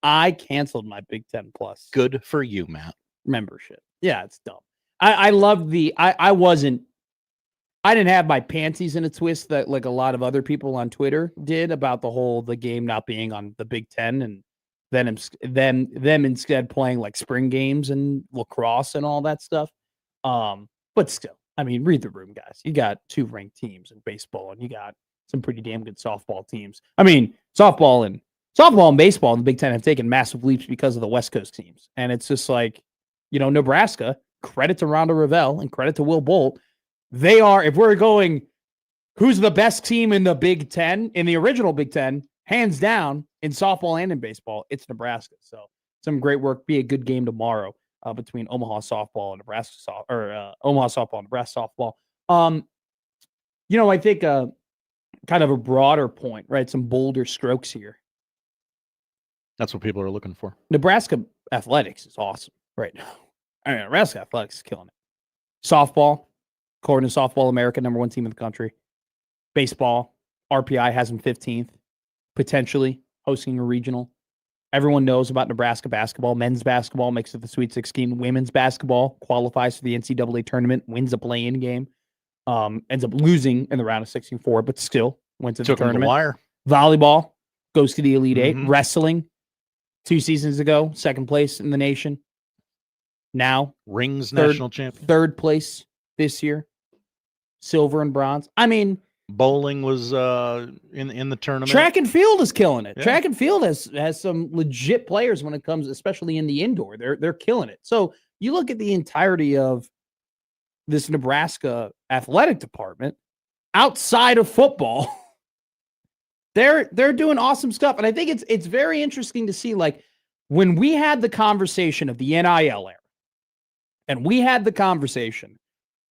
I canceled my Big Ten plus. Good for you, Matt. Membership. Yeah, it's dumb. I love I didn't have my panties in a twist that like a lot of other people on Twitter did about the game not being on the Big Ten and then them instead playing like spring games and lacrosse and all that stuff. But still, I mean, read the room, guys. You got 2 ranked teams in baseball and you got some pretty damn good softball teams. I mean, softball and baseball in the Big Ten have taken massive leaps because of the West Coast teams. And it's just like, Nebraska, credit to Rhonda Revelle and credit to Will Bolt. They are, if we're going, who's the best team in the Big Ten, in the original Big Ten, hands down in softball and in baseball, it's Nebraska. So some great work. Be a good game tomorrow between Omaha softball and Nebraska Omaha softball and Nebraska softball. I think kind of a broader point, right? Some bolder strokes here. That's what people are looking for. Nebraska athletics is awesome right now. I mean, Nebraska athletics is killing it. Softball, according to Softball America, #1 team in the country. Baseball, RPI has them 15th, potentially hosting a regional. Everyone knows about Nebraska basketball. Men's basketball makes it the Sweet 16. Women's basketball qualifies for the NCAA tournament, wins a play-in game, ends up losing in the round of 64, but still went to the tournament. Wire. Volleyball goes to the Elite Eight. Wrestling, 2 seasons ago, 2nd place in the nation. Now, Rings national champion. 3rd place this year. Silver and bronze. I mean, bowling was in the tournament. Track and field is killing it. Yeah. Track and field has some legit players when it comes, especially in the indoor. They're killing it. So you look at the entirety of this Nebraska athletic department outside of football. They're doing awesome stuff. And I think it's very interesting to see, like, when we had the conversation of the NIL era, and we had the conversation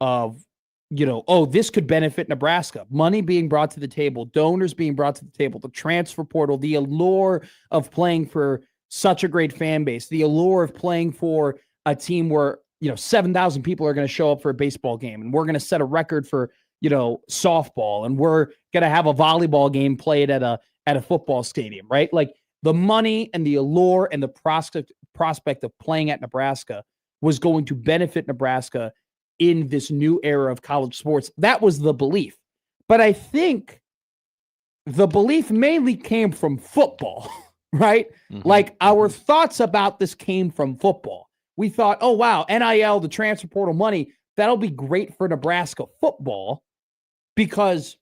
of, this could benefit Nebraska. Money being brought to the table, donors being brought to the table, the transfer portal, the allure of playing for such a great fan base, the allure of playing for a team where, 7,000 people are going to show up for a baseball game, and we're going to set a record for, softball, and we're going to have a volleyball game played at a football stadium, right? Like, the money and the allure and the prospect of playing at Nebraska was going to benefit Nebraska in this new era of college sports. That was the belief. But I think the belief mainly came from football, right? Like, our thoughts about this came from football. We thought, oh, wow, NIL, the transfer portal money, that'll be great for Nebraska football because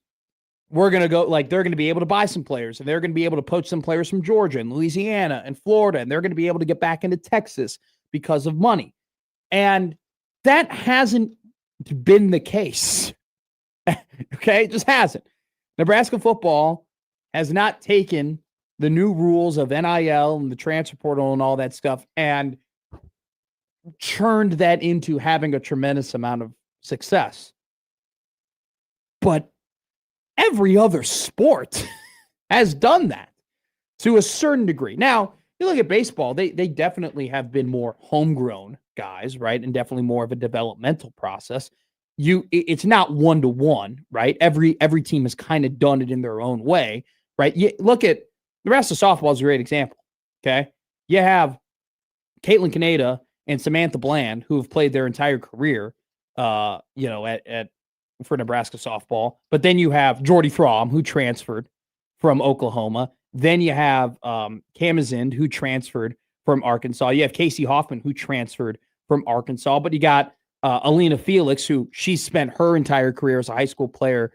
we're going to go, like, they're going to be able to buy some players, and they're going to be able to poach some players from Georgia and Louisiana and Florida, and they're going to be able to get back into Texas because of money. And that hasn't been the case. Okay? It just hasn't. Nebraska football has not taken the new rules of NIL and the transfer portal and all that stuff and churned that into having a tremendous amount of success. But every other sport has done that to a certain degree. Now, you look at baseball, they definitely have been more homegrown guys, right? And definitely more of a developmental process. It's not 1-to-1, right? Every team has kind of done it in their own way, right? You look at the rest of softball is a great example. Okay. You have Caitlin Kaneda and Samantha Bland, who have played their entire career, for Nebraska softball. But then you have Jordy Fromm, who transferred from Oklahoma. Then you have Kamazind, who transferred from Arkansas. You have Casey Hoffman, who transferred from Arkansas. But you got Alina Felix, who she spent her entire career as a high school player,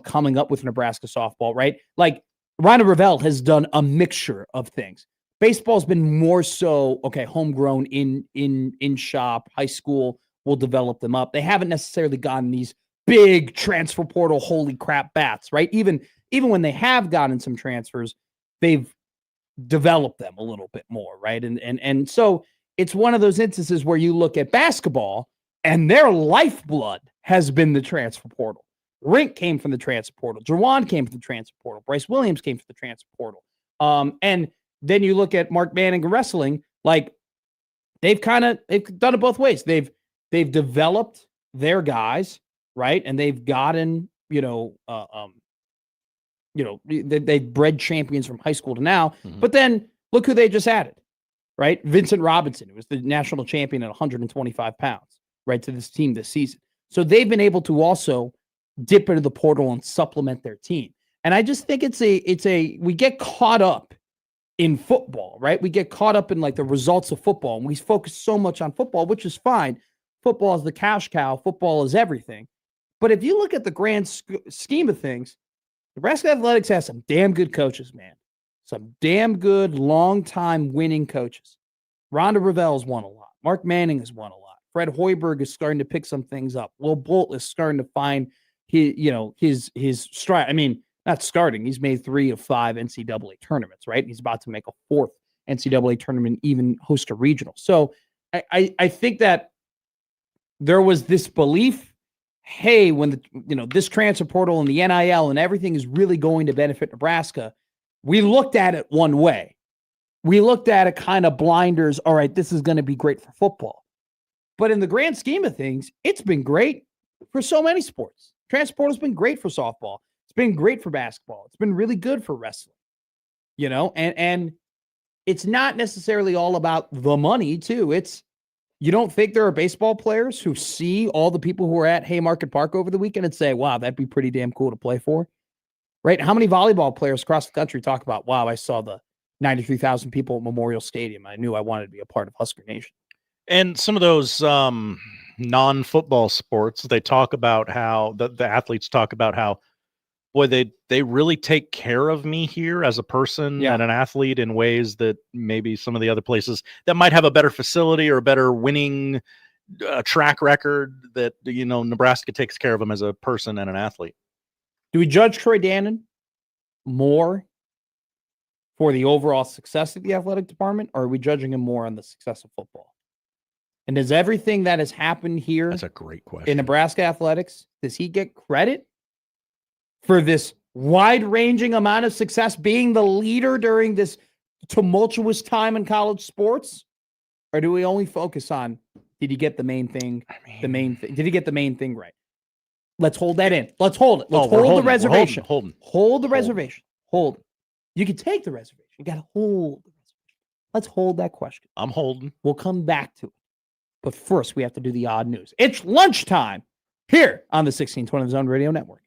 coming up with Nebraska softball, right? Like, Rhonda Revelle has done a mixture of things. Baseball's been more so, okay, homegrown in shop, high school will develop them up. They haven't necessarily gotten these big transfer portal, holy crap bats, right? Even when they have gotten some transfers, they've developed them a little bit more, right? And so it's one of those instances where you look at basketball and their lifeblood has been the transfer portal. Rink came from the transfer portal. Jawan came from the transfer portal. Bryce Williams came from the transfer portal. And then you look at Mark Manning wrestling, like, they've done it both ways. They've developed their guys right? And they've gotten, they've bred champions from high school to now. Mhm. But then look who they just added, right? Vincent Robinson, who was the national champion at 125 pounds, right, to this team this season. So they've been able to also dip into the portal and supplement their team. And I just think we get caught up in football, right? We get caught up in like the results of football, and we focus so much on football, which is fine. Football is the cash cow. Football is everything. But if you look at the grand scheme of things, Nebraska Athletics has some damn good coaches, man. Some damn good, long-time winning coaches. Rhonda Revell's won a lot. Mark Manning has won a lot. Fred Hoiberg is starting to pick some things up. Will Bolt is starting to find his stride. I mean, not starting. He's made 3 of 5 NCAA tournaments, right? He's about to make a 4th NCAA tournament, even host a regional. So I think that there was this belief, hey, when this transfer portal and the NIL and everything is really going to benefit Nebraska, we looked at it one way. We looked at it kind of blinders. All right, this is going to be great for football. But in the grand scheme of things, it's been great for so many sports. Transfer portal's been great for softball. It's been great for basketball. It's been really good for wrestling. And it's not necessarily all about the money, too. You don't think there are baseball players who see all the people who are at Haymarket Park over the weekend and say, wow, that'd be pretty damn cool to play for, right? How many volleyball players across the country talk about, wow, I saw the 93,000 people at Memorial Stadium. I knew I wanted to be a part of Husker Nation. And some of those non-football sports, they talk about how the athletes talk about how, boy, they really take care of me here as a person and an athlete in ways that maybe some of the other places that might have a better facility or a better winning track record, that Nebraska takes care of them as a person and an athlete. Do we judge Troy Dannon more for the overall success of the athletic department, or are we judging him more on the success of football? And does everything that has happened here, that's a great question, in Nebraska athletics, does he get credit for this wide-ranging amount of success, being the leader during this tumultuous time in college sports? Or do we only focus on, did he get the main thing? Did he get the main thing right? Let's hold that in. Let's hold it. Let's hold the reservation. Hold the reservation. Hold it. You can take the reservation. You got to hold the reservation. Let's hold that question. I'm holding. We'll come back to it. But first, we have to do the odd news. It's lunchtime here on the 1620 Zone Radio Network.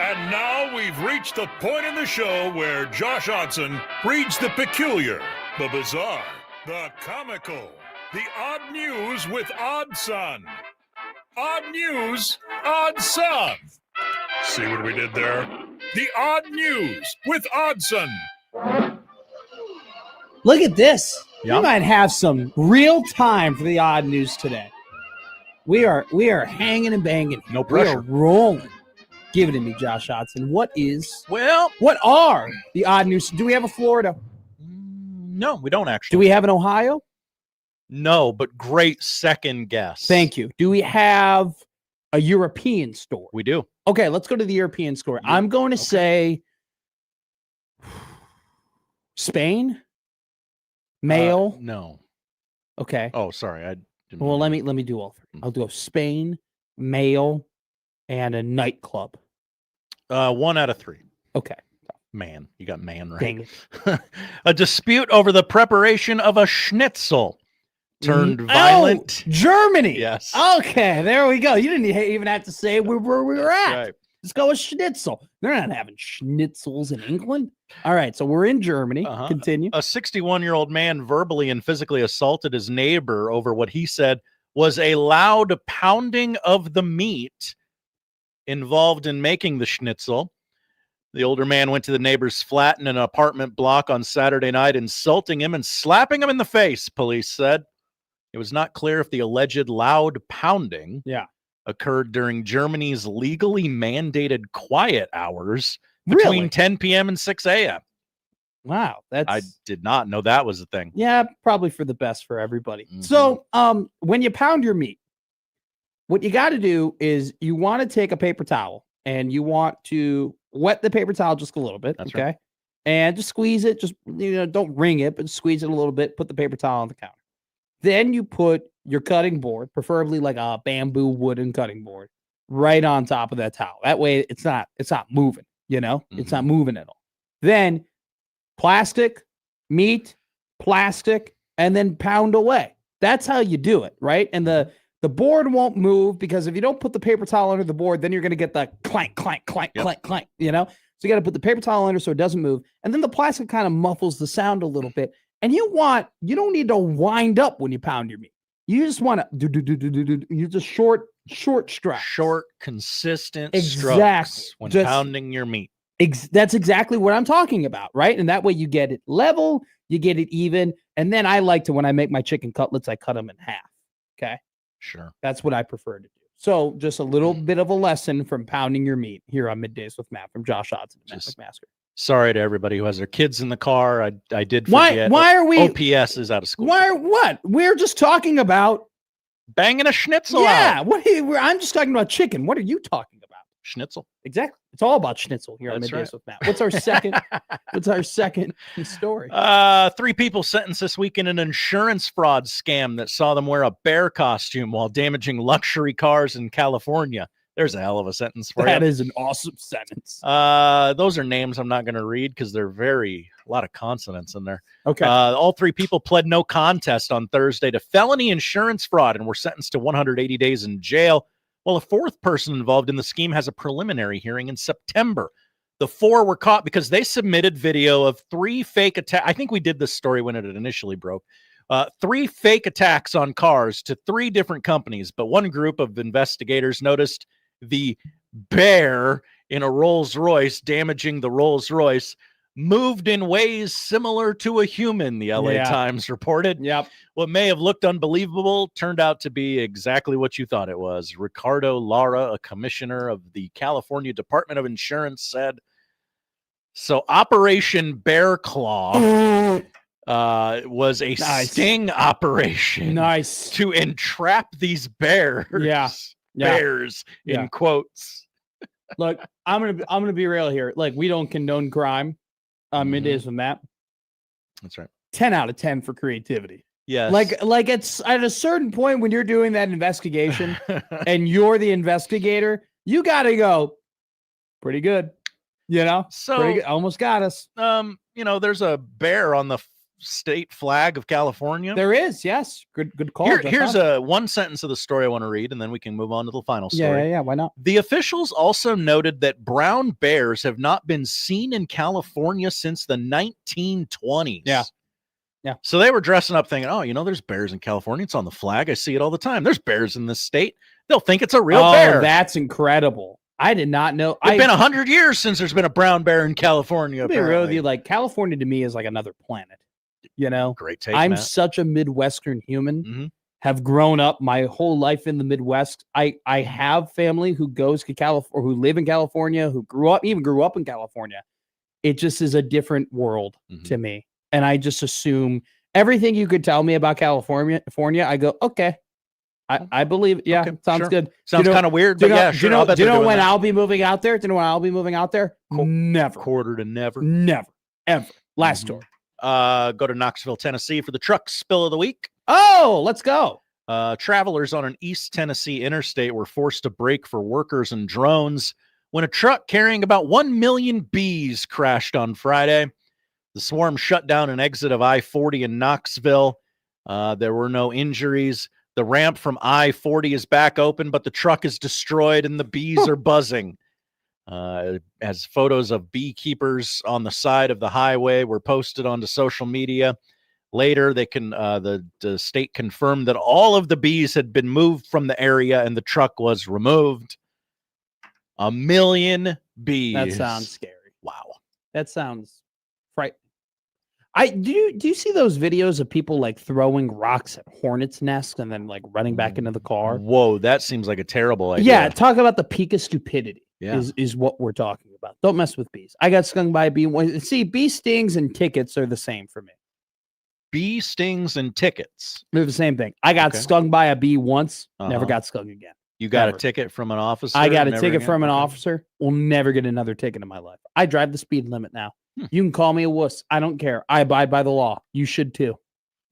And now we've reached the point in the show where Josh Odson reads the peculiar, the bizarre, the comical, the odd news with Odd Son. Odd news, Odd Son. See what we did there? The odd news with Oddson. Look at this. Yeah. We might have some real time for the odd news today. We are hanging and banging. No We are pressure. rolling. Give it to me, Josh Hodson. What are the odd news? Do we have a Florida? No, we don't actually. Do we have an Ohio? No, but great second guess. Thank you. Do we have a European store? We do. Okay, let's go to the European store. I'm going to say Spain. Male. No. Okay. Oh, sorry. I didn't. Well, let me do all three. I'll do a Spain, male, and a nightclub. 1 out of 3. Okay. Man, you got man right. Dang it. A dispute over the preparation of a schnitzel turned violent. Oh, Germany. Yes. Okay, there we go. You didn't even have to say where we were at. Right. Let's go with schnitzel. They're not having schnitzels in England. All right, so we're in Germany. Continue. A 61-year-old man verbally and physically assaulted his neighbor over what he said was a loud pounding of the meat involved in making the schnitzel. The older man went to the neighbor's flat in an apartment block on Saturday night, insulting him and slapping him in the face, police said. It was not clear if the alleged loud pounding occurred during Germany's legally mandated quiet hours between 10 p.m. and 6 a.m. Wow, I did not know that was a thing. Yeah, probably for the best for everybody. So, when you pound your meat, what you got to do is you want to take a paper towel and you want to wet the paper towel just a little bit, That's okay? right. And just squeeze it. Just don't wring it, but squeeze it a little bit. Put the paper towel on the counter. Then you put your cutting board, preferably like a bamboo wooden cutting board, right on top of that towel. That way, it's not moving. It's not moving at all. Then plastic, meat, plastic, and then pound away. That's how you do it, right? And the board won't move because if you don't put the paper towel under the board, then you're going to get the clank, clank, clank, clank, clank, So you got to put the paper towel under so it doesn't move. And then the plastic kind of muffles the sound a little bit. And you don't need to wind up when you pound your meat. You just want to you just short strokes. Short, consistent Exactly. strokes when pounding your meat. That's exactly what I'm talking about, right? And that way you get it level, you get it even. And then I like to, when I make my chicken cutlets, I cut them in half. Okay. Sure. That's what I prefer to do. So just a little bit of a lesson from pounding your meat here on Middays with Matt from Josh Hodson and Matt McMaster. Sorry to everybody who has their kids in the car. I did forget. Why are we? OPS is out of school. What? We're just talking about banging a schnitzel. Yeah. I'm just talking about chicken. What are you talking about? Schnitzel. Exactly. It's all about schnitzel here on That's Middays right. with Matt. What's our second story? 3 people sentenced this week in an insurance fraud scam that saw them wear a bear costume while damaging luxury cars in California. There's a hell of a sentence for you. That is an awesome sentence. Those are names I'm not going to read because they're a lot of consonants in there. Okay. All 3 people pled no contest on Thursday to felony insurance fraud and were sentenced to 180 days in jail. Well, a 4th person involved in the scheme has a preliminary hearing in September. The 4 were caught because they submitted video of 3 fake attacks. I think we did this story when it initially broke. 3 fake attacks on cars to 3 different companies, but one group of investigators noticed the bear in a Rolls Royce damaging the Rolls Royce moved in ways similar to a human, the LA Times reported. Yep. What may have looked unbelievable turned out to be exactly what you thought it was. Ricardo Lara, a commissioner of the California Department of Insurance, said, so Operation Bear Claw was a sting operation to entrap these bears. Bears in quotes. Look, I'm gonna be real here. Like, we don't condone crime on Middays with Matt. That's right. 10 out of 10 for creativity. Yes. Like it's at a certain point when you're doing that investigation and you're the investigator, you gotta go pretty good. So pretty good. Almost got us. There's a bear on the state flag of California? There is, yes. Good call. Here's a one sentence of the story I want to read, and then we can move on to the final story. Yeah. Why not? The officials also noted that brown bears have not been seen in California since the 1920s. Yeah. So they were dressing up thinking, oh, there's bears in California. It's on the flag. I see it all the time. There's bears in this state. They'll think it's a real bear. That's incredible. I did not know. It's been 100 years since there's been a brown bear in California. To be real with you, like California to me is like another planet. Great take. I'm Matt. such a Midwestern human. Mm-hmm. Have grown up my whole life in the Midwest. I have family who goes to California, or who live in California, who grew up in California. It just is a different world to me, and I just assume everything you could tell me about California. I go, okay. I believe, yeah, okay, sounds sure. good. Sounds kind of weird, but yeah, sure. Do you know when I'll be moving out there? Do you know when I'll be moving out there? Never. Quarter to never. Never. Ever. Last story. Go to Knoxville, Tennessee for the truck spill of the week. Oh, let's go. Travelers on an East Tennessee interstate were forced to brake for workers and drones when a truck carrying about 1 million bees crashed on Friday. The swarm shut down an exit of I-40 in Knoxville. There were no injuries. The ramp from I-40 is back open, but the truck is destroyed and the bees are buzzing. As photos of beekeepers on the side of the highway were posted onto social media. Later, the state confirmed that all of the bees had been moved from the area and the truck was removed. 1 million bees. That sounds scary. Wow. That sounds frightening. Do you see those videos of people like throwing rocks at hornets' nests and then like running back into the car? Whoa, that seems like a terrible idea. Yeah, talk about the peak of stupidity. Yeah. Is what we're talking about. Don't mess with bees. I got stung by a bee. See, bee stings and tickets are the same for me. Bee stings and tickets. They're the same thing. I got stung by a bee once, never got stung again. You got Never. a ticket from an officer? I got a Never ticket again? from an officer. Will never get another ticket in my life. I drive the speed limit now. You can call me a wuss. I don't care. I abide by the law. You should too.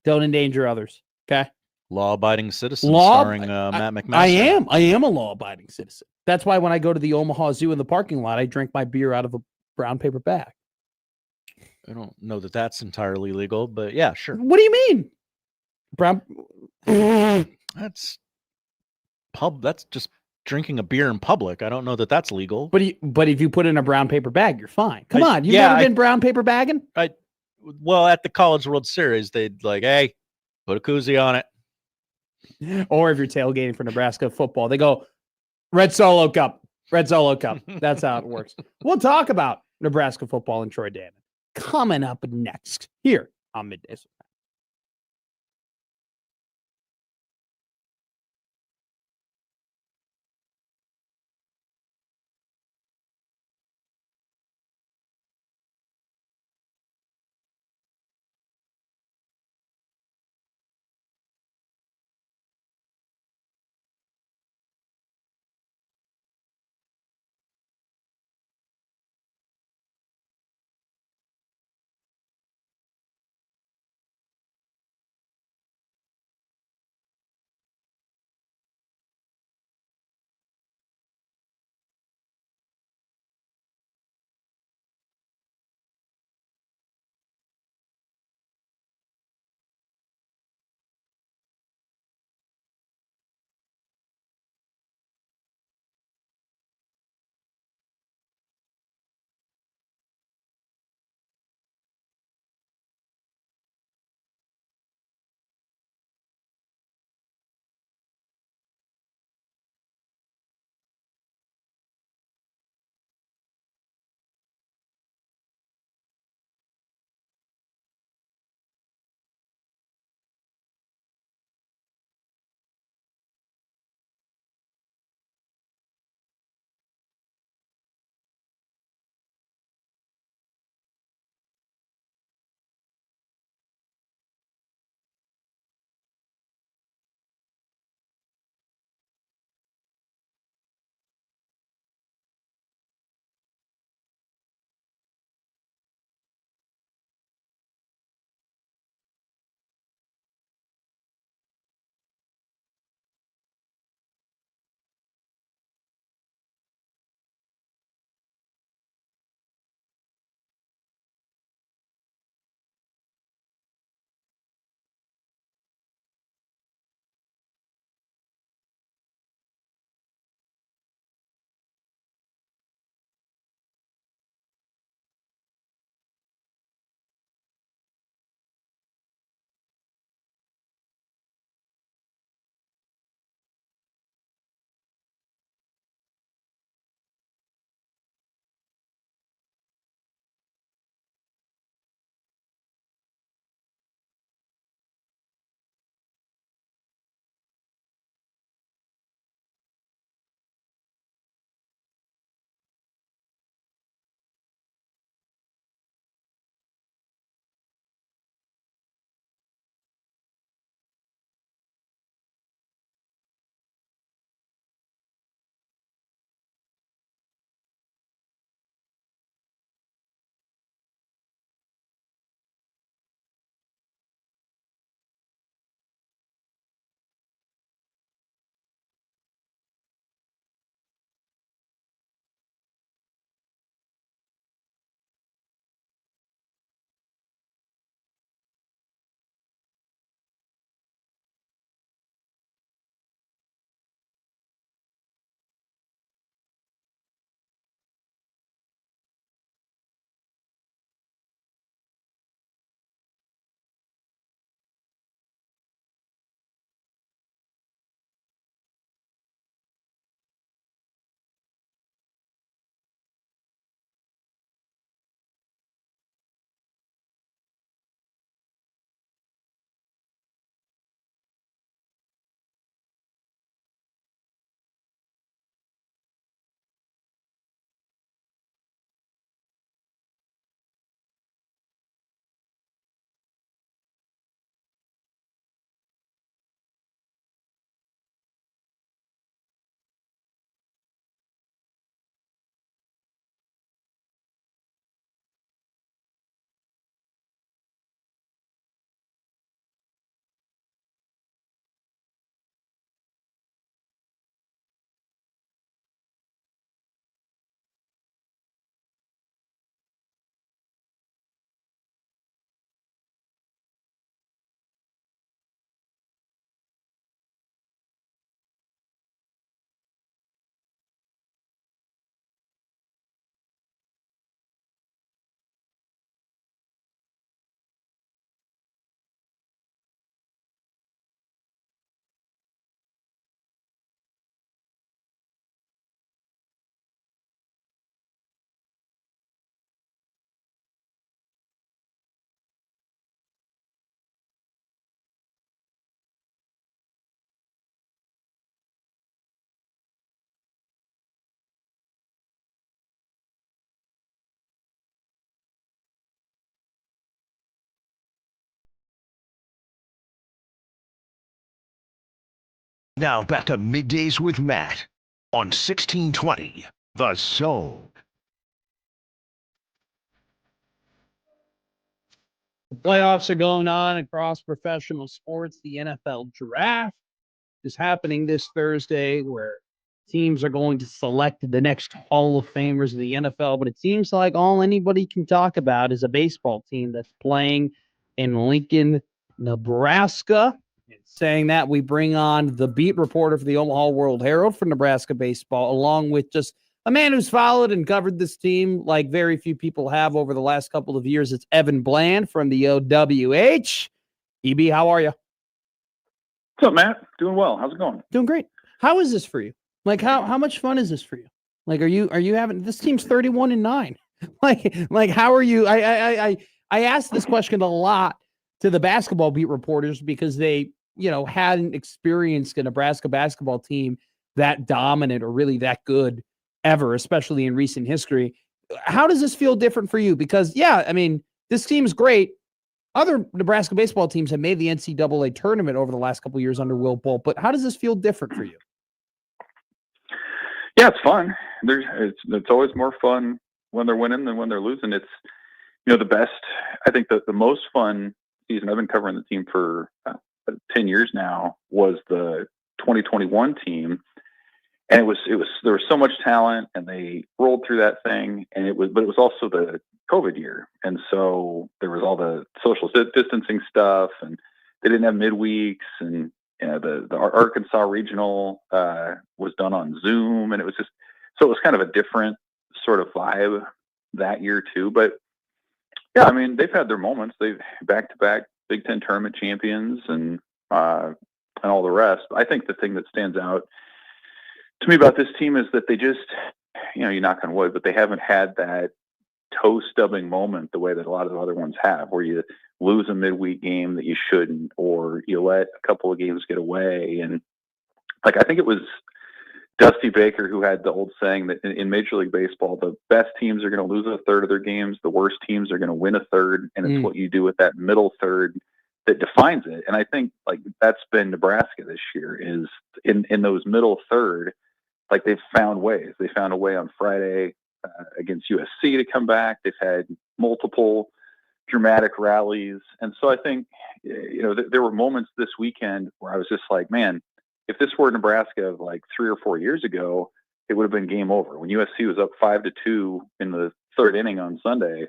Don't endanger others. Okay. Law-abiding citizen starring Matt McMaster. I am a law-abiding citizen. That's why when I go to the Omaha Zoo in the parking lot, I drink my beer out of a brown paper bag. I don't know that that's entirely legal, but yeah, sure. What do you mean? Brown. That's just drinking a beer in public. I don't know that that's legal. But if you put it in a brown paper bag, you're fine. Come on, you've never been brown paper bagging? Well, at the College World Series, they'd like, hey, put a koozie on it. Or if you're tailgating for Nebraska football, they go, Red Solo Cup. Red Solo Cup. That's how it works. We'll talk about Nebraska football and Troy Dannon coming up next here on Middays. Now back to Middays with Matt on 1620 The Zone. The playoffs are going on across professional sports. The NFL draft is happening this Thursday, where teams are going to select the next Hall of Famers of the NFL. But it seems like all anybody can talk about is a baseball team that's playing in Lincoln, Nebraska. Saying that, we bring on the beat reporter for the Omaha World Herald for Nebraska baseball, along with just a man who's followed and covered this team like very few people have over the last couple of years. It's Evan Bland from the OWH. EB, how are you? What's up, Matt? Doing well. How's it going? Doing great. How is this for you? Like, how much fun is this for you? Like, are you having, this team's 31-9. Like how are you? I asked this question a lot to the basketball beat reporters because they, hadn't experienced a Nebraska basketball team that dominant or really that good ever, especially in recent history. How does this feel different for you? Because, this team is great. Other Nebraska baseball teams have made the NCAA tournament over the last couple of years under Will Bolt, but how does this feel different for you? Yeah, it's fun. It's always more fun when they're winning than when they're losing. It's, the best. I think that the most fun season, I've been covering the team for 10 years now, was the 2021 team. And there was so much talent, and they rolled through that thing, but it was also the COVID year. And so there was all the social distancing stuff, and they didn't have midweeks, and the Arkansas regional was done on Zoom, and it was kind of a different sort of vibe that year too. But yeah, they've had their moments. They've back-to-back Big Ten tournament champions and all the rest. I think the thing that stands out to me about this team is that they just, you knock on wood, but they haven't had that toe stubbing moment the way that a lot of the other ones have, where you lose a midweek game that you shouldn't, or you let a couple of games get away. And I think it was Dusty Baker who had the old saying that in Major League Baseball, the best teams are going to lose a third of their games, the worst teams are going to win a third, and it's what you do with that middle third that defines it. And I think that's been Nebraska this year, is in those middle third, they've found ways. They found a way on Friday against USC to come back. They've had multiple dramatic rallies. And so I think, there were moments this weekend where I was just like, man, if this were Nebraska of 3 or 4 years ago, it would have been game over. When USC was up 5-2 in the third inning on Sunday,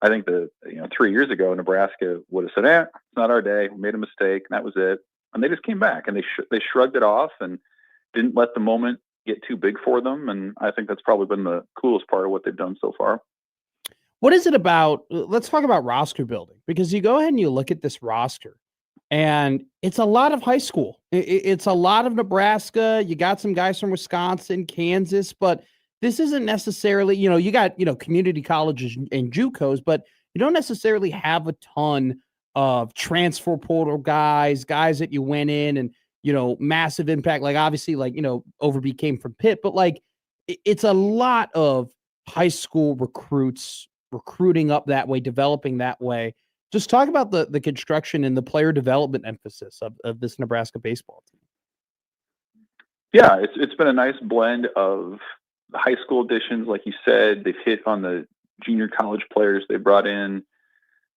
I think 3 years ago, Nebraska would have said, it's not our day. We made a mistake, and that was it. And they just came back, and they shrugged it off and didn't let the moment get too big for them. And I think that's probably been the coolest part of what they've done so far. What is it about? Let's talk about roster building, because you go ahead and you look at this roster, and it's a lot of high school. It's a lot of Nebraska. You got some guys from Wisconsin, Kansas, but this isn't necessarily, you got, community colleges and JUCOs, but you don't necessarily have a ton of transfer portal guys that you went in and, massive impact. Obviously, Overby came from Pitt, but it's a lot of high school recruits recruiting up that way, developing that way. Just talk about the construction and the player development emphasis of this Nebraska baseball team. Yeah, it's been a nice blend of the high school additions. Like you said, they've hit on the junior college players they brought in.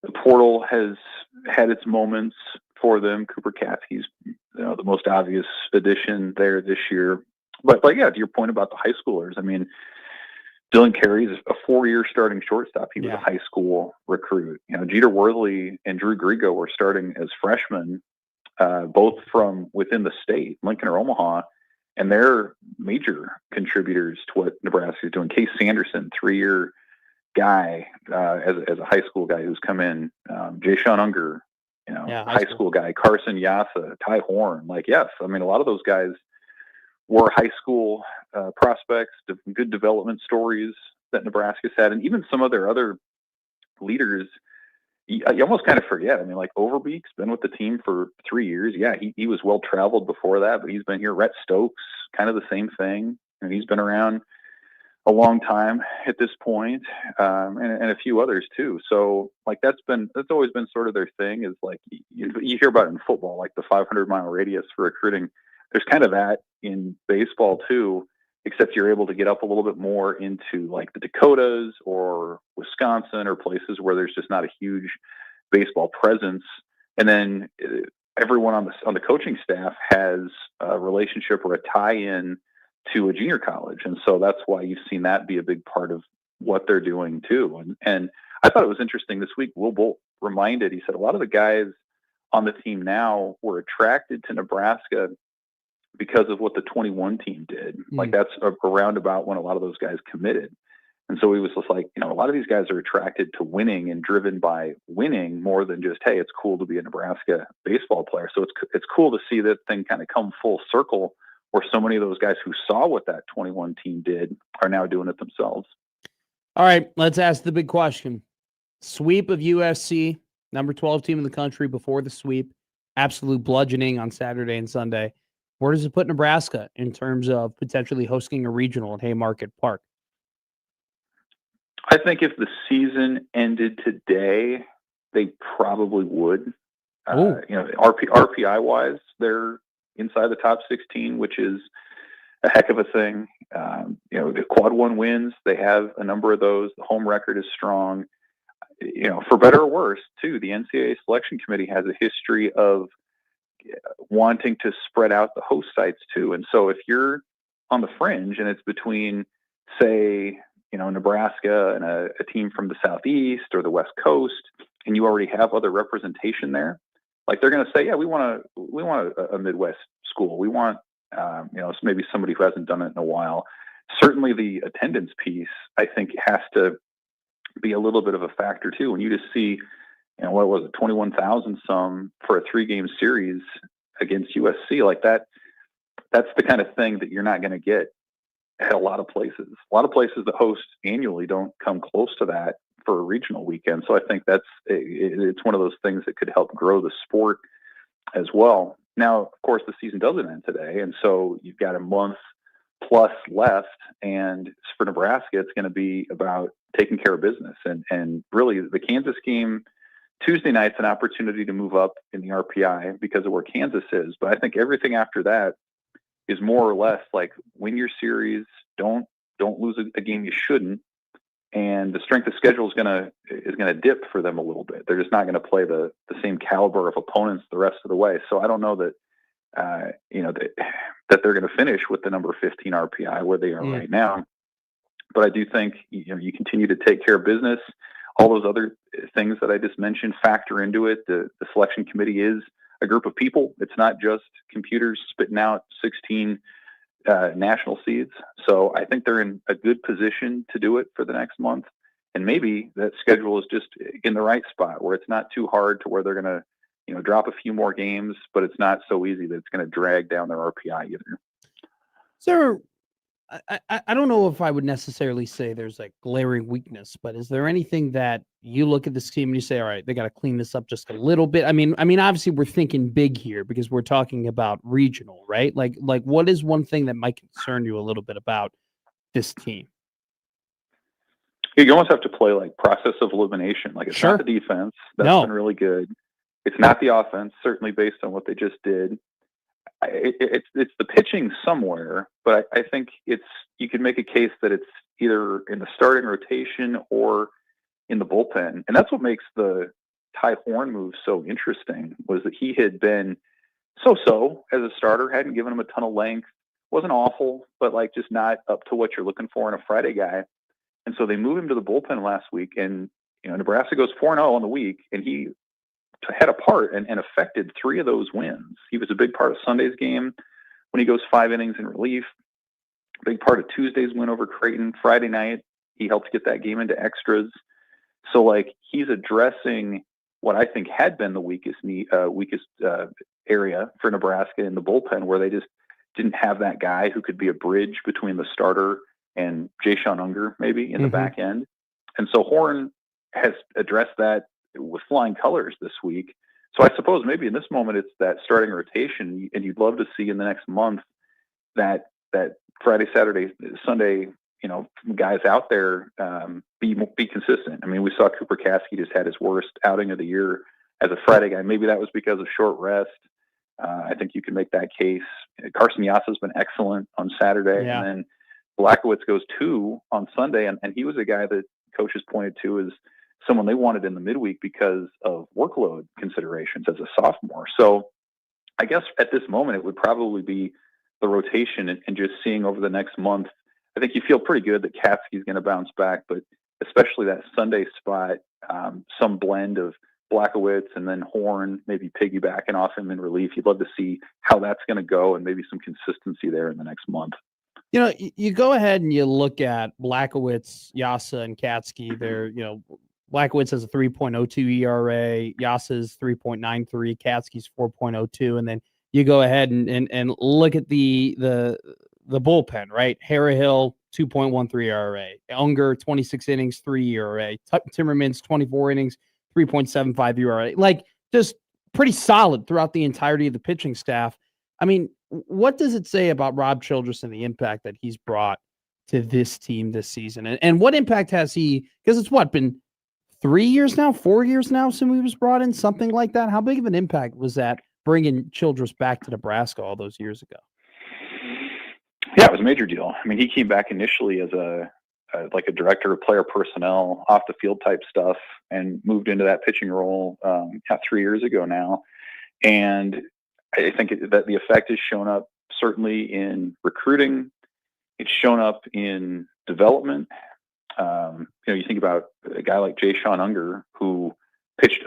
The portal has had its moments for them. Cooper Caskey's the most obvious addition there this year. But yeah, to your point about the high schoolers, Dylan Carey's a 4-year starting shortstop. He was a high school recruit. Jeter Worthley and Drew Grigo were starting as freshmen, both from within the state, Lincoln or Omaha, and they're major contributors to what Nebraska is doing. Case Sanderson, 3-year guy, as a high school guy who's come in. Jay Sean Unger, high school guy. Carson Yassa, Ty Horn. Yes, a lot of those guys were high school prospects, good development stories that Nebraska's had, and even some of their other leaders. You almost kind of forget. Overbeek's been with the team for 3 years. Yeah, he was well traveled before that, but he's been here. Rhett Stokes, kind of the same thing, and he's been around a long time at this point, and a few others too. So that's always been sort of their thing. Is you hear about it in football, the 500-mile radius for recruiting. there's kind of that in baseball too, except you're able to get up a little bit more into like the Dakotas or Wisconsin or places where there's just not a huge baseball presence. And then everyone on the coaching staff has a relationship or a tie-in to a junior college. And so that's why you've seen that be a big part of what they're doing too. And I thought it was interesting this week. Will Bolt reminded, he said a lot of the guys on the team now were attracted to Nebraska because of what the 21 team did. Like that's around about when a lot of those guys committed. And so he was just like, a lot of these guys are attracted to winning and driven by winning more than just, hey, it's cool to be a Nebraska baseball player. So it's cool to see that thing kind of come full circle where so many of those guys who saw what that 21 team did are now doing it themselves. All right, let's ask the big question. Sweep of USC, number 12 team in the country before the sweep, absolute bludgeoning on Saturday and Sunday. Where does it put Nebraska in terms of potentially hosting a regional at Haymarket Park? I think if the season ended today, they probably would. RPI wise, they're inside the top 16, which is a heck of a thing. The quad one wins, they have a number of those. The home record is strong. For better or worse, too, the NCAA selection committee has a history of wanting to spread out the host sites too. And so if you're on the fringe and it's between, say, Nebraska and a team from the Southeast or the West Coast, and you already have other representation there, like they're going to say, yeah, we want a Midwest school. We want, maybe somebody who hasn't done it in a while. Certainly the attendance piece, I think, has to be a little bit of a factor too. When you just see, what was it, 21,000 some for a 3-game series against USC, like that's the kind of thing that you're not going to get at a lot of places. A lot of places that host annually don't come close to that for a regional weekend. So I think it's one of those things that could help grow the sport as well. Now, of course, the season doesn't end today, and so you've got a month plus left, and for Nebraska, it's going to be about taking care of business. And really, the Kansas game Tuesday night's an opportunity to move up in the RPI because of where Kansas is. But I think everything after that is more or less like win your series, don't lose a game you shouldn't, and the strength of schedule is gonna dip for them a little bit. They're just not going to play the same caliber of opponents the rest of the way. So I don't know that that they're going to finish with the number 15 RPI where they are right now. But I do think you continue to take care of business. All those other things that I just mentioned factor into it. The selection committee is a group of people. It's not just computers spitting out 16 national seeds. So I think they're in a good position to do it for the next month. And maybe that schedule is just in the right spot where it's not too hard to where they're going to, drop a few more games, but it's not so easy that it's going to drag down their RPI either. So I don't know if I would necessarily say there's like glaring weakness, but is there anything that you look at this team and you say, all right, they got to clean this up just a little bit? I mean, obviously we're thinking big here because we're talking about regional, right? Like what is one thing that might concern you a little bit about this team? You almost have to play like process of elimination. Like it's not the defense. That's been really good. It's not the offense, certainly based on what they just did. It's the pitching somewhere, but I think you could make a case that it's either in the starting rotation or in the bullpen. And that's what makes the Ty Horn move so interesting, was that he had been so-so as a starter, hadn't given him a ton of length, wasn't awful, but like just not up to what you're looking for in a Friday guy. And so they moved him to the bullpen last week, and Nebraska goes 4-0 on the week, and he had a part and affected 3 of those wins. He was a big part of Sunday's game when he goes 5 innings in relief, big part of Tuesday's win over Creighton. Friday night, he helped get that game into extras. So like he's addressing what I think had been the weakest area for Nebraska in the bullpen, where they just didn't have that guy who could be a bridge between the starter and Jay-Sean Unger maybe in the back end. And so Horn has addressed that with flying colors this week. So I suppose maybe in this moment it's that starting rotation, and you'd love to see in the next month that Friday, Saturday, Sunday, guys out there be consistent. I mean, we saw Cooper Kasky just had his worst outing of the year as a Friday guy. Maybe that was because of short rest. I think you can make that case. Carson Yassa's been excellent on Saturday, Yeah. and then Blackowitz goes 2 on Sunday, and he was a guy that coaches pointed to as someone they wanted in the midweek because of workload considerations as a sophomore. So I guess at this moment, it would probably be the rotation and just seeing over the next month. I think you feel pretty good that Katsky's going to bounce back, but especially that Sunday spot, some blend of Blackowitz and then Horn, maybe piggybacking off him in relief. You'd love to see how that's going to go and maybe some consistency there in the next month. You know, you go ahead and you look at Blackowitz, Yassa, and Katsky. They're, Blackowitz has a 3.02 ERA, Yassa's 3.93, Katsky's 4.02, and then you go ahead and look at the bullpen, right? Harrahill, 2.13 ERA, Unger, 26 innings, 3 ERA, Timmermans, 24 innings, 3.75 ERA. Like, just pretty solid throughout the entirety of the pitching staff. I mean, what does it say about Rob Childress and the impact that he's brought to this team this season? And what impact has he, because it's been 4 years now since he was brought in, something like that? How big of an impact was that bringing Childress back to Nebraska all those years ago? Yeah, it was a major deal. I mean, he came back initially as a director of player personnel, off the field type stuff, and moved into that pitching role 3 years ago now. And I think that the effect has shown up certainly in recruiting. It's shown up in development. You think about a guy like Jay Sean Unger, who pitched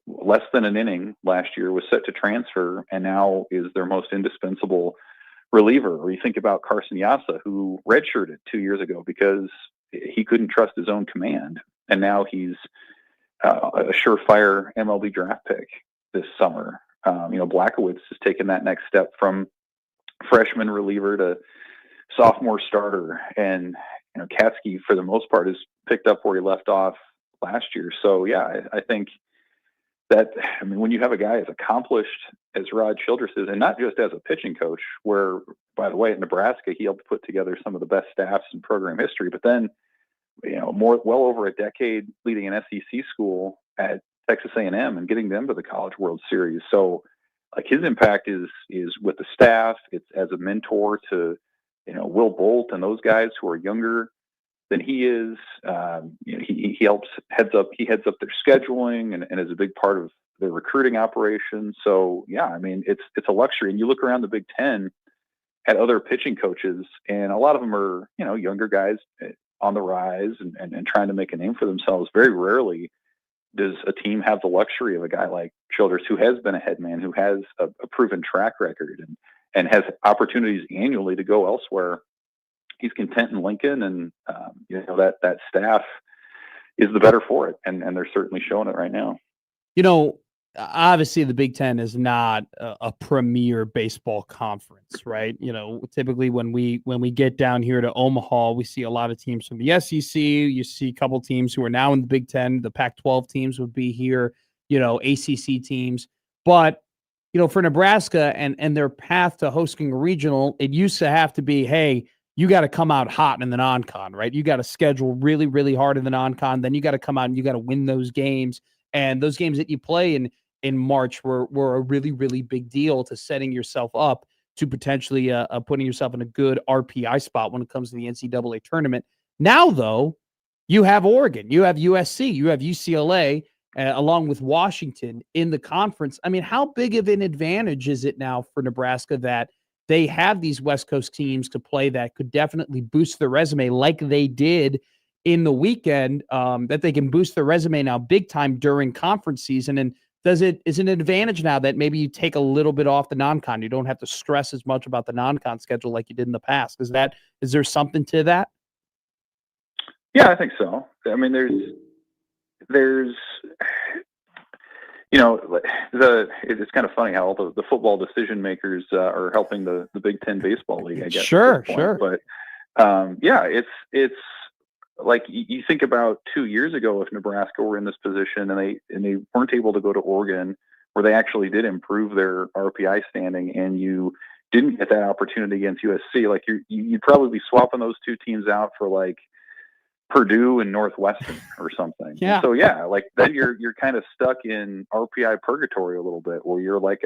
less than an inning last year, was set to transfer, and now is their most indispensable reliever. Or you think about Carson Yassa, who redshirted 2 years ago because he couldn't trust his own command, and now he's a surefire MLB draft pick this summer. Blackowitz has taken that next step from freshman reliever to sophomore starter, and Katsky, for the most part, has picked up where he left off last year. So yeah, I think that, when you have a guy as accomplished as Rod Childress is, and not just as a pitching coach, where, by the way, at Nebraska, he helped put together some of the best staffs in program history, but then, well over a decade leading an SEC school at Texas A&M and getting them to the College World Series. So like, his impact is with the staff. It's as a mentor to, Will Bolt and those guys who are younger than he is. He heads up their scheduling and is a big part of their recruiting operation. So yeah, it's a luxury. And you look around the Big Ten at other pitching coaches, and a lot of them are, younger guys on the rise and trying to make a name for themselves. Very rarely does a team have the luxury of a guy like Childress, who has been a head man, who has a proven track record and has opportunities annually to go elsewhere. He's content in Lincoln, and that staff is the better for it, and they're certainly showing it right now. Obviously the Big Ten is not a premier baseball conference, right? Typically when we get down here to Omaha, we see a lot of teams from the SEC. You see a couple teams who are now in the Big Ten. The Pac-12 teams would be here, ACC teams. But, for Nebraska and their path to hosting a regional, it used to have to be, hey, you got to come out hot in the non-con, right? You got to schedule really, really hard in the non-con. Then you got to come out and you got to win those games. And those games that you play in March were a really, really big deal to setting yourself up to potentially putting yourself in a good RPI spot when it comes to the NCAA tournament. Now, though, you have Oregon, you have USC, you have UCLA, along with Washington in the conference. How big of an advantage is it now for Nebraska that they have these West Coast teams to play that could definitely boost their resume like they did in the weekend, that they can boost their resume now big time during conference season? And is it an advantage now that maybe you take a little bit off the non-con? You don't have to stress as much about the non-con schedule like you did in the past. Is there something to that? Yeah, I think so. There's it's kind of funny how all the football decision makers are helping the Big Ten baseball league, I guess. Sure. But it's like, you think about 2 years ago, if Nebraska were in this position and they weren't able to go to Oregon, where they actually did improve their RPI standing, and you didn't get that opportunity against USC, like you'd probably be swapping those two teams out for like Purdue and Northwestern or something. Yeah. So yeah, like then you're kind of stuck in RPI purgatory a little bit, where you're like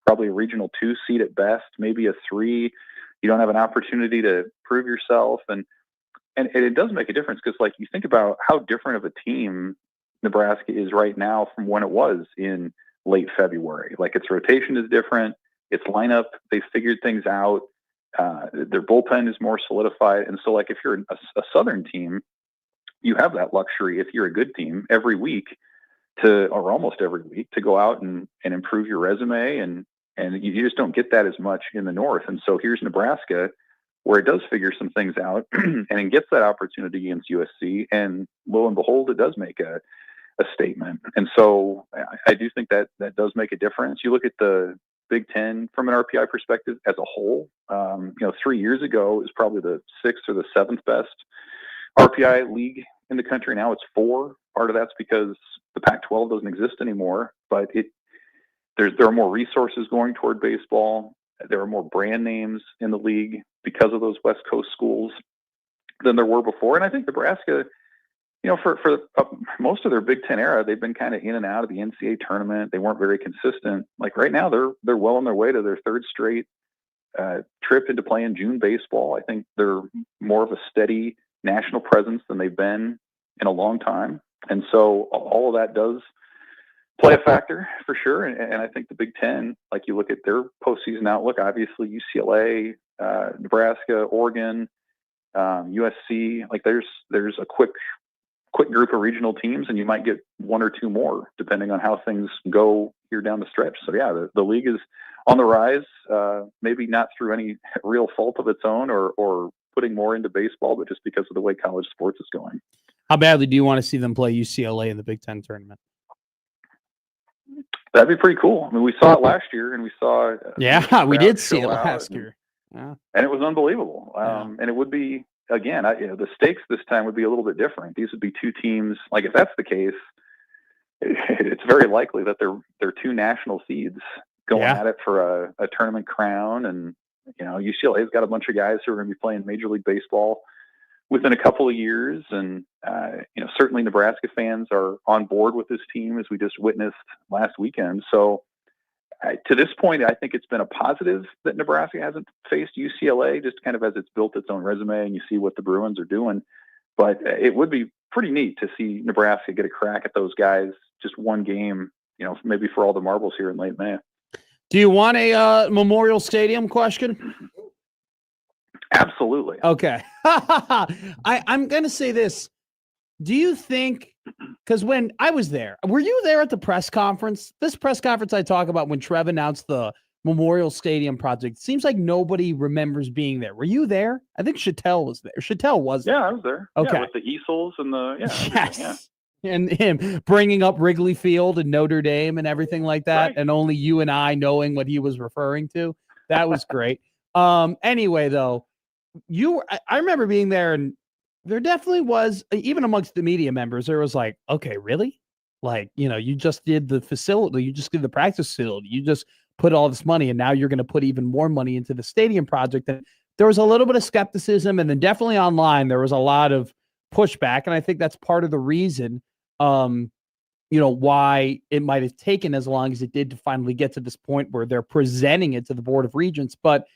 probably a regional 2 seed at best, maybe a 3. You don't have an opportunity to prove yourself. And it does make a difference because, like, you think about how different of a team Nebraska is right now from when it was in late February. Like, its rotation is different. Its lineup, they figured things out. Their bullpen is more solidified. And so, like, if you're a Southern team, you have that luxury, if you're a good team, every week or almost every week, to go out and improve your resume. And you just don't get that as much in the North. And so here's Nebraska, where it does figure some things out and it gets that opportunity against USC. And lo and behold, it does make a statement. And so I do think that does make a difference. You look at the Big Ten from an RPI perspective as a whole. 3 years ago, it was probably the 6th or the 7th best RPI league in the country. Now it's 4. Part of that's because the Pac-12 doesn't exist anymore, but there are more resources going toward baseball. There are more brand names in the league because of those West Coast schools than there were before. And I think Nebraska, for most of their Big Ten era, they've been kind of in and out of the NCAA tournament. They weren't very consistent. Like, right now, they're well on their way to their 3rd straight trip into playing June baseball. I think they're more of a steady national presence than they've been in a long time. And so all of that does play a factor for sure. And I think the Big Ten, like, you look at their postseason outlook, obviously UCLA, Nebraska, Oregon, USC, like there's a quick group of regional teams, and you might get 1 or 2 more depending on how things go here down the stretch. So yeah, the league is on the rise, maybe not through any real fault of its own or putting more into baseball, but just because of the way college sports is going. How badly do you want to see them play UCLA in the Big Ten tournament? That'd be pretty cool. I mean, we saw it last year, and we saw. We did see it last year. And it was unbelievable. And it would be, again, the stakes this time would be a little bit different. These would be 2 teams. Like, if that's the case, it's very likely that they're 2 national seeds going at it for a tournament crown. And, UCLA's got a bunch of guys who are going to be playing Major League Baseball within a couple of years. And, certainly Nebraska fans are on board with this team, as we just witnessed last weekend. So to this point, I think it's been a positive that Nebraska hasn't faced UCLA, just kind of as it's built its own resume and you see what the Bruins are doing. But it would be pretty neat to see Nebraska get a crack at those guys, just one game, maybe for all the marbles here in late May. Do you want a Memorial Stadium question? Absolutely. Okay. I'm going to say this. Do you think, because when I was there, were you there at the press conference? This press conference I talk about when Trev announced the Memorial Stadium project, seems like nobody remembers being there. Were you there? I think Chattel was there. Chattel was there. Yeah, I was there. Okay. Yeah, with the easels and Yes. Yeah. And him bringing up Wrigley Field and Notre Dame and everything like that. Right. And only you and I knowing what he was referring to. That was great. Anyway, though, I remember being there, and there definitely was, even amongst the media members, there was like, okay, really? Like, you just did the facility, you just did the practice facility, you just put all this money, and now you're going to put even more money into the stadium project. And there was a little bit of skepticism, and then definitely online, there was a lot of pushback. And I think that's part of the reason, why it might have taken as long as it did to finally get to this point where they're presenting it to the Board of Regents. But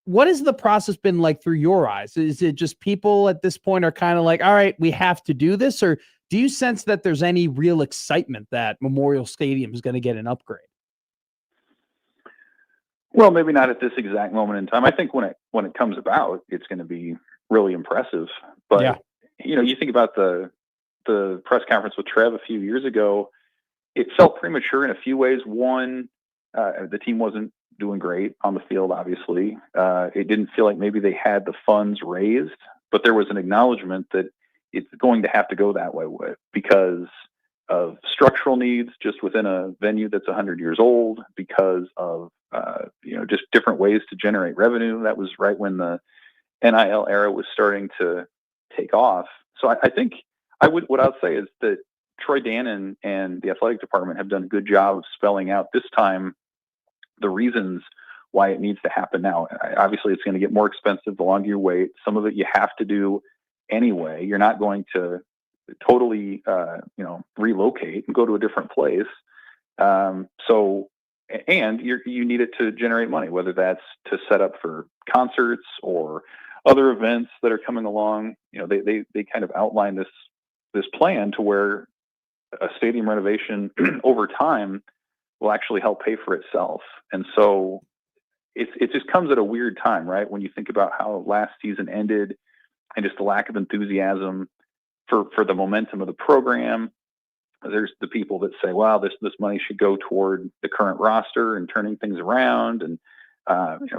what has the process been like through your eyes? Is it just people at this point are kind of like, all right, we have to do this? Or do you sense that there's any real excitement that Memorial Stadium is going to get an upgrade? Well, maybe not at this exact moment in time. I think when it comes about, it's going to be really impressive. But you think about the press conference with Trev a few years ago, it felt premature in a few ways. One, the team wasn't doing great on the field, obviously. It didn't feel like maybe they had the funds raised, but there was an acknowledgement that it's going to have to go that way because of structural needs just within a venue that's 100 years old, because of just different ways to generate revenue. That was right when the NIL era was starting to take off. So I think what I would say is that Troy Dannon and the athletic department have done a good job of spelling out this time the reasons why it needs to happen now. Obviously, it's going to get more expensive the longer you wait. Some of it you have to do anyway. You're not going to totally, relocate and go to a different place. So and you need it to generate money, whether that's to set up for concerts or other events that are coming along. They kind of outline this plan to where a stadium renovation over time will actually help pay for itself. And so it just comes at a weird time, right? When you think about how last season ended and just the lack of enthusiasm for the momentum of the program. There's the people that say, wow, this money should go toward the current roster and turning things around. And,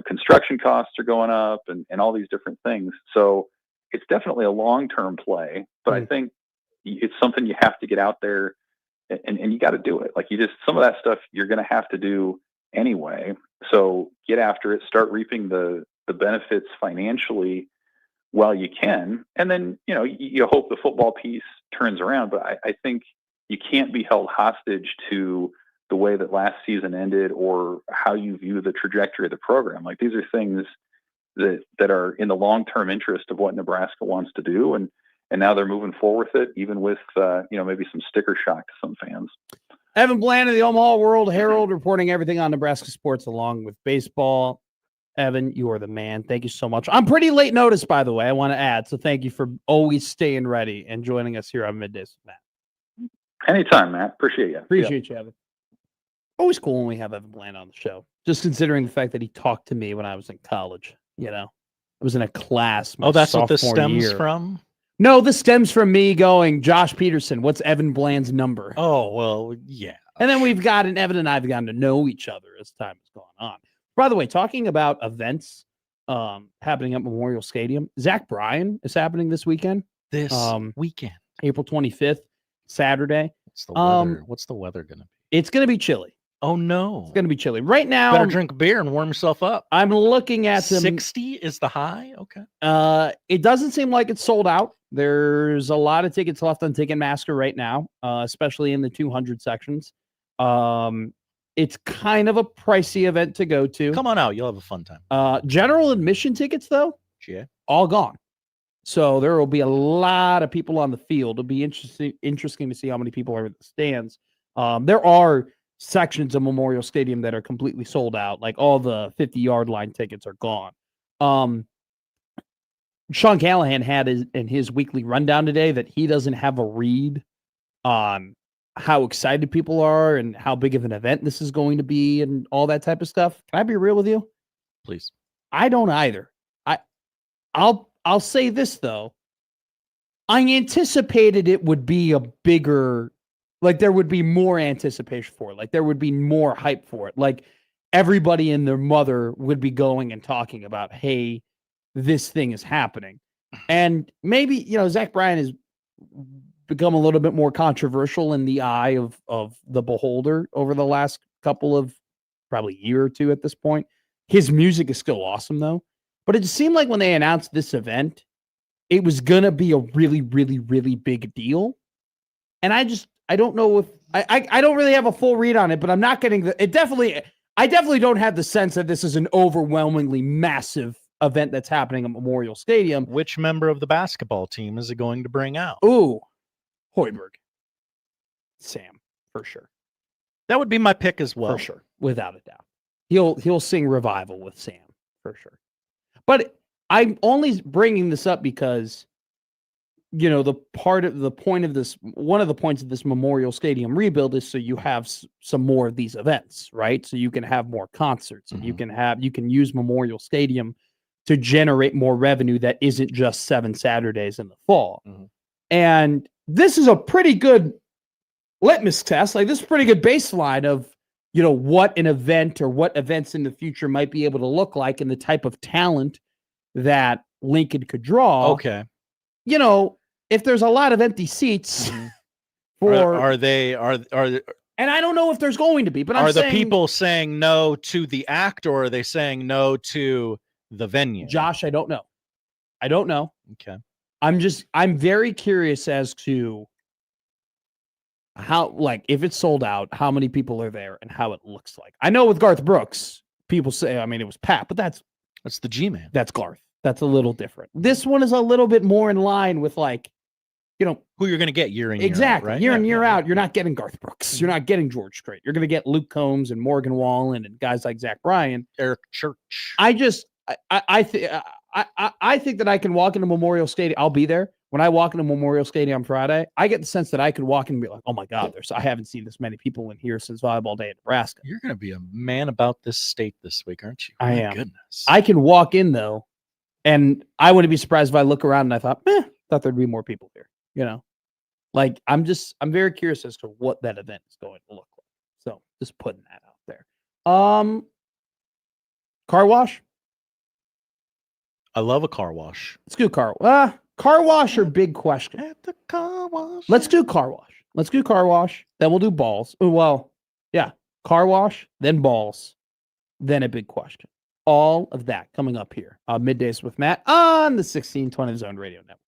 construction costs are going up and all these different things. So it's definitely a long-term play, but I think it's something you have to get out there and you got to do it. Like some of that stuff you're going to have to do anyway. So get after it, start reaping the benefits financially while you can. And then, you hope the football piece turns around, but I think you can't be held hostage to the way that last season ended or how you view the trajectory of the program. Like these are things that are in the long-term interest of what Nebraska wants to do. And now they're moving forward with it, even with, maybe some sticker shock to some fans. Evan Bland of the Omaha World Herald reporting everything on Nebraska sports along with baseball. Evan, you are the man. Thank you so much. I'm pretty late notice, by the way, I want to add. So thank you for always staying ready and joining us here on Middays with Matt. Anytime, Matt. Appreciate you. Appreciate you, Evan. Always cool when we have Evan Bland on the show. Just considering the fact that he talked to me when I was in college. I was in a class. That's what this stems from? No, this stems from me going, Josh Peterson, what's Evan Bland's number? Oh, well, yeah. And then Evan and I have gotten to know each other as time has gone on. By the way, talking about events happening at Memorial Stadium, Zach Bryan is happening this weekend. This weekend. April 25th, Saturday. What's the weather going to be? It's going to be chilly. Oh, no. It's going to be chilly. Right now. Better drink beer and warm yourself up. I'm looking at 60 is the high? Okay. It doesn't seem like it's sold out. There's a lot of tickets left on Ticketmaster right now, especially in the 200 sections. It's kind of a pricey event to go to. Come on out. You'll have a fun time. General admission tickets, though, all gone. So there will be a lot of people on the field. It'll be interesting to see how many people are in the stands. There are sections of Memorial Stadium that are completely sold out. Like all the 50-yard line tickets are gone. Sean Callahan had in his weekly rundown today that he doesn't have a read on how excited people are and how big of an event this is going to be and all that type of stuff. Can I be real with you? Please. I don't either. I'll say this though. I anticipated it would be a bigger, like there would be more anticipation for it. Like there would be more hype for it. Like everybody and their mother would be going and talking about, hey, this thing is happening. And maybe, Zach Bryan has become a little bit more controversial in the eye of the beholder over the last couple of probably year or two at this point. His music is still awesome though. But it seemed like when they announced this event, it was going to be a really, really, really big deal. And I don't know if I don't really have a full read on it, but I'm not getting I definitely don't have the sense that this is an overwhelmingly massive event that's happening at Memorial Stadium. Which member of the basketball team is it going to bring out? Ooh, Hoiberg. Sam, for sure. That would be my pick as well. For sure, without a doubt. He'll sing Revival with Sam, for sure. But I'm only bringing this up because, one of the points of this Memorial Stadium rebuild is so you have some more of these events, right? So you can have more concerts and you can use Memorial Stadium to generate more revenue that isn't just 7 Saturdays in the fall. And this is a pretty good litmus test. Like this is a pretty good baseline of, what an event or what events in the future might be able to look like and the type of talent that Lincoln could draw. Okay. If there's a lot of empty seats are they and I don't know if there's going to be, but are the people saying no to the act or are they saying no to the venue? Josh, I don't know. Okay. I'm very curious as to how, like, if it's sold out, how many people are there and how it looks like. I know with Garth Brooks, people say, it was Pat, but that's the G-Man. That's Garth. That's a little different. This one is a little bit more in line with like who you're going to get year in, year out, exactly right? year in, year out. You're not getting Garth Brooks. You're not getting George Strait. You're going to get Luke Combs and Morgan Wallen and guys like Zach Bryan. Eric Church. I think that I can walk into Memorial Stadium. I'll be there. When I walk into Memorial Stadium Friday, I get the sense that I could walk in and be like, oh my God, I haven't seen this many people in here since volleyball day in Nebraska. You're going to be a man about this state this week, aren't you? I am. Goodness. I can walk in though, and I wouldn't be surprised if I look around and I thought there'd be more people here. Like I'm very curious as to what that event is going to look like. So just putting that out there. Car wash. I love a car wash. Let's do car wash or big question. At the car wash. Let's do car wash. Then we'll do balls. Well, yeah, car wash, then balls, then a big question. All of that coming up here. Middays with Matt on the 1620 Zone Radio Network.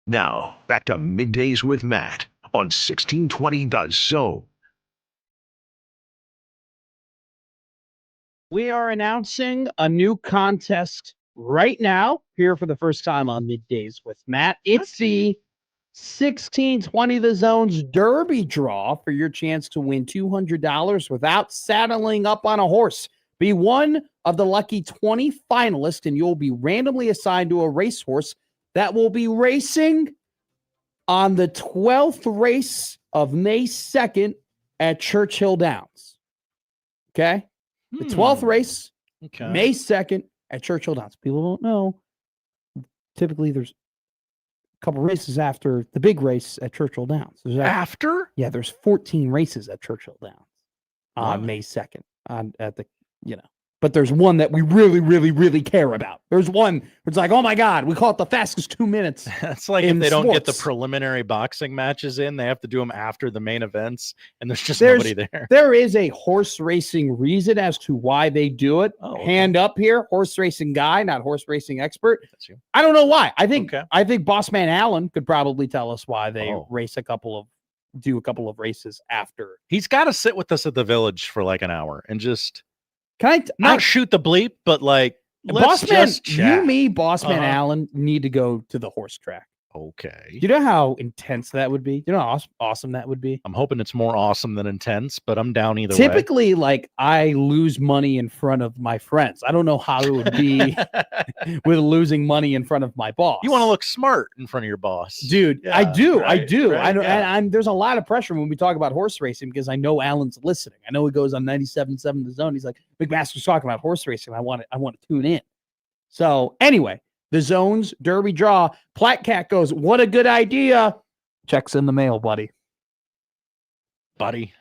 Now, back to Middays with Matt on 1620 The Zone. We are announcing a new contest right now here for the first time on Middays with Matt. It's the 1620 The Zone's Derby draw for your chance to win $200 without saddling up on a horse. Be one of the lucky 20 finalists, and you'll be randomly assigned to a racehorse that will be racing on the 12th race of May 2nd at Churchill Downs. Okay? The 12th race, May 2nd at Churchill Downs. People don't know. Typically, there's a couple races after the big race at Churchill Downs. After? Yeah, there's 14 races at Churchill Downs on May 2nd. But there's one that we really, really, really care about. There's one where it's like, oh my God, we call it the fastest 2 minutes. That's like if they don't get the preliminary boxing matches in, they have to do them after the main events, and there's nobody there. There is a horse racing reason as to why they do it. Oh, okay. Hand up here, horse racing guy, not horse racing expert. That's you. I don't know why. I think Bossman Allen could probably tell us why they do a couple of races after. He's got to sit with us at the Village for like an hour and just not shoot the bleep, but like Bossman, Bossman Allen need to go to the horse track. Okay. Do you know how intense that would be? Do you know how awesome that would be? I'm hoping it's more awesome than intense, but I'm down either way. Typically, like, I lose money in front of my friends. I don't know how it would be with losing money in front of my boss. You want to look smart in front of your boss. Dude, Yeah, I do. right, I do. right, I know, yeah. and there's a lot of pressure when we talk about horse racing because I know Alan's listening. I know he goes on 97.7 The Zone. He's like, McMaster's talking about horse racing. I want to tune in. So anyway, the Zone's Derby draw. Platt Cat goes, what a good idea. Checks in the mail, buddy. Buddy,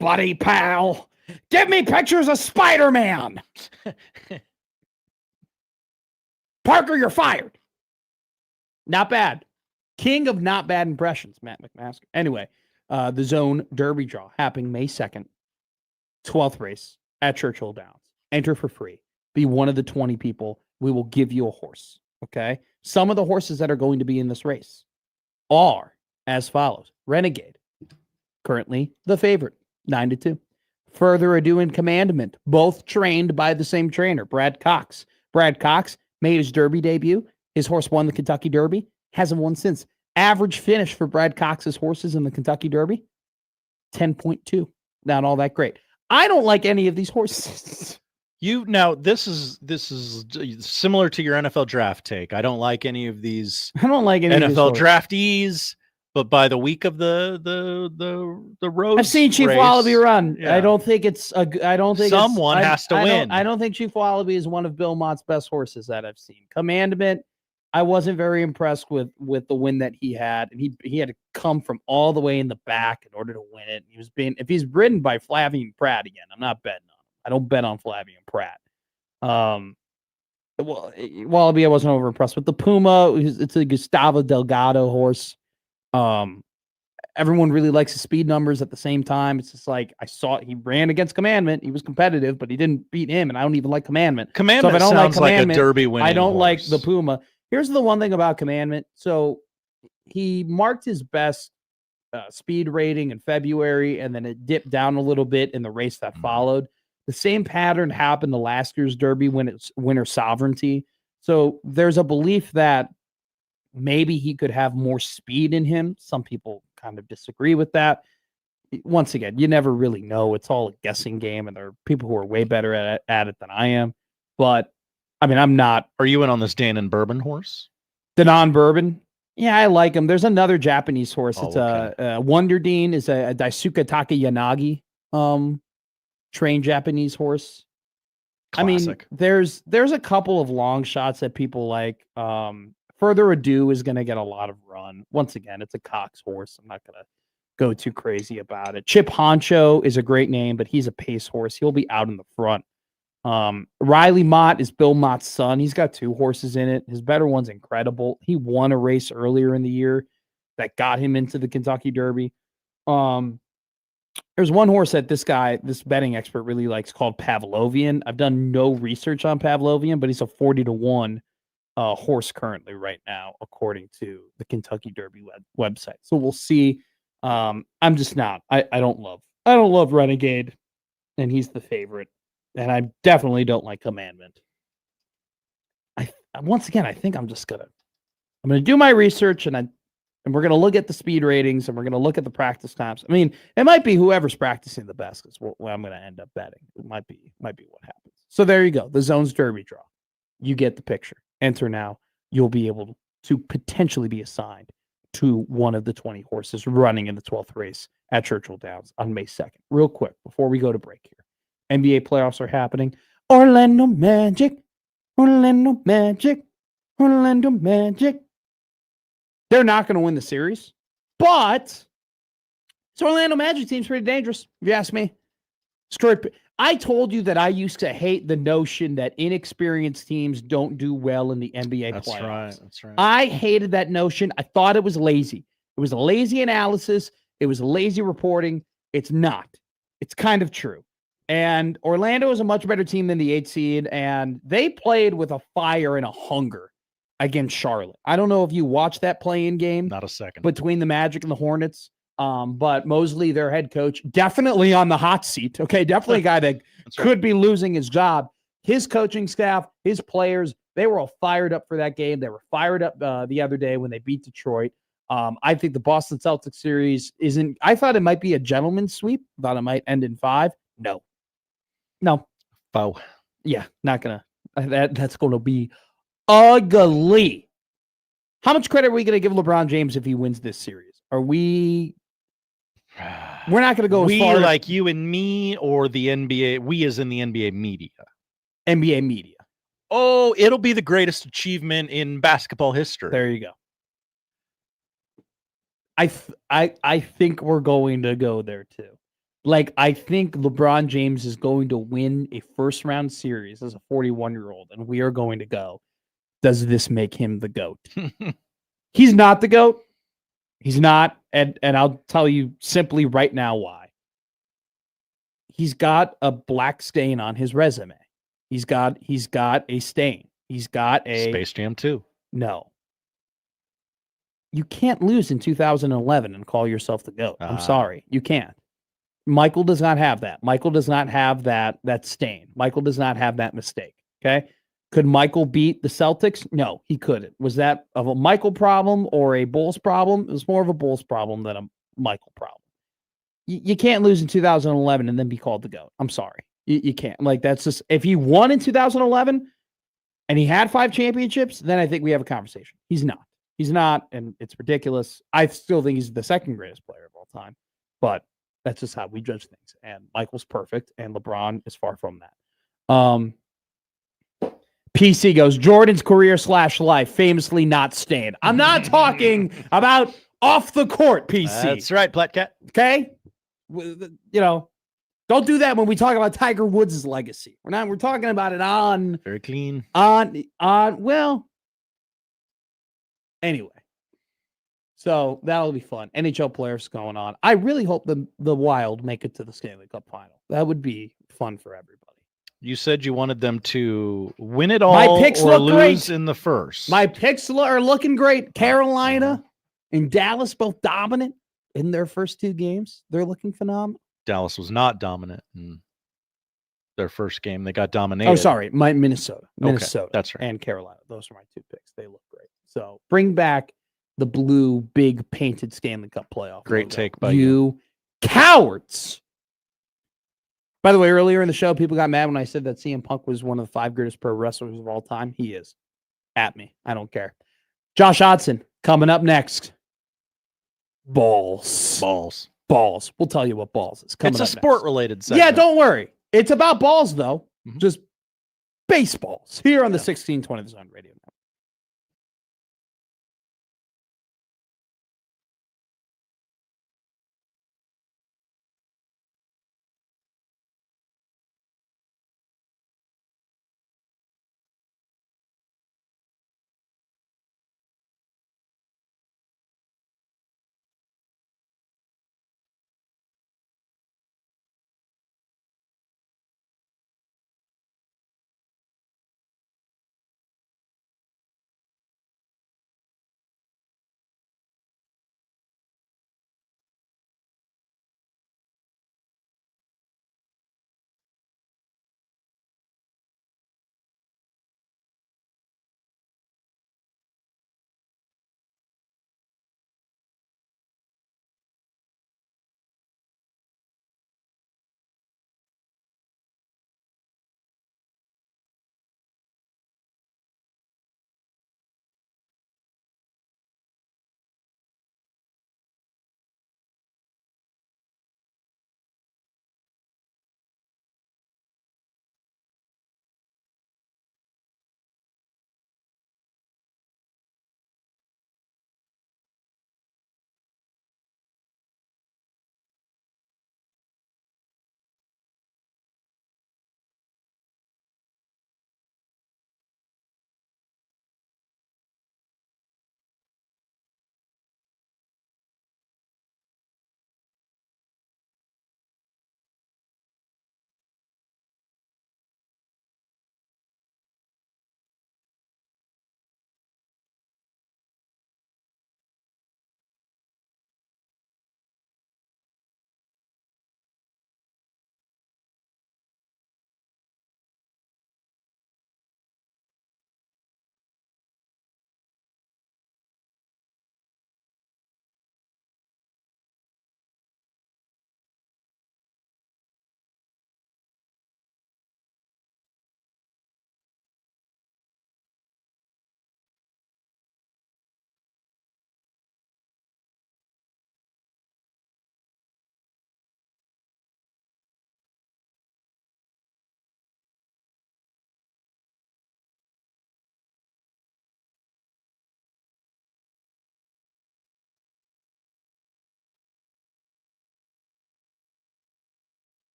pal. Give me pictures of Spider-Man. Parker, you're fired. Not bad. King of not bad impressions, Matt McMaster. Anyway, the Zone Derby draw happening May 2nd, 12th race at Churchill Downs. Enter for free. Be one of the 20 people. We will give you a horse. Okay. Some of the horses that are going to be in this race are as follows. Renegade, currently the favorite, 9-2. Further Ado and Commandment, both trained by the same trainer, Brad Cox. Brad Cox made his Derby debut. His horse won the Kentucky Derby. Hasn't won since. Average finish for Brad Cox's horses in the Kentucky Derby, 10.2. Not all that great. I don't like any of these horses. This is similar to your NFL draft take. I don't like any of these. I don't like any NFL draftees, but by the week of the road, I've seen Chief Wallaby run. Yeah. I don't think it's someone has to win. I don't think Chief Wallaby is one of Bill Mott's best horses that I've seen. Commandment, I wasn't very impressed with the win that he had, and he had to come from all the way in the back in order to win it. If he's ridden by Flavian Pratt again, I'm not betting on him. I don't bet on Flavian Pratt. Wallaby, I wasn't over impressed with the Puma. It's a Gustavo Delgado horse. Everyone really likes his speed numbers at the same time. It's just like he ran against Commandment. He was competitive, but he didn't beat him, and I don't even like Commandment. Commandment sounds like a Derby winning I don't horse. like the Puma. Here's the one thing about Commandment. So he marked his best speed rating in February, and then it dipped down a little bit in the race that followed. The same pattern happened the last year's Derby when it's Winter Sovereignty. So there's a belief that maybe he could have more speed in him. Some people kind of disagree with that. Once again, you never really know. It's all a guessing game, and there are people who are way better at it than I am. But I mean, I'm not. Are you in on this Dan and Bourbon horse? The non-Bourbon? Yeah, I like him. There's another Japanese horse. It's a Wonder Dean is a Daisuke Takayanagi trained Japanese horse. Classic. I mean, there's a couple of long shots that people like. Further Ado is going to get a lot of run. Once again, it's a Cox horse. I'm not going to go too crazy about it. Chip Honcho is a great name, but he's a pace horse. He'll be out in the front. Riley Mott is Bill Mott's son. He's got 2 horses in it. His better one's Incredible. He won a race earlier in the year that got him into the Kentucky Derby. There's one horse that this betting expert really likes called Pavlovian. I've done no research on Pavlovian, but he's a 40-1 horse currently right now, according to the Kentucky Derby website. So we'll see. I'm just not. I don't love Renegade, and he's the favorite. And I definitely don't like Commandment. Once again, I think I'm gonna do my research, and we're gonna look at the speed ratings, and we're gonna look at the practice times. I mean, it might be whoever's practicing the best is what I'm gonna end up betting. It might be what happens. So there you go. The Zones Derby draw. You get the picture. Enter now. You'll be able to potentially be assigned to one of the 20 horses running in the 12th race at Churchill Downs on May 2nd. Real quick, before we go to break here. NBA playoffs are happening. Orlando Magic. Orlando Magic. Orlando Magic. They're not going to win the series, but this Orlando Magic team's pretty dangerous, if you ask me. I told you that I used to hate the notion that inexperienced teams don't do well in the NBA playoffs. That's right. I hated that notion. I thought it was lazy. It was a lazy analysis. It was lazy reporting. It's not. It's kind of true. And Orlando is a much better team than the 8 seed, and they played with a fire and a hunger against Charlotte. I don't know if you watched that play-in game. Not a second. Between the Magic and the Hornets. But Mosley, their head coach, definitely on the hot seat. Okay, definitely a guy that could be losing his job. His coaching staff, his players, they were all fired up for that game. They were fired up the other day when they beat Detroit. I think the Boston Celtics series isn't. I thought it might be a gentleman's sweep. Thought it might end in 5. No. Foul. Yeah, not gonna. That's going to be ugly. How much credit are we going to give LeBron James if he wins this series? Are we? We're not going to go as far like you and me, or the NBA. We as in the NBA media. NBA media. Oh, it'll be the greatest achievement in basketball history. There you go. I think we're going to go there too. Like, I think LeBron James is going to win a first round series as a 41-year-old, and we are going to go, does this make him the GOAT? He's not the GOAT. He's not, and I'll tell you simply right now why. He's got a black stain on his resume. He's got a stain. He's got a Space Jam 2. No. You can't lose in 2011 and call yourself the GOAT. I'm sorry. You can't. Michael does not have that. Michael does not have that stain. Michael does not have that mistake. Okay? Could Michael beat the Celtics? No, he couldn't. Was that of a Michael problem or a Bulls problem? It was more of a Bulls problem than a Michael problem. You can't lose in 2011 and then be called the GOAT. I'm sorry. You can't. Like, that's just, if he won in 2011 and he had 5 championships, then I think we have a conversation. He's not. He's not, and it's ridiculous. I still think he's the second greatest player of all time, but that's just how we judge things. And Michael's perfect, and LeBron is far from that. PC goes, Jordan's career / life famously not stained. I'm not talking about off the court, PC. That's right, Platcat. Okay? You know, don't do that when we talk about Tiger Woods' legacy. We're talking about it on very clean. Well, anyway. So that'll be fun. NHL players going on. I really hope the Wild make it to the Stanley Cup final. That would be fun for everybody. You said you wanted them to win it all My picks or look lose great. in the first. My picks are looking great. Carolina and Dallas both dominant in their first 2 games. They're looking phenomenal. Dallas was not dominant in their first game. They got dominated. Oh, sorry. Minnesota. Okay, that's right. And Carolina. Those are my 2 picks. They look great. So bring back the blue, big, painted Stanley Cup playoff. Great logo. take by you. Cowards. By the way, earlier in the show, people got mad when I said that CM Punk was one of the 5 greatest pro wrestlers of all time. He is. At me. I don't care. Josh Hodson coming up next. Balls. We'll tell you what balls is coming up It's a sport-related segment. Yeah, don't worry. It's about balls, though. Just baseballs here on the 1620 The Zone Radio.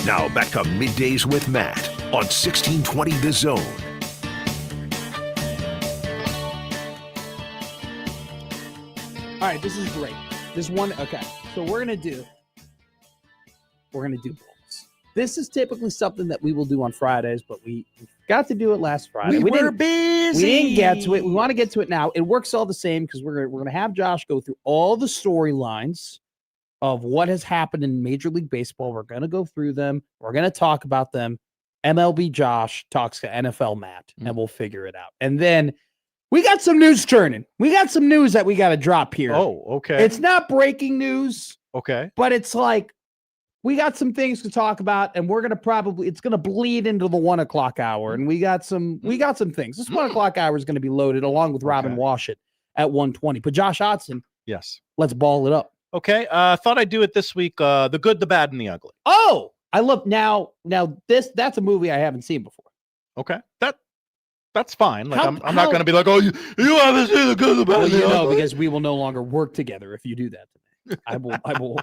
Now back to Middays with Matt on 1620 The Zone. All right, this is great. This one, okay. So we're gonna do polls. This is typically something that we will do on Fridays, but we got to do it last Friday. We were busy. We didn't get to it. We want to get to it now. It works all the same because we're gonna have Josh go through all the storylines of what has happened in Major League Baseball. We're gonna go through them. We're gonna talk about them. MLB Josh talks to NFL Matt, and we'll figure it out. And then we got some news churning. We got some news that we got to drop here. Oh, okay. It's not breaking news. Okay. But it's like we got some things to talk about, and we're gonna it's gonna bleed into the 1 o'clock hour. And we got some things. This 1 o'clock hour is gonna be loaded along with Robin Washut at 1:20. But Josh Hodson, yes, let's ball it up. Okay. Thought I'd do it this week. The Good, the Bad, and the Ugly. Oh, I love now that's a movie I haven't seen before. Okay. That's fine. Like I'm not going to be like, oh, you haven't seen The Good, the Bad, and the Ugly. Because we will no longer work together if you do that to me. I will.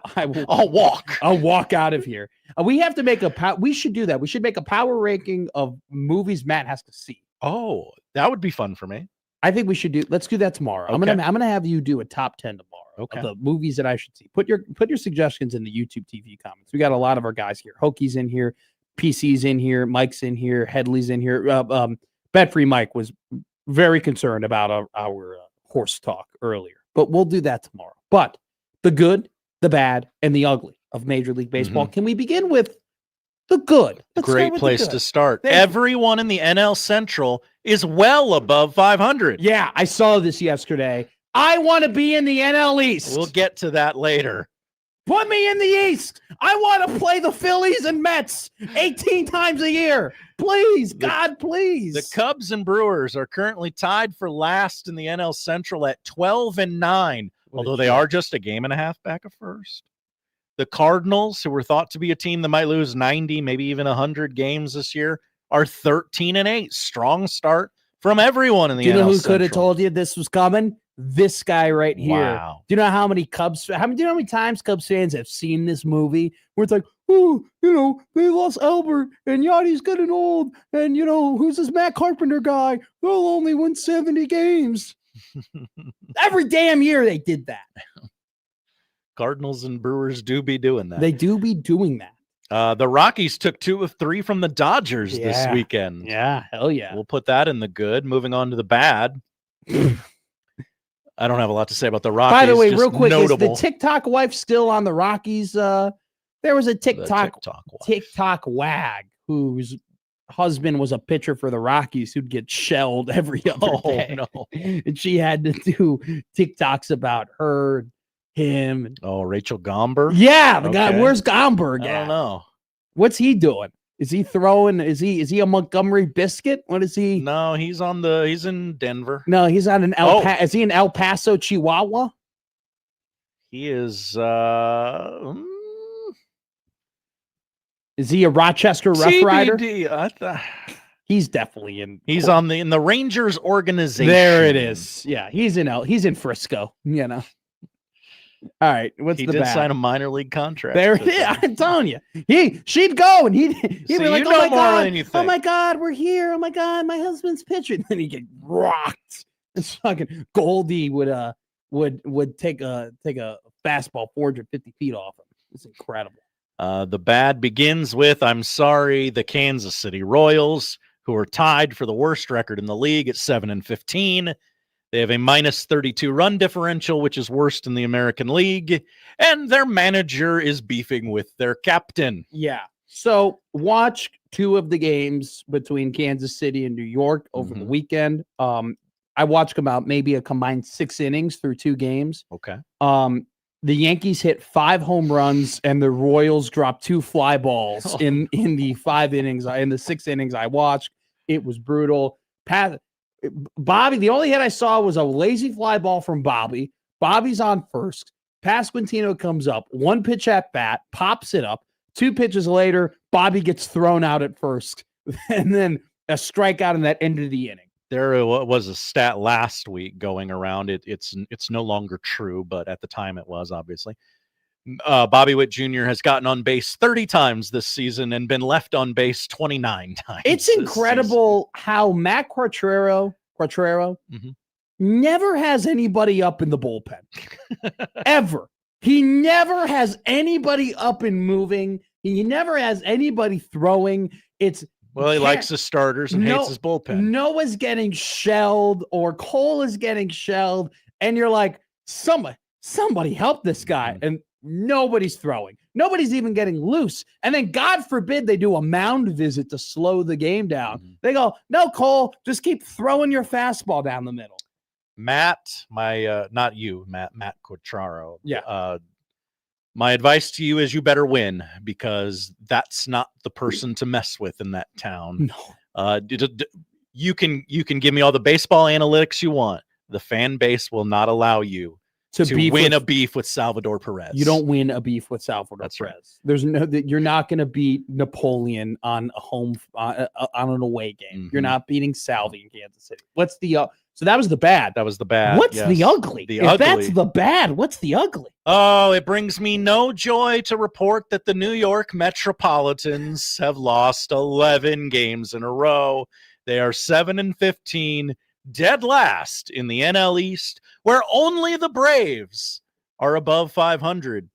I'll walk. I'll walk out of here. We have to make we should do that. We should make a power ranking of movies Matt has to see. Oh, that would be fun for me. I think we should let's do that tomorrow. Okay. I'm gonna have you do a top 10 tomorrow. Okay. Of the movies that I should see. Put your suggestions in the YouTube TV comments. We got a lot of our guys here. Hokies in here, PC's in here, Mike's in here, Headley's in here. Bet-free Mike was very concerned about our horse talk earlier, but we'll do that tomorrow. But the good, the bad, and the ugly of Major League Baseball. Can we begin with the good? Great place to start. Everyone in the NL Central is well above 500. Yeah, I saw this yesterday. I want to be in the NL East. We'll get to that later. Put me in the East. I want to play the Phillies and Mets 18 times a year. Please, God, please. The Cubs and Brewers are currently tied for last in the NL Central at 12-9, although they are just a game and a half back of first. The Cardinals, who were thought to be a team that might lose 90, maybe even 100 games this year, are 13-8. Strong start from everyone in the NL Central. Do you know who could have told you this was coming? This guy right here. Wow. Do you know how many do you know how many times Cubs fans have seen this movie where it's like, oh, they lost Albert and Yachty's getting old. And, who's this Matt Carpenter guy? They'll only win 70 games. Every damn year they did that. Cardinals and Brewers do be doing that. They do be doing that. The Rockies took 2 of 3 from the Dodgers this weekend. Yeah, hell yeah. We'll put that in the good. Moving on to the bad. I don't have a lot to say about the Rockies. By the way, real quick, notable. is the TikTok wife still on the Rockies? There was a TikTok wag whose husband was a pitcher for the Rockies who'd get shelled every other day. No. And she had to do TikToks about her, him. Rachel Gomber? Yeah, the guy. Where's Gomber? I don't know. What's he doing? Is he throwing? Is he a Montgomery biscuit? What is he? No, he's in Denver. No, he's on an Is he in El Paso, Chihuahua? He is. Is he a Rochester Rough Rider? He's definitely in. He's in the Rangers organization. There it is. Yeah, he's in Frisco. All right, he did sign a minor league contract. I'm telling you, she'd go and he'd be like, "Oh my god, than you think. Oh my god, we're here! Oh my god, my husband's pitching." And then he'd get rocked. It's fucking Goldie would take a fastball 450 feet off him. It's incredible. The bad begins with, I'm sorry, the Kansas City Royals, who are tied for the worst record in the league at 7-15. They have a minus 32 run differential, which is worst in the American League, and their manager is beefing with their captain. Yeah. So watch 2 of the games between Kansas City and New York over the weekend. I watched about maybe a combined 6 innings through 2 games. Okay. The Yankees hit 5 home runs and the Royals dropped 2 fly balls in the 5 innings. In the 6 innings I watched, it was brutal. Bobby, the only hit I saw was a lazy fly ball from Bobby. Bobby's on first. Pasquantino comes up, 1 pitch at bat, pops it up. 2 pitches later, Bobby gets thrown out at first, and then a strikeout in that end of the inning. There was a stat last week going around. It's no longer true, but at the time it was, obviously. Bobby Witt Jr. has gotten on base 30 times this season and been left on base 29 times. It's incredible how Matt Quattrero never has anybody up in the bullpen. Ever. He never has anybody up and moving. He never has anybody throwing. He likes his starters and hates his bullpen. Noah's getting shelled or Cole is getting shelled. And you're like, somebody help this guy. And nobody's throwing. Nobody's even getting loose. And then God forbid they do a mound visit to slow the game down. They go, no, Cole, just keep throwing your fastball down the middle. Matt, not you, Matt Quattraro. Yeah. My advice to you is you better win, because that's not the person to mess with in that town. No. You can give me all the baseball analytics you want. The fan base will not allow you to win a beef with Salvador Perez. You don't win a beef with Salvador Perez. Right. There's you're not going to beat Napoleon on a home on an away game. You're not beating Salvi in Kansas City. What's the so that was the bad. That was the bad. What's the ugly? If that's the bad, what's the ugly? Oh, it brings me no joy to report that the New York Metropolitans have lost 11 games in a row. They are 7-15, dead last in the NL East, where only the Braves are above 500.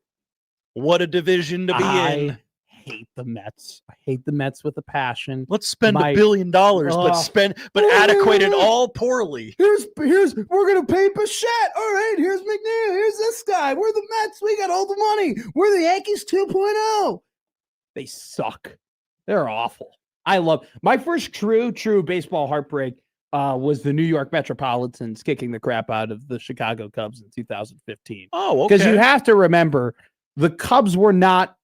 What a division to be in. I hate the Mets. I hate the Mets with a passion. Let's spend $1 billion, but adequate it all poorly. We're gonna pay Bichette. All right, here's McNeil. Here's this guy. We're the Mets. We got all the money. We're the Yankees 2.0. They suck. They're awful. I love my first true baseball heartbreak was the New York Metropolitans kicking the crap out of the Chicago Cubs in 2015. Oh, okay. Because you have to remember, the Cubs were not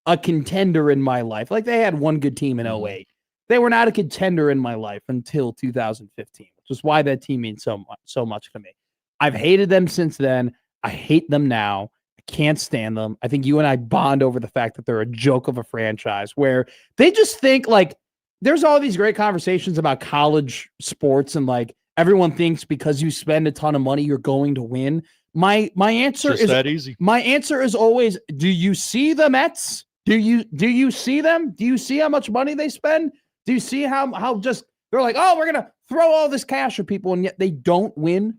a contender in my life. Like, they had one good team in 08. They were not a contender in my life until 2015, which is why that team means so much to me. I've hated them since then. I hate them now. I can't stand them. I think you and I bond over the fact that they're a joke of a franchise where they just think, like, there's all these great conversations about college sports and, like, everyone thinks because you spend a ton of money, you're going to win. My answer is that easy. My answer is always, do you see the Mets? Do you see them? Do you see how much money they spend? Do you see how just they're like, oh, we're gonna throw all this cash at people, and yet they don't win?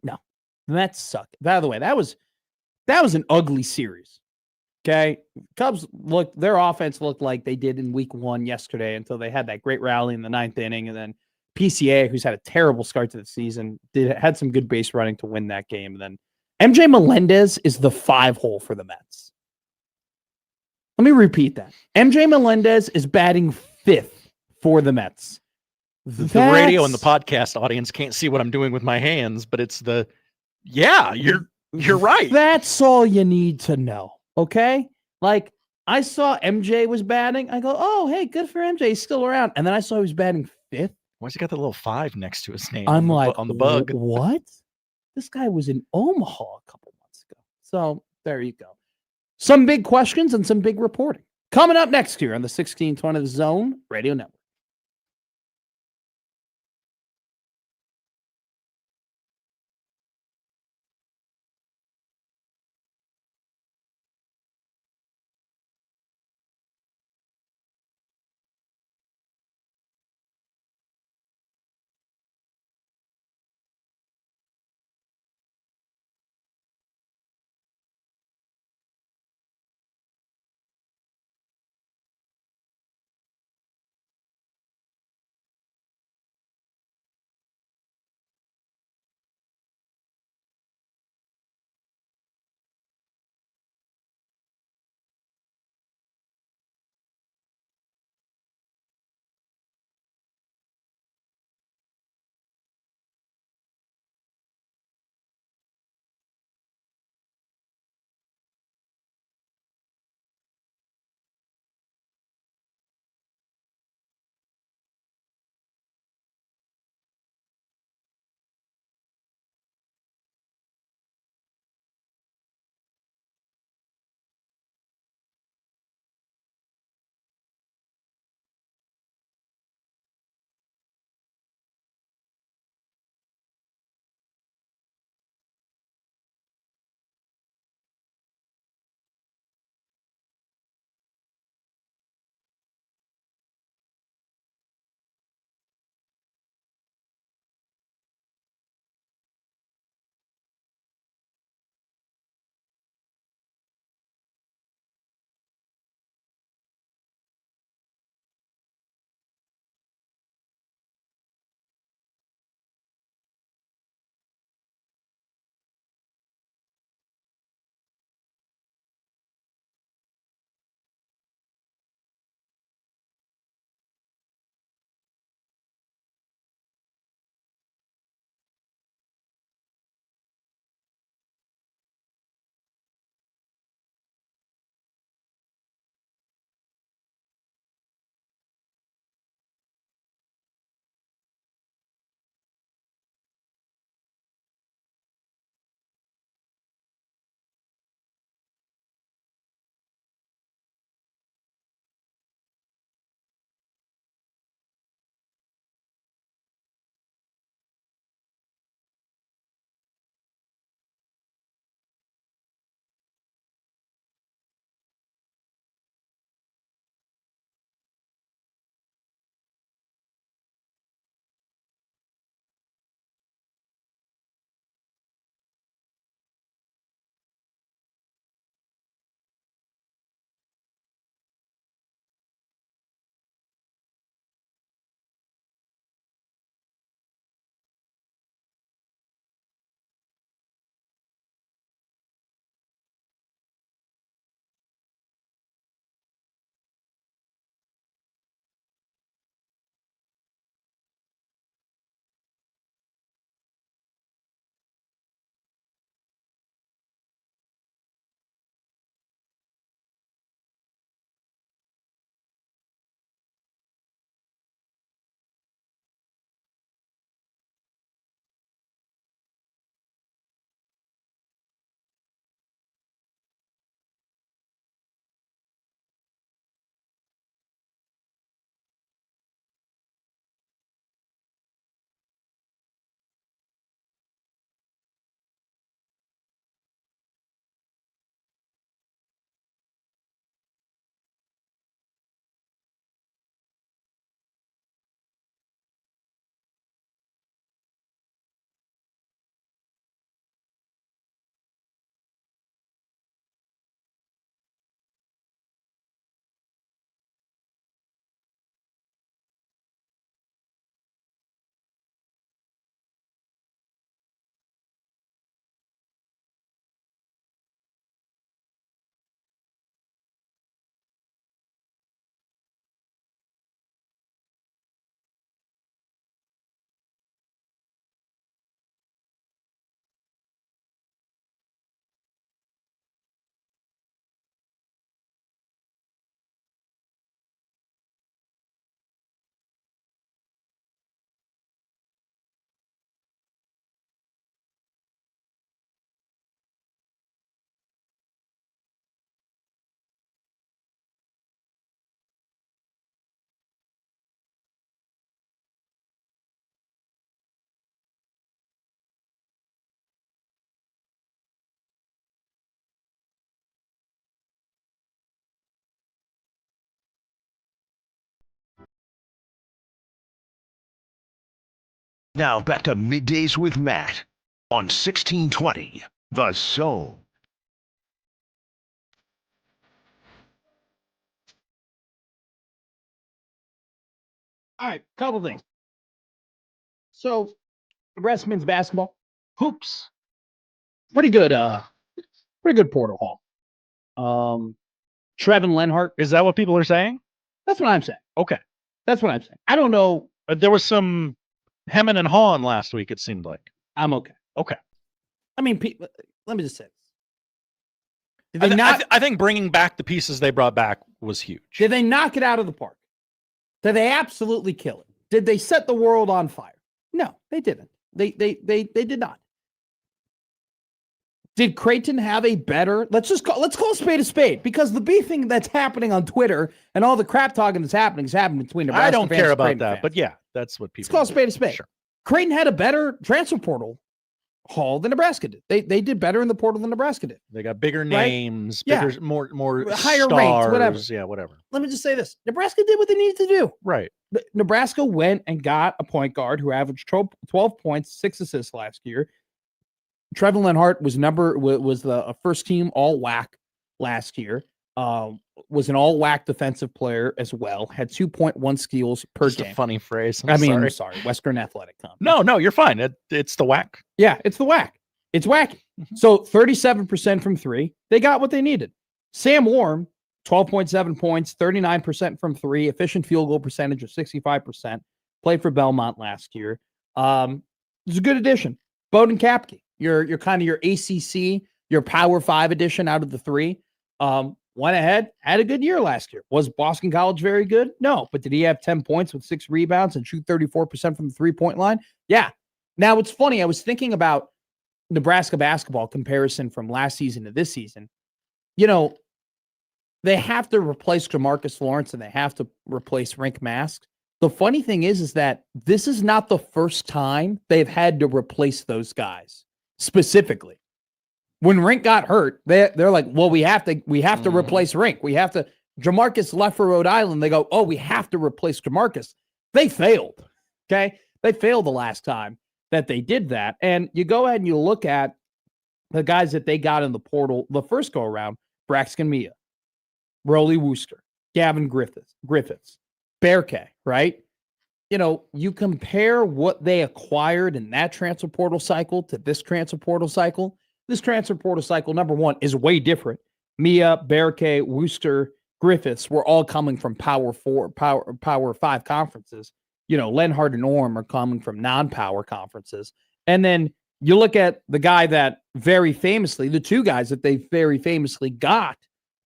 No, the Mets suck. By the way, that was an ugly series. Okay, Cubs their offense looked like they did in week 1 yesterday until they had that great rally in the 9th inning, and then PCA, who's had a terrible start to the season, had some good base running to win that game. And then MJ Melendez is the 5-hole for the Mets. Let me repeat that. MJ Melendez is batting 5th for the Mets. The radio and the podcast audience can't see what I'm doing with my hands, but it's you're right. That's all you need to know. Okay? Like, I saw MJ was batting. I go, oh, hey, good for MJ. He's still around. And then I saw he was batting 5th. Why's he got the little 5 next to his name? I'm like, on the bug. What? This guy was in Omaha a couple months ago. So there you go. Some big questions and some big reporting coming up next here on the 1620 The Zone Radio Network. Now back to Middays with Matt on 1620 The Zone. All right, couple things. So, Nebraska men's basketball, hoops, pretty good portal haul. Trevin Lenhart. Is that what people are saying? That's what I'm saying. Okay. That's what I'm saying. I don't know. There was some hemming and hawing last week, it seemed like. I'm okay. Okay. I mean, let me just say this. Did they I think bringing back the pieces they brought back was huge. Did they knock it out of the park? Did they absolutely kill it? Did they set the world on fire? No, they didn't. They did not. Did Creighton have a better? Let's call a spade, because the beefing that's happening on Twitter and all the crap talking that's happening is happening between Nebraska I don't fans care and about Creighton that, fans. but yeah, that's what people. Let's call a spade. Sure. Creighton had a better transfer portal haul than Nebraska did. They did better in the portal than Nebraska did. They got bigger Right? names, Yeah. bigger, more Higher stars, ranked, whatever. Yeah, whatever. Let me just say this: Nebraska did what they needed to do. Right. Nebraska went and got a point guard who averaged 12 points, 6 assists last year. Trevin Lenhart was the first team all WAC last year. Was an all WAC defensive player as well. Had 2.1 steals per Just game. a funny phrase. I'm sorry. Western Athletic Conference. No, you're fine. It's the whack. Yeah, it's the WAC. It's wacky. So 37% from three. They got what they needed. Sam Warm, 12.7 points, 39% from three, efficient field goal percentage of 65%. Played for Belmont last year. It's a good addition. Bowden Kapke, your kind of your ACC, your Power 5 edition out of the three. Went ahead, had a good year last year. Was Boston College very good? No, but did he have 10 points with 6 rebounds and shoot 34% from the three-point line? Yeah. Now, it's funny. I was thinking about Nebraska basketball comparison from last season to this season. You know, they have to replace Jamarcus Lawrence and they have to replace Rink Mask. The funny thing is that this is not the first time they've had to replace those guys specifically. When Rink got hurt, they're like, well, we have to replace Rink. We have to. Jamarcus left for Rhode Island. They go, oh, we have to replace Jamarcus. They failed. Okay, they failed the last time that they did that. And you go ahead and you look at the guys that they got in the portal the first go around: Braxton Mia, Rolly Wooster, Gavin Griffiths, Bearcat, right? You know, you compare what they acquired in that transfer portal cycle to this transfer portal cycle. This transfer portal cycle, number one, is way different. Mia, Bearcat, Wooster, Griffiths were all coming from Power 5 conferences. You know, Lenhart and Orm are coming from non-power conferences. And then you look at the guy that very famously, the two guys that they very famously got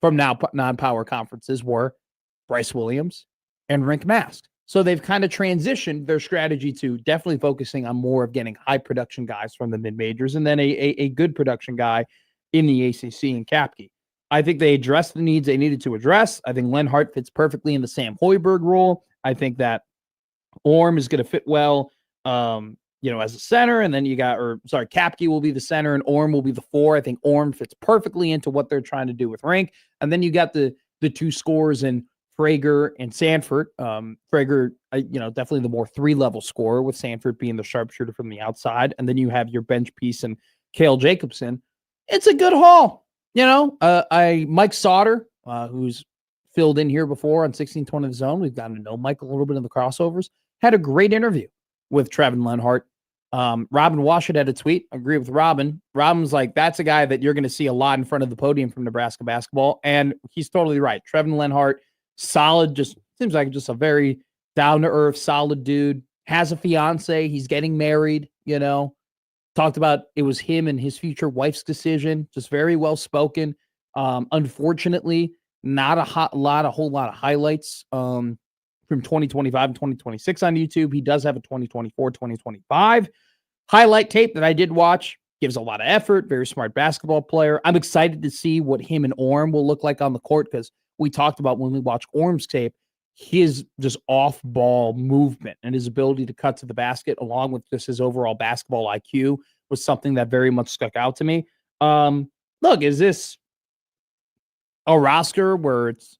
from non-power conferences were Bryce Williams and Rink Mask. So they've kind of transitioned their strategy to definitely focusing on more of getting high production guys from the mid-majors and then a good production guy in the ACC and Kapke. I think they addressed the needs they needed to address. I think Lenhart fits perfectly in the Sam Hoiberg role. I think that Orm is going to fit well, as a center. And then Kapke will be the center and Orm will be the 4. I think Orm fits perfectly into what they're trying to do with Rink. And then you got the two scorers in Frager and Sanford. Frager, definitely the more 3-level scorer, with Sanford being the sharpshooter from the outside. And then you have your bench piece and Cale Jacobson. It's a good haul. Mike Sauter, who's filled in here before on 1620 The Zone. We've gotten to know Mike a little bit in the crossovers. Had a great interview with Trevin Lenhart. Robin Washut had a tweet. I agree with Robin. Robin's like, that's a guy that you're going to see a lot in front of the podium from Nebraska basketball. And he's totally right. Trevin Lenhart, solid, just seems like just a very down-to-earth, solid dude. Has a fiance. He's getting married, Talked about it was him and his future wife's decision. Just very well spoken. Unfortunately, not a whole lot of highlights from 2025 and 2026 on YouTube. He does have a 2024, 2025 highlight tape that I did watch. Gives a lot of effort. Very smart basketball player. I'm excited to see what him and Orm will look like on the court, because we talked about when we watched Orm's tape, his just off-ball movement and his ability to cut to the basket, along with just his overall basketball IQ, was something that very much stuck out to me. Look, is this a roster where it's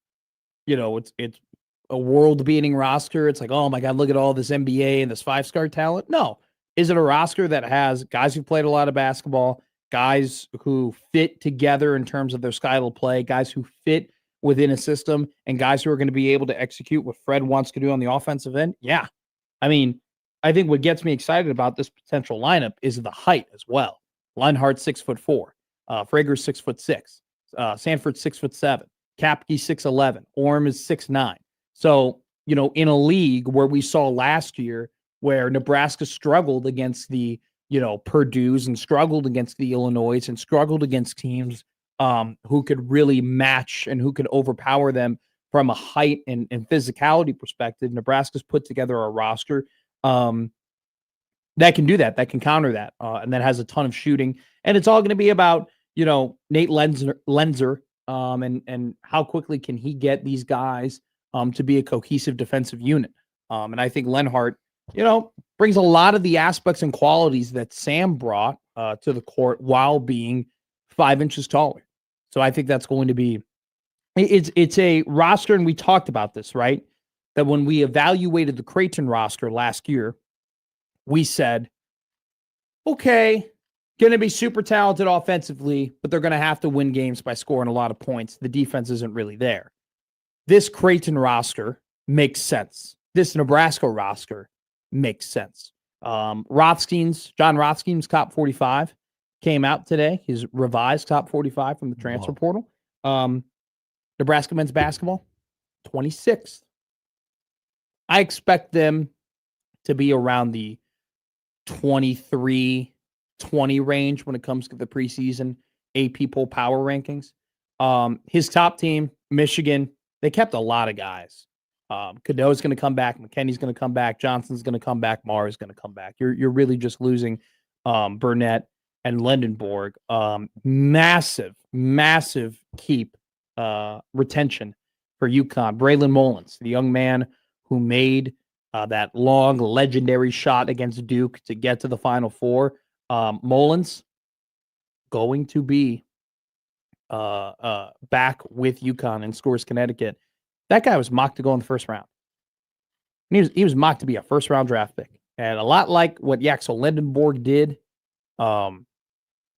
a world-beating roster? It's like, oh my God, look at all this NBA and this 5-star talent. No, Is it a roster that has guys who played a lot of basketball, guys who fit together in terms of their style of play, guys who fit within a system, and guys who are going to be able to execute what Fred wants to do on the offensive end? Yeah. I mean, I think what gets me excited about this potential lineup is the height as well. Lenhart 6'4", Frager's 6'6", Sanford 6'7", Kapke 6'11", Orm is 6'9". So, in a league where we saw last year where Nebraska struggled against the, Purdue's and struggled against the Illinois and struggled against teams who could really match and who could overpower them from a height and physicality perspective, Nebraska's put together a roster that can do that, that can counter that, and that has a ton of shooting. And it's all going to be about, Nate Lenzer and how quickly can he get these guys to be a cohesive defensive unit. And I think Lenhart, brings a lot of the aspects and qualities that Sam brought to the court while being 5 inches taller. So I think that's going to be, it's a roster, and we talked about this, right? That when we evaluated the Creighton roster last year, we said, okay, going to be super talented offensively, but they're going to have to win games by scoring a lot of points. The defense isn't really there. This Creighton roster makes sense. This Nebraska roster makes sense. John Rothstein's top 45 came out today. His revised top 45 from the transfer portal. Nebraska men's basketball, 26th. I expect them to be around the 23-20 range when it comes to the preseason AP poll power rankings. His top team, Michigan, they kept a lot of guys. Cadeau's going to come back. McKinney's going to come back. Johnson's going to come back. Marr is going to come back. You're really just losing Burnett and Lendenborg. Massive keep retention for UConn. Braylon Mullins, the young man who made that long legendary shot against Duke to get to the Final Four. Mullins going to be back with UConn in Scores, Connecticut. That guy was mocked to go in the first round. He was mocked to be a first-round draft pick. And a lot like what Yaxel Lendenborg did,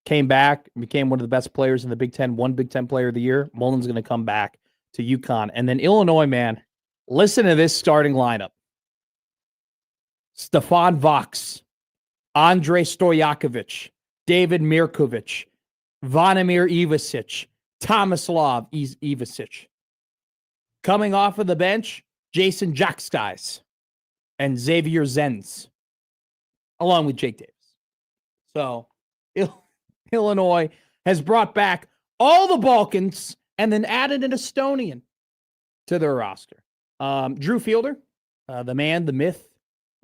came back, became one of the best players in the Big Ten, one Big Ten Player of the Year. Mullins going to come back to UConn. And then Illinois, man, listen to this starting lineup. Stefan Vox, Andrei Stojakovic, David Mirkovic, Vanimir Ivasic, Tomislav Ivasic. Coming off of the bench, Jason Jackskies and Xavier Zenz, along with Jake Davis. So Illinois has brought back all the Balkans and then added an Estonian to their roster. Drew Fielder, the man, the myth,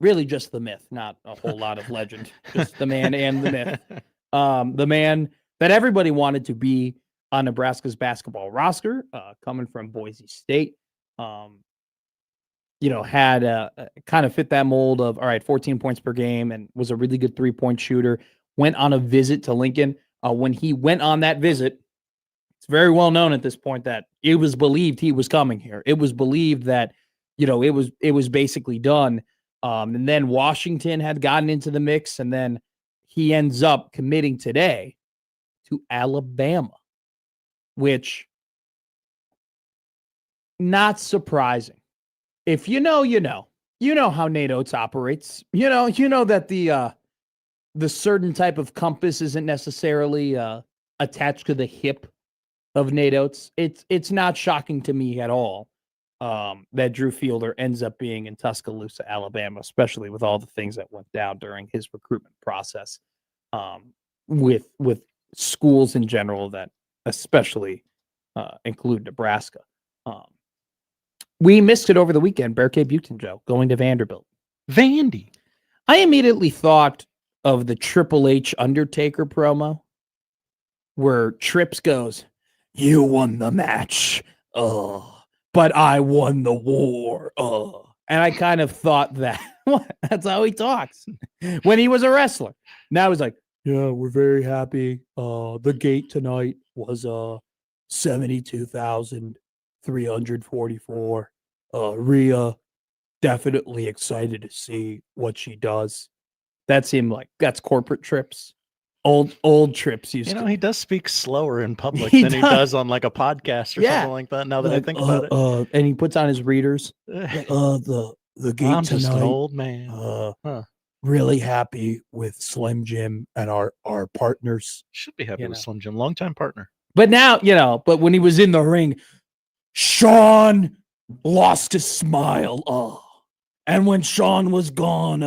really just the myth, not a whole lot of legend, just the man and the myth. The man that everybody wanted to be on Nebraska's basketball roster, coming from Boise State, had kind of fit that mold of, all right, 14 points per game and was a really good 3-point shooter, went on a visit to Lincoln. When he went on that visit, it's very well known at this point that it was believed he was coming here. It was believed that, it was basically done. And then Washington had gotten into the mix, and then he ends up committing today to Alabama, which not surprising. If you know how Nate Oates operates. You know that the certain type of compass isn't necessarily attached to the hip of Nate Oates. It's not shocking to me at all that Drew Fielder ends up being in Tuscaloosa, Alabama, especially with all the things that went down during his recruitment process, with schools in general that especially include Nebraska. We missed it over the weekend. Bear K. Buchten, Joe, going to Vanderbilt. Vandy. I immediately thought of the Triple H Undertaker promo where Trips goes, "You won the match, but I won the war." And I kind of thought that that's how he talks when he was a wrestler. Now he's like, "Yeah, we're very happy. The gate tonight was 72,344. Rhea, definitely excited to see what she does." That seemed like that's corporate trips. Old trips used to. He does speak slower in public He than he does on like a podcast or Yeah. something like that. Now that I think about it. And he puts on his readers. The game I'm just an tonight, old man. really happy with Slim Jim and our partners. Should be happy with Slim Jim, longtime partner. But now, but when he was in the ring, Sean lost his smile. And when Sean was gone,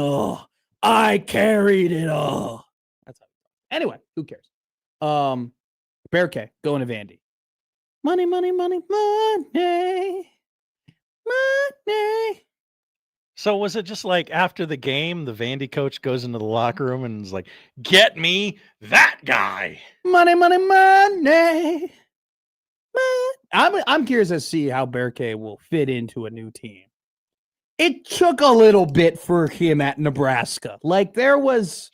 I carried it. That's how. Anyway, who cares? Bear K going to Vandy. Money, money, money, money, money. So was it just like after the game, the Vandy coach goes into the locker room and is like, "Get me that guy." Money, money, money. I'm curious to see how Bear K will fit into a new team. It took a little bit for him at Nebraska. Like there was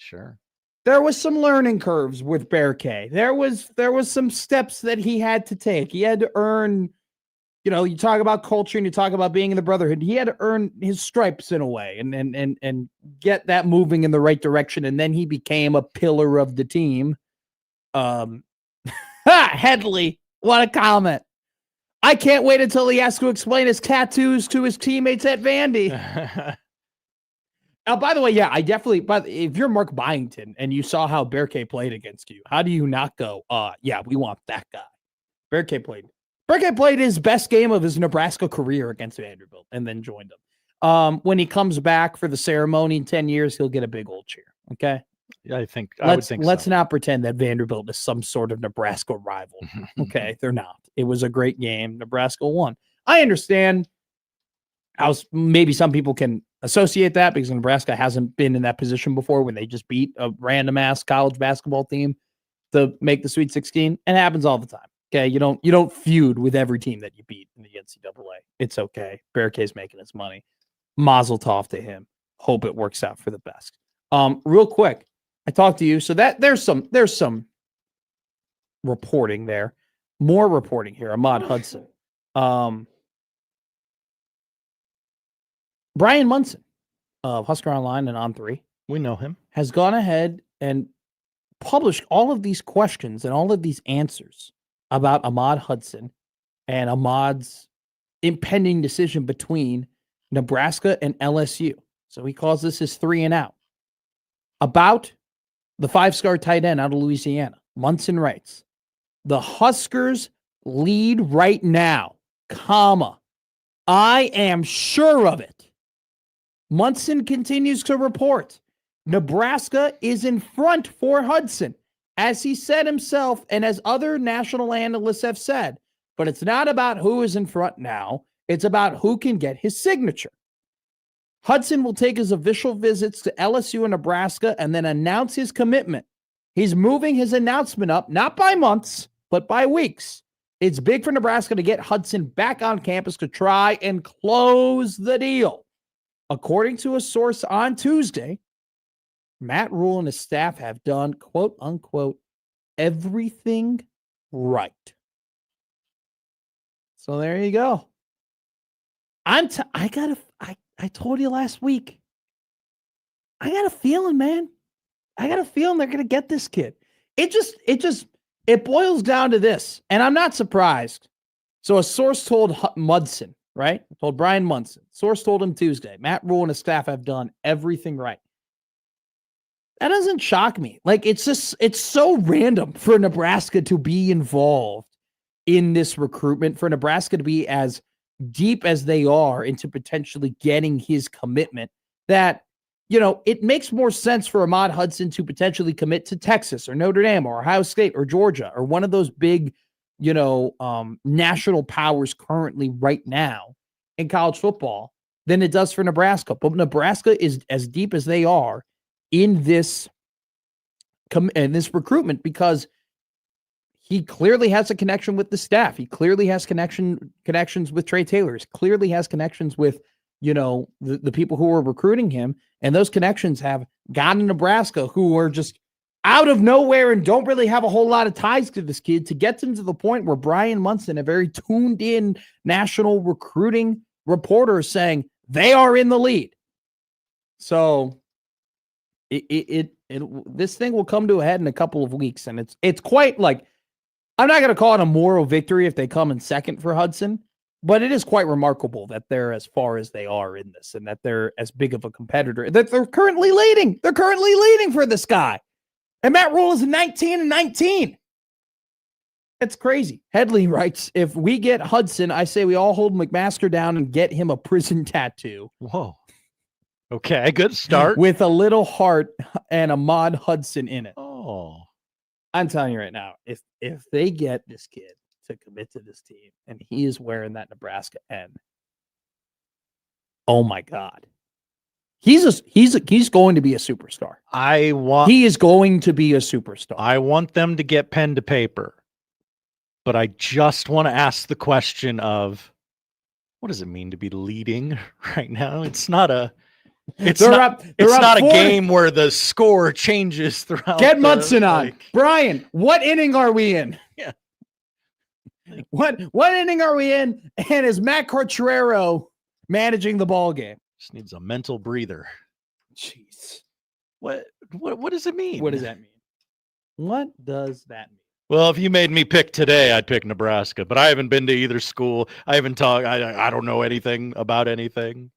some learning curves with Bear K. There was some steps that he had to take. He had to earn, you talk about culture and you talk about being in the brotherhood. He had to earn his stripes in a way and get that moving in the right direction. And then he became a pillar of the team. Headley, what a comment. I can't wait until he has to explain his tattoos to his teammates at Vandy. By the way, yeah, I definitely, but if you're Mark Byington and you saw how Bear K played against you, how do you not go, yeah, we want that guy? Bear K played his best game of his Nebraska career against Vanderbilt and then joined him. When he comes back for the ceremony in 10 years, he'll get a big old cheer. Okay. Yeah, Let's not pretend that Vanderbilt is some sort of Nebraska rival. Okay. They're not. It was a great game. Nebraska won. I understand how maybe some people can associate that because Nebraska hasn't been in that position before when they just beat a random ass college basketball team to make the Sweet 16. And it happens all the time. Okay. You don't feud with every team that you beat in the NCAA. It's okay. Bear K's making his money. Mazel tov to him. Hope it works out for the best. Real quick, I talked to you. So that there's some reporting there. More reporting here. Ahmad Hudson. Brian Munson of Husker Online and On3. We know him. Has gone ahead and published all of these questions and all of these answers about Ahmad Hudson and Ahmad's impending decision between Nebraska and LSU. So he calls this his 3 and out. About the 5-star tight end out of Louisiana, Munson writes, the Huskers lead right now, comma. I am sure of it. Munson continues to report, Nebraska is in front for Hudson, as he said himself and as other national analysts have said. But it's not about who is in front now. It's about who can get his signature. Hudson will take his official visits to LSU and Nebraska and then announce his commitment. He's moving his announcement up, not by months, but by weeks. It's big for Nebraska to get Hudson back on campus to try and close the deal. According to a source on Tuesday, Matt Rule and his staff have done, quote unquote, everything right. So there you go. I told you last week. I got a feeling, man. I got a feeling they're going to get this kid. It boils down to this, and I'm not surprised. So a source told Munson, right? Told Brian Munson. Source told him Tuesday. Matt Rule and his staff have done everything right. That doesn't shock me. Like, it's so random for Nebraska to be involved in this recruitment, for Nebraska to be as deep as they are into potentially getting his commitment, that, it makes more sense for Ahmad Hudson to potentially commit to Texas or Notre Dame or Ohio State or Georgia or one of those big, national powers currently right now in college football than it does for Nebraska. But Nebraska is as deep as they are in this recruitment because he clearly has a connection with the staff. He clearly has connections with Trey Taylor. He clearly has connections with, the people who are recruiting him. And those connections have gotten to Nebraska, who are just out of nowhere and don't really have a whole lot of ties to this kid, to get them to the point where Brian Munson, a very tuned in national recruiting reporter, is saying they are in the lead. So This thing will come to a head in a couple of weeks, and it's quite like, I'm not going to call it a moral victory if they come in second for Hudson, but it is quite remarkable that they're as far as they are in this, and that they're as big of a competitor, that they're currently leading. They're currently leading for this guy, and Matt Rule is 19-19. It's crazy. Headley writes, if we get Hudson, I say we all hold McMaster down and get him a prison tattoo. Whoa. Okay, good start. With a little heart and a Mod Hudson in it. Oh. I'm telling you right now, if they get this kid to commit to this team and he is wearing that Nebraska N, oh my God. He's going to be a superstar. He is going to be a superstar. I want them to get pen to paper. But I just want to ask the question of, what does it mean to be leading right now? It's not a game where the score changes throughout. Get Munson on. Brian, what inning are we in? Yeah. What inning are we in? And is Matt Cortrero managing the ball game? Just needs a mental breather. Jeez. What does it mean? What does that mean? What does that mean? Well, if you made me pick today, I'd pick Nebraska, but I haven't been to either school. I haven't talked. I don't know anything about anything.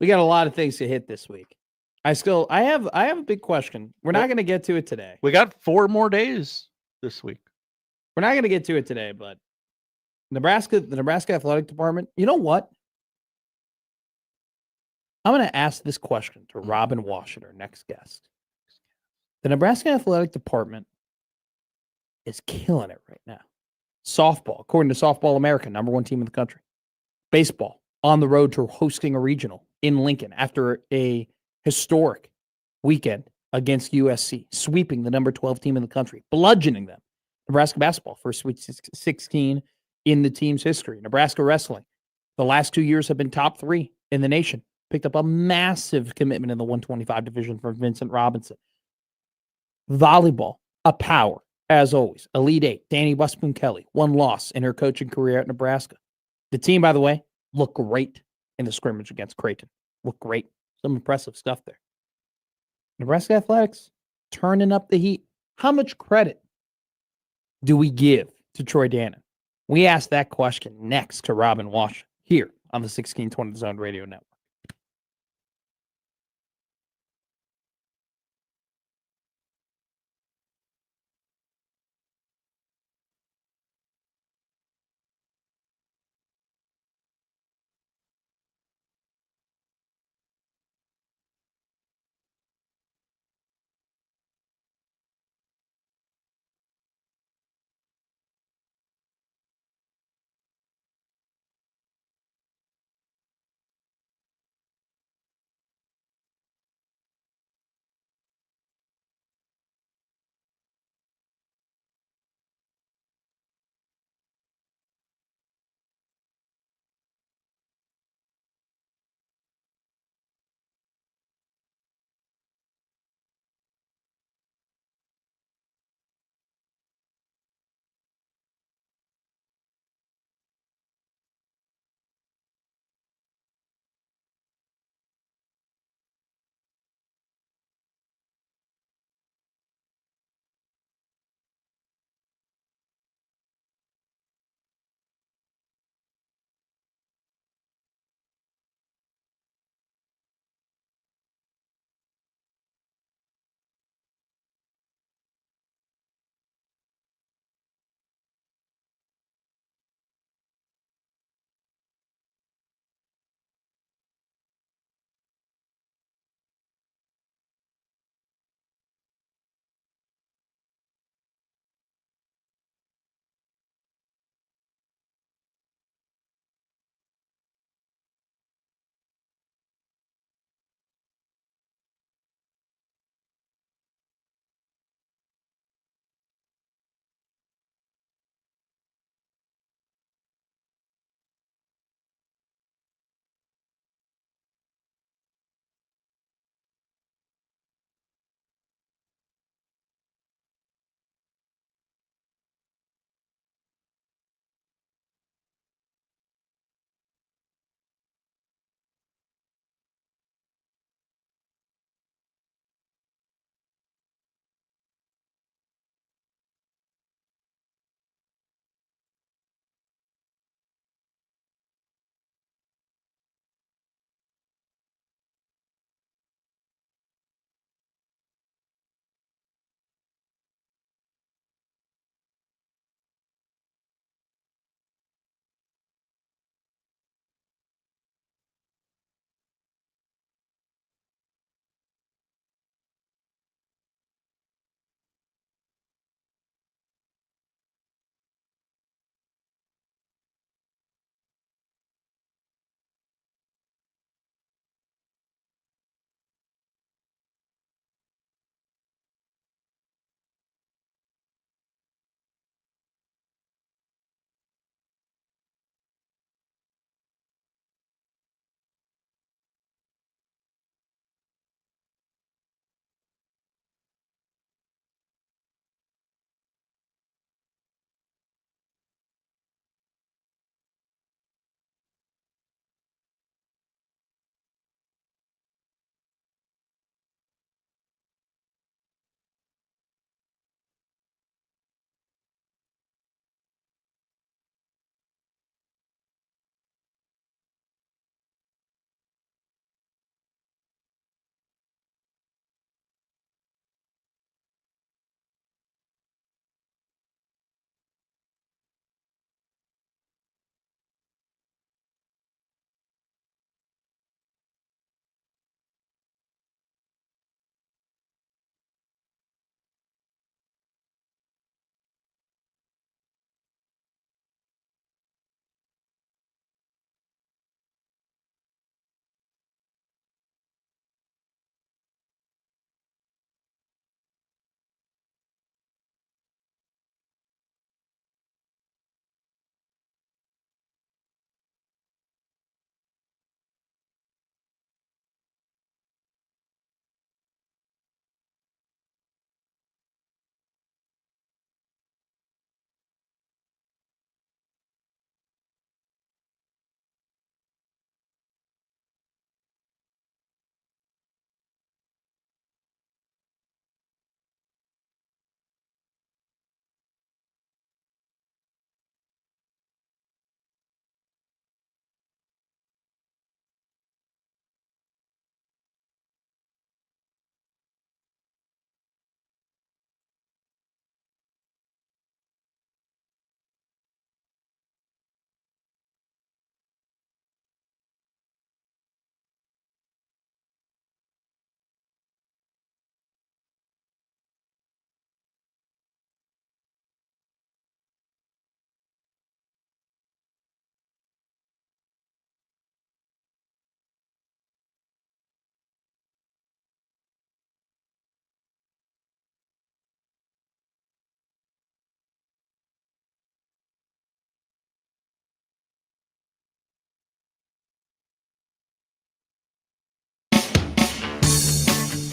We got a lot of things to hit this week. I have a big question. We're not going to get to it today. We got 4 more days this week. We're not going to get to it today, but the Nebraska Athletic Department, you know what? I'm going to ask this question to Robin Washut, our next guest. The Nebraska Athletic Department is killing it right now. Softball, according to Softball America, #1 team in the country. Baseball, on the road to hosting a regional in Lincoln after a historic weekend against USC, sweeping the #12 team in the country, bludgeoning them. Nebraska basketball, first Sweet 16 in the team's history. Nebraska wrestling, the last 2 years have been top 3 in the nation. Picked up a massive commitment in the 125 division from Vincent Robinson. Volleyball, a power, as always. Elite 8, Danny Busboom Kelly, 1 loss in her coaching career at Nebraska. The team, by the way, looked great in the scrimmage against Creighton. Looked great. Some impressive stuff there. Nebraska Athletics, turning up the heat. How much credit do we give to Troy Dannon? We ask that question next to Robin Washut here on the 1620 Zone Radio Network.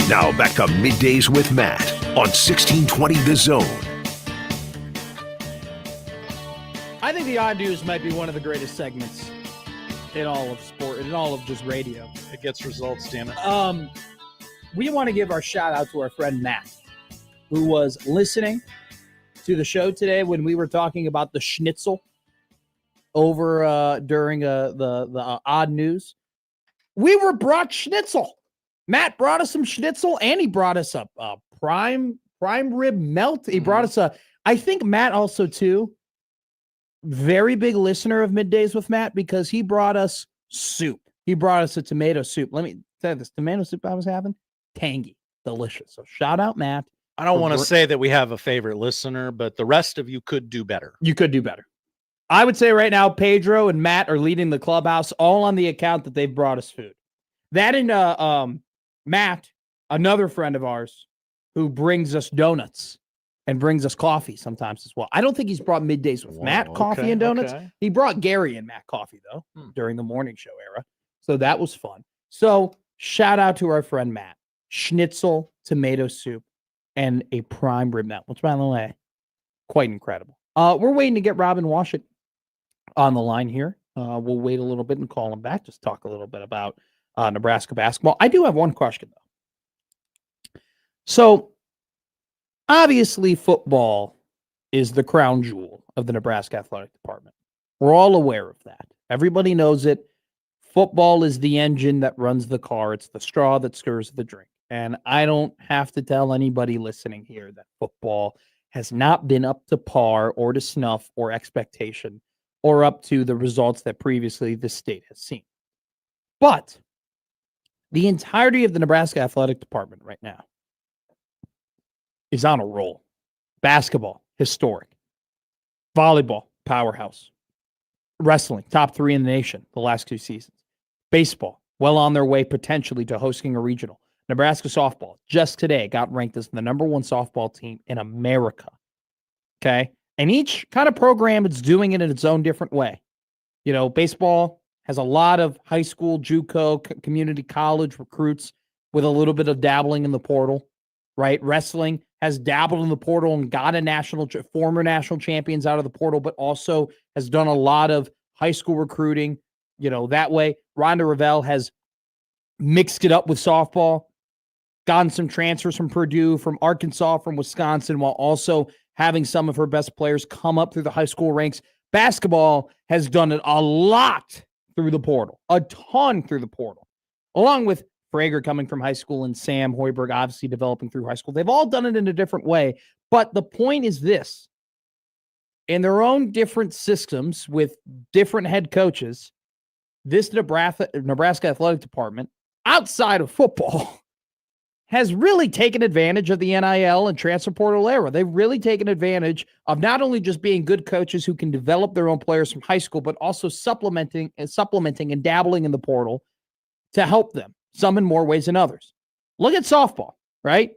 Now back to Middays with Matt on 1620 The Zone. I think the odd news might be one of the greatest segments in all of sport, in all of just radio. It gets results, damn it. We want to give our shout out to our friend Matt, who was listening to the show today when we were talking about the schnitzel over during the odd news. We were brought schnitzel. Matt brought us some schnitzel, and he brought us a prime rib melt. He brought us I think Matt also too, very big listener of Middays with Matt, because he brought us soup. He brought us a tomato soup. Let me tell you, this tomato soup I was having, tangy, delicious. So shout out Matt. I don't want to say that we have a favorite listener, but the rest of you could do better. You could do better. I would say right now, Pedro and Matt are leading the clubhouse, all on the account that they've brought us food. That and Matt, another friend of ours, who brings us donuts and brings us coffee sometimes as well. I don't think he's brought Middays with Matt coffee and donuts. Okay. He brought Gary and Matt coffee, though, during the morning show era. So that was fun. So shout out to our friend Matt. Schnitzel, tomato soup, and a prime rib melt, which, by the way, quite incredible. We're waiting to get Robin Washut on the line here. We'll wait a little bit and call him back. Just talk a little bit about Nebraska basketball. I do have one question, though. So, obviously, football is the crown jewel of the Nebraska athletic department. We're all aware of that. Everybody knows it. Football is the engine that runs the car. It's the straw that stirs the drink. And I don't have to tell anybody listening here that football has not been up to par or to snuff or expectation or up to the results that previously the state has seen. But the entirety of the Nebraska athletic department right now is on a roll. Basketball, historic. Volleyball, powerhouse. Wrestling, top 3 in the nation the last 2 seasons. Baseball, well on their way potentially to hosting a regional. Nebraska softball, just today, got ranked as the #1 softball team in America. Okay? And each kind of program is doing it in its own different way. You know, baseball has a lot of high school, JUCO, community college recruits with a little bit of dabbling in the portal, right? Wrestling has dabbled in the portal and got a former national champions out of the portal, but also has done a lot of high school recruiting, you know, that way. Rhonda Revelle has mixed it up with softball, gotten some transfers from Purdue, from Arkansas, from Wisconsin, while also having some of her best players come up through the high school ranks. Basketball has done it a lot through the portal, a ton through the portal, along with Frager coming from high school and Sam Hoiberg obviously developing through high school. They've all done it in a different way. But the point is this: in their own different systems with different head coaches, this Nebraska athletic department, outside of football, has really taken advantage of the NIL and transfer portal era. They've really taken advantage of not only just being good coaches who can develop their own players from high school, but also supplementing and dabbling in the portal to help them, some in more ways than others. Look at softball, right?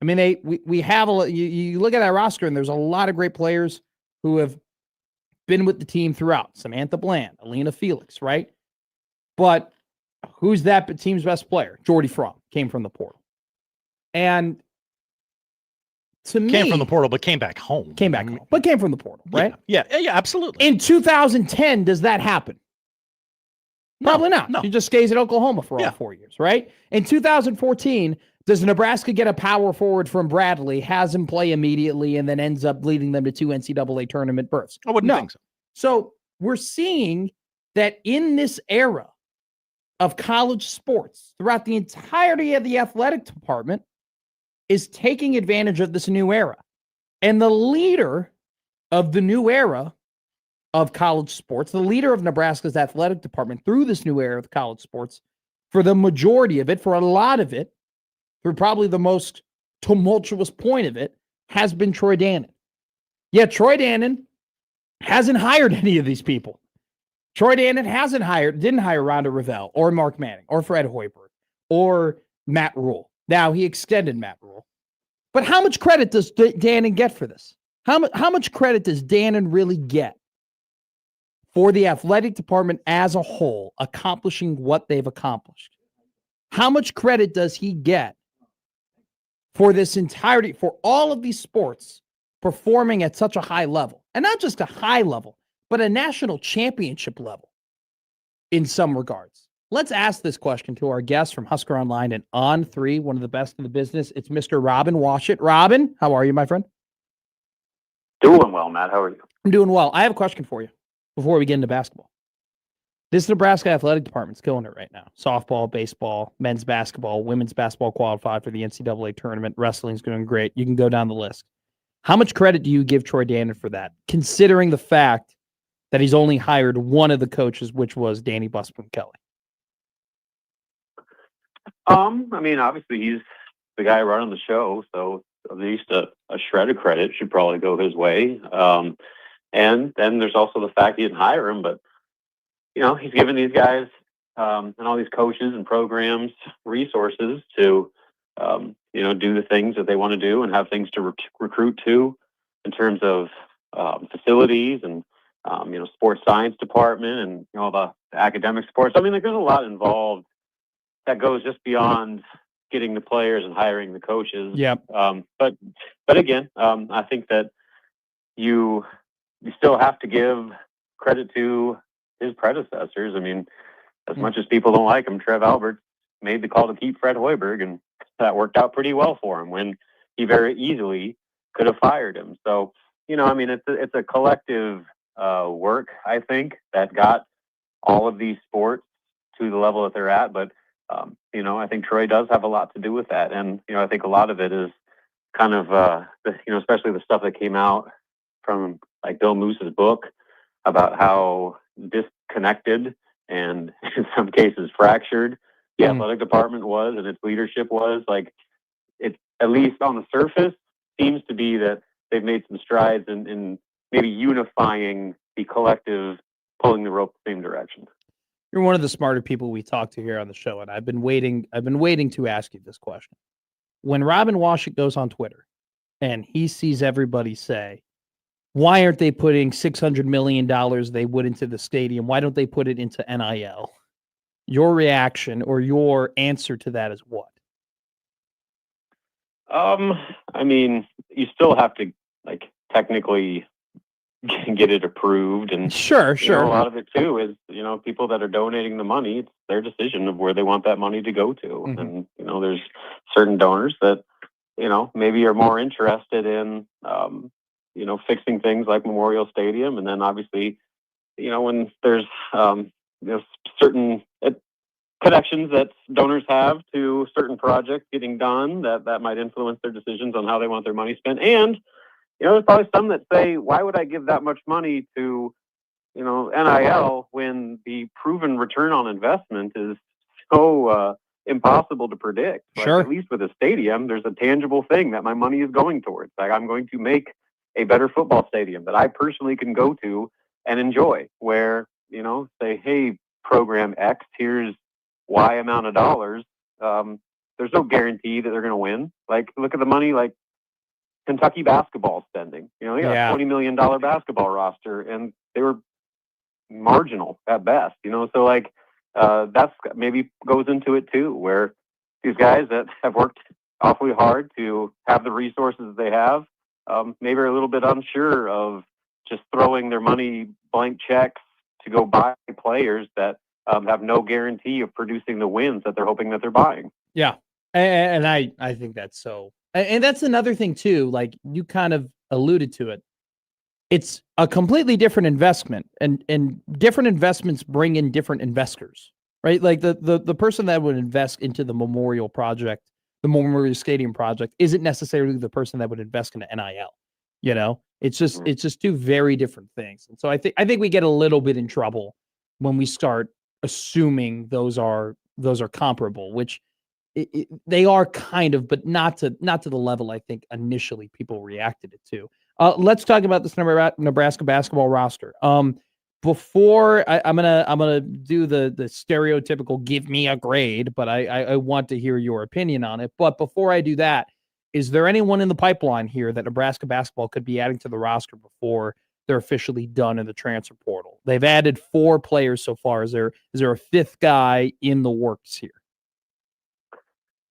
I mean, we have you look at that roster, and there's a lot of great players who have been with the team throughout. Samantha Bland, Alina Felix, right? But who's that team's best player? Jordy Fromm came from the portal. And to me, came from the portal, but came back home. Came from the portal, right? Yeah, absolutely. In 2010, does that happen? Probably not. No. She just stays at Oklahoma for all 4 years, right? In 2014, does Nebraska get a power forward from Bradley, has him play immediately, and then ends up leading them to 2 NCAA tournament berths? I wouldn't think so. So we're seeing that in this era of college sports, throughout the entirety of the athletic department, is taking advantage of this new era. And the leader of the new era of college sports, the leader of Nebraska's athletic department through this new era of college sports, for the majority of it, for a lot of it, through probably the most tumultuous point of it, has been Troy Dannon. Yet Troy Dannon hasn't hired any of these people. Troy Dannon didn't hire Rhonda Revelle or Mark Manning or Fred Hoiberg or Matt Rule. Now, he extended Matt Rule. But how much credit does Dannon get for this? How much credit does Dannon really get for the athletic department as a whole accomplishing what they've accomplished? How much credit does he get for this entirety, for all of these sports performing at such a high level, and not just a high level, but a national championship level in some regards. Let's ask this question to our guest from Husker Online and On3, one of the best in the business. It's Mr. Robin Washut. Robin, how are you, my friend? Doing well, Matt. How are you? I'm doing well. I have a question for you before we get into basketball. This Nebraska athletic department's killing it right now. Softball, baseball, men's basketball, women's basketball qualified for the NCAA tournament. Wrestling's doing great. You can go down the list. How much credit do you give Troy Dannon for that, considering the fact that he's only hired one of the coaches, which was Danny Busman Kelly? I mean, obviously he's the guy running the show, so at least a shred of credit should probably go his way. And then there's also the fact he didn't hire him, but you know, he's given these guys and all these coaches and programs resources to you know, do the things that they want to do and have things to recruit to in terms of facilities and you know, sports science department and you know, the academic sports. I mean, like, there's a lot involved that goes just beyond getting the players and hiring the coaches. Yeah. But again, I think that you still have to give credit to his predecessors. I mean, as much as people don't like him, Trev Albert made the call to keep Fred Hoiberg, and that worked out pretty well for him when he very easily could have fired him. So, you know, I mean, it's a collective work, I think, that got all of these sports to the level that they're at. But you know, I think Troy does have a lot to do with that. And, you know, I think a lot of it is kind of, you know, especially the stuff that came out from like Bill Moose's book about how disconnected and in some cases fractured the athletic department was and its leadership was. Like, it, at least on the surface, seems to be that they've made some strides in maybe unifying the collective, pulling the rope the same direction. You're one of the smarter people we talk to here on the show, and I've been waiting to ask you this question. When Robin Washut goes on Twitter and he sees everybody say, why aren't they putting $600 million they would into the stadium? Why don't they put it into NIL? Your reaction or your answer to that is what? I mean, you still have to, like, technically get it approved, and sure. You know, a lot of it too is, you know, people that are donating the money, it's their decision of where they want that money to go to. And you know, there's certain donors that, you know, maybe are more interested in you know, fixing things like Memorial Stadium, and then obviously, you know, when there's you know, certain connections that donors have to certain projects getting done that might influence their decisions on how they want their money spent. And you know, there's probably some that say, why would I give that much money to, you know, NIL when the proven return on investment is so impossible to predict? Like, sure. At least with a stadium, there's a tangible thing that my money is going towards. Like, I'm going to make a better football stadium that I personally can go to and enjoy, where, you know, say, hey, program X, here's Y amount of dollars. There's no guarantee that they're going to win. Like, look at the money, like, Kentucky basketball spending. You know, they got a $20 million basketball roster, and they were marginal at best. You know, so like that's maybe goes into it too, where these guys that have worked awfully hard to have the resources they have, maybe are a little bit unsure of just throwing their money blank checks to go buy players that have no guarantee of producing the wins that they're hoping that they're buying. Yeah, and I think that's so. And that's another thing too, like you kind of alluded to it. It's a completely different investment, and different investments bring in different investors, right? Like the person that would invest into the Memorial project, the Memorial Stadium project, isn't necessarily the person that would invest into NIL. You know, it's just two very different things. And so I think we get a little bit in trouble when we start assuming those are comparable, which they are kind of, but not to the level I think initially people reacted it to. Let's talk about this Nebraska basketball roster. Before I'm gonna do the stereotypical give me a grade, but I want to hear your opinion on it. But before I do that, is there anyone in the pipeline here that Nebraska basketball could be adding to the roster before they're officially done in the transfer portal? They've added 4 players so far. Is there a 5th guy in the works here?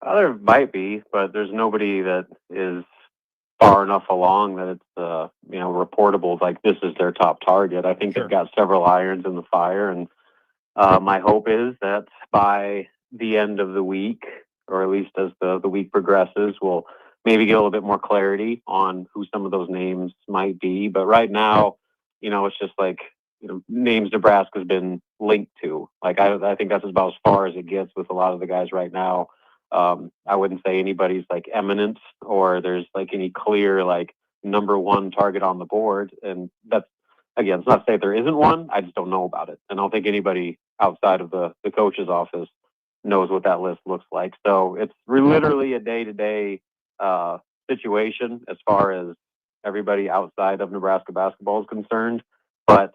There might be, but there's nobody that is far enough along that it's reportable like this is their top target. I think they've got several irons in the fire, and my hope is that by the end of the week, or at least as the week progresses, we'll maybe get a little bit more clarity on who some of those names might be. But right now, it's just like names Nebraska's been linked to. Like I think that's about as far as it gets with a lot of the guys right now. I wouldn't say anybody's like eminent or there's like any clear like number one target on the board. And that's, again, it's not to say there isn't one. I just don't know about it. And I don't think anybody outside of the coach's office knows what that list looks like. So it's literally a day-to-day situation as far as everybody outside of Nebraska basketball is concerned. But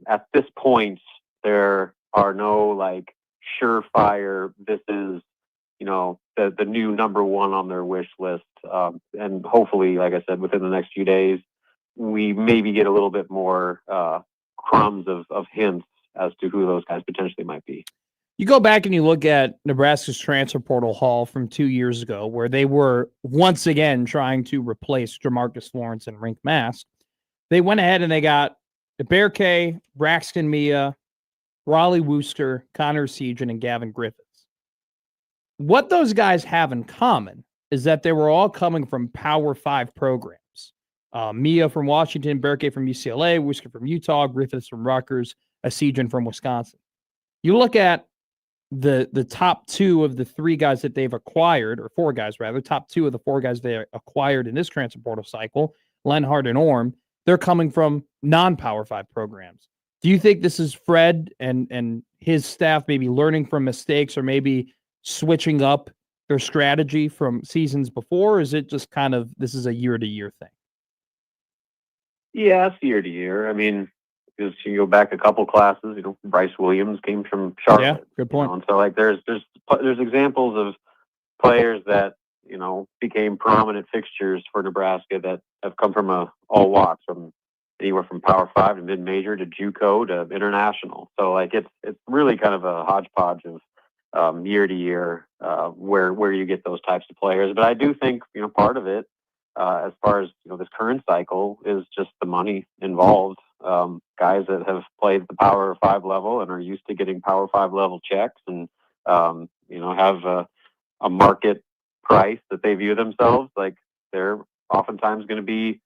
at this point, there are no like surefire, this is, the new number one on their wish list. And hopefully, like I said, within the next few days, we maybe get a little bit more crumbs of hints as to who those guys potentially might be. You go back and you look at Nebraska's transfer portal haul from 2 years ago, where they were once again trying to replace Jamarcus Lawrence and Rink Mask. They went ahead and they got Berke, Braxton Mia, Raleigh Wooster, Connor Sejan, and Gavin Griffiths. What those guys have in common is that they were all coming from Power 5 programs. Mia from Washington, Berke from UCLA, Wooster from Utah, Griffiths from Rutgers, Sejan from Wisconsin. You look at the top two of the three guys that they've acquired, or four guys rather, top two of the four guys they acquired in this transfer portal cycle, Lenhart and Orm, they're coming from non-Power 5 programs. Do you think this is Fred and his staff maybe learning from mistakes or maybe switching up their strategy from seasons before? Or is it just kind of, this is a year-to-year thing? Yeah, it's year to year. I mean, because you go back a couple classes, Bryce Williams came from Charlotte. Yeah, good point. And so like there's examples of players that, became prominent fixtures for Nebraska that have come from all walks, from anywhere from Power 5 to mid-major to JUCO to international. So like it's really kind of a hodgepodge of year to year where you get those types of players. But I do think, part of it, as far as this current cycle, is just the money involved. Guys that have played the Power 5 level and are used to getting Power 5 level checks and have a market price that they view themselves like they're oftentimes going to be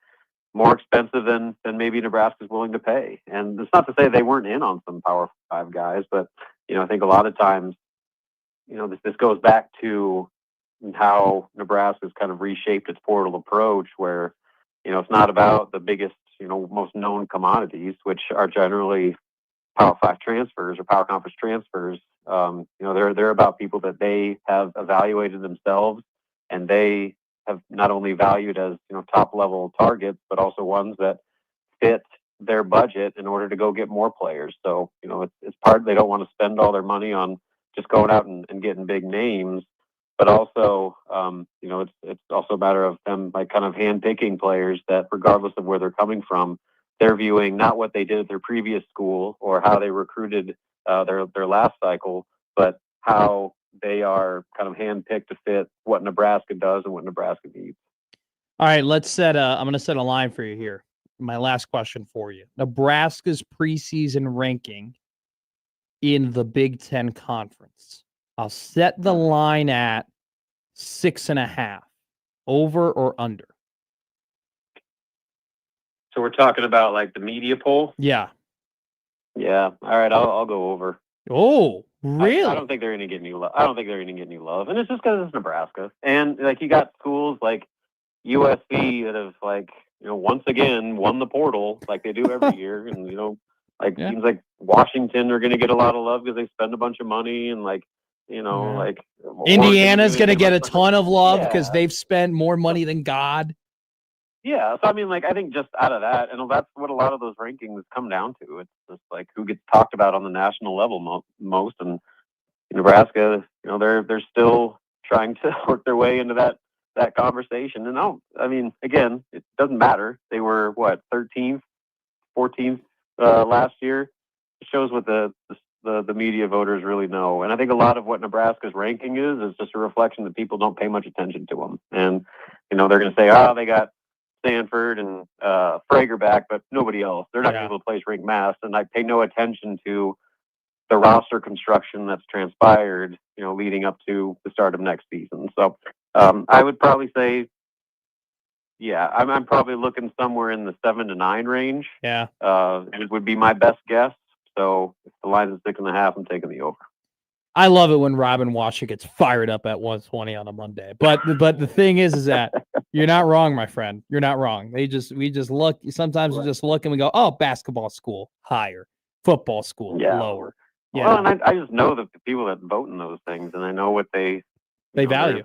more expensive than maybe Nebraska's willing to pay. And it's not to say they weren't in on some Power 5 guys, but I think a lot of times this goes back to how Nebraska's kind of reshaped its portal approach, where it's not about the biggest, most known commodities, which are generally Power 5 transfers or Power Conference transfers. They're about people that they have evaluated themselves, and they have not only valued as top level targets, but also ones that fit their budget in order to go get more players. So it's part, they don't want to spend all their money on just going out and getting big names, but also it's also a matter of them like kind of handpicking players that, regardless of where they're coming from, they're viewing not what they did at their previous school or how they recruited their last cycle, but how they are kind of handpicked to fit what Nebraska does and what Nebraska needs. All right, let's set I'm going to set a line for you here. My last question for you. Nebraska's preseason ranking in the Big Ten Conference. I'll set the line at 6.5. Over or under? So we're talking about like the media poll? Yeah. Yeah. All right, I'll go over. Oh, really? I don't think they're going to get any love. I don't think they're going to get any love. And it's just because it's Nebraska. And like you got schools like USC that have like, once again won the portal like they do every year. And, seems like Washington are going to get a lot of love because they spend a bunch of money, and like, like Indiana's going to get a ton of love because they've spent more money than God. Yeah. So, I mean, like, I think just out of that, and that's what a lot of those rankings come down to. It's just like who gets talked about on the national level most. And Nebraska, they're still trying to work their way into that conversation. And again, it doesn't matter. They were 13th, 14th last year. It shows what the the media voters really know. And I think a lot of what Nebraska's ranking is just a reflection that people don't pay much attention to them. And, they're going to say, they got Stanford and Frager back, but nobody else. They're not going to be able to place ranked mass. And I pay no attention to the roster construction that's transpired, leading up to the start of next season. So I would probably say, I'm probably looking somewhere in the 7 to 9 range. Yeah. It would be my best guess. So if the line is 6.5, I'm taking the over. I love it when Robin Washut gets fired up at 120 on a Monday. But the thing is that you're not wrong, my friend. You're not wrong. We just look. Sometimes we just look and we go, oh, basketball school higher, football school lower. Yeah. Well, and I just know that the people that vote in those things, and I know what they value,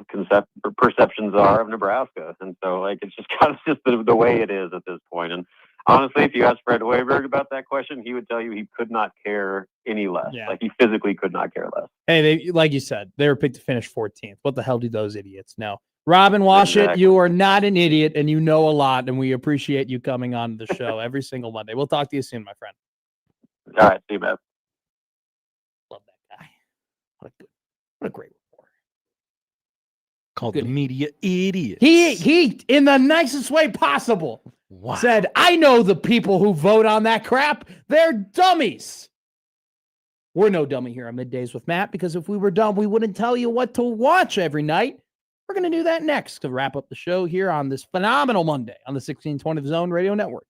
perceptions are of Nebraska, and so it's just kind of just the way it is at this point. And honestly, if you asked Fred Hoiberg about that question, he would tell you he could not care any less. Yeah. He physically could not care less. Hey, like you said, they were picked to finish 14th. What the hell do those idiots know? Robin Washut, you are not an idiot, and you know a lot, and we appreciate you coming on the show every single Monday. We'll talk to you soon, my friend. All right, see you, man. Love that guy. What a great reporter. Called the media idiot. He, in the nicest way possible, said, I know the people who vote on that crap. They're dummies. We're no dummy here on Middays with Matt, because if we were dumb, we wouldn't tell you what to watch every night. We're going to do that next to wrap up the show here on this phenomenal Monday on the 1620 The Zone Radio Network.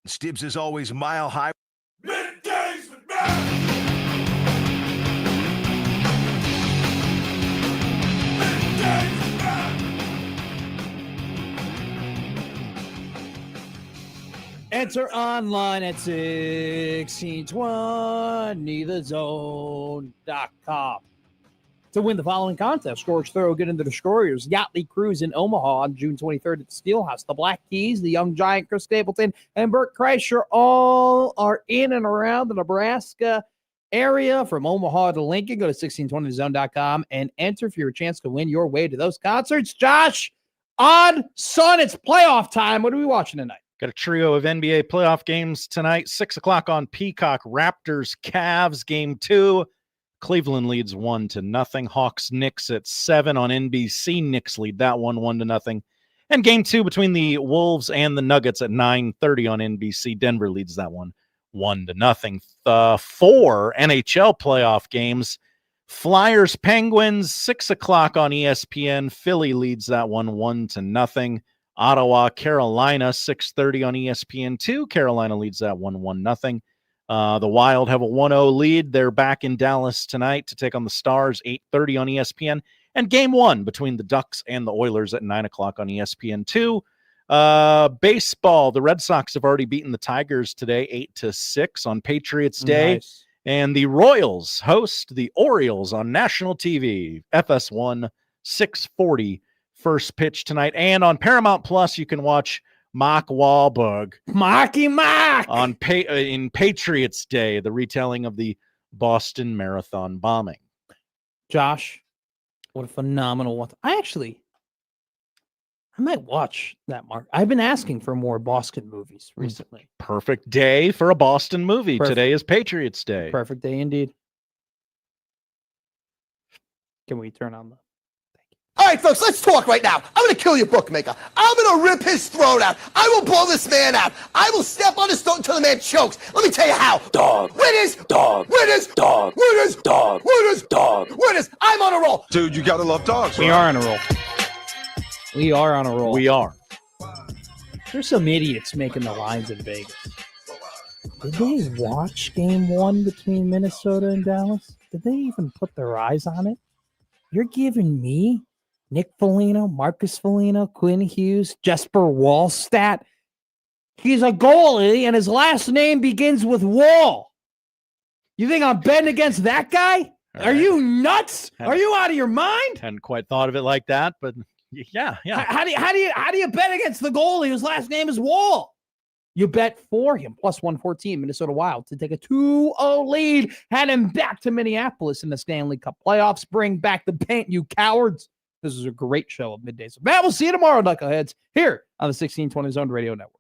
Stibbs is always mile high. Middays with Matt. Enter online at 1620thezone.com to win the following contest. George Thorogood and the Destroyers, Yachtly Cruise in Omaha on June 23rd at the Steelhouse. The Black Keys, the Young Giant, Chris Stapleton, and Burt Kreischer all are in and around the Nebraska area. From Omaha to Lincoln, go to 1620thezone.com and enter for your chance to win your way to those concerts. Josh, Odd Son, it's playoff time. What are we watching tonight? Got a trio of NBA playoff games tonight. 6 o'clock on Peacock. Raptors, Cavs, game 2. Cleveland leads 1-0. Hawks, Knicks at 7 on NBC. Knicks lead that one 1-0. And game 2 between the Wolves and the Nuggets at 9:30 on NBC. Denver leads that one 1-0. 4 NHL playoff games. Flyers, Penguins, 6 o'clock on ESPN. Philly leads that one 1-0. Ottawa, Carolina, 6:30 on ESPN2. Carolina leads that one 1-0. The Wild have a 1-0 lead. They're back in Dallas tonight to take on the Stars, 8:30 on ESPN. And game 1 between the Ducks and the Oilers at 9 o'clock on ESPN2. Baseball, the Red Sox have already beaten the Tigers today, 8-6 on Patriots Day. Nice. And the Royals host the Orioles on national TV, FS1, 6:40. First pitch tonight. And on Paramount Plus, you can watch Mark Wahlberg. Marky Mark! In Patriots Day, the retelling of the Boston Marathon bombing. Josh, what a phenomenal one. I might watch that, Mark. I've been asking for more Boston movies recently. Perfect day for a Boston movie. Perfect. Today is Patriots Day. Perfect day indeed. Can we turn on the... All right, folks, let's talk right now. I'm going to kill your bookmaker. I'm going to rip his throat out. I will blow this man out. I will step on his throat until the man chokes. Let me tell you how. Dog. Winners. Dog. Winners. Dog. Winners. Dog. Winners. Dog. Winners. I'm on a roll. Dude, you gotta love dogs. We are on a roll. We are on a roll. We are. There's some idiots making the lines in Vegas. Did they watch game 1 between Minnesota and Dallas? Did they even put their eyes on it? You're giving me Nick Foligno, Marcus Foligno, Quinn Hughes, Jesper Wallstat. He's a goalie, and his last name begins with Wall. You think I'm betting against that guy? Are you nuts? Are you out of your mind? Hadn't quite thought of it like that, but yeah. How do you bet against the goalie whose last name is Wall? You bet for him, plus 114, Minnesota Wild to take a 2-0 lead, had him back to Minneapolis in the Stanley Cup playoffs. Bring back the paint, you cowards. This is a great show of Middays. Matt, we'll see you tomorrow, Knuckleheads, here on the 1620 Zone Radio Network.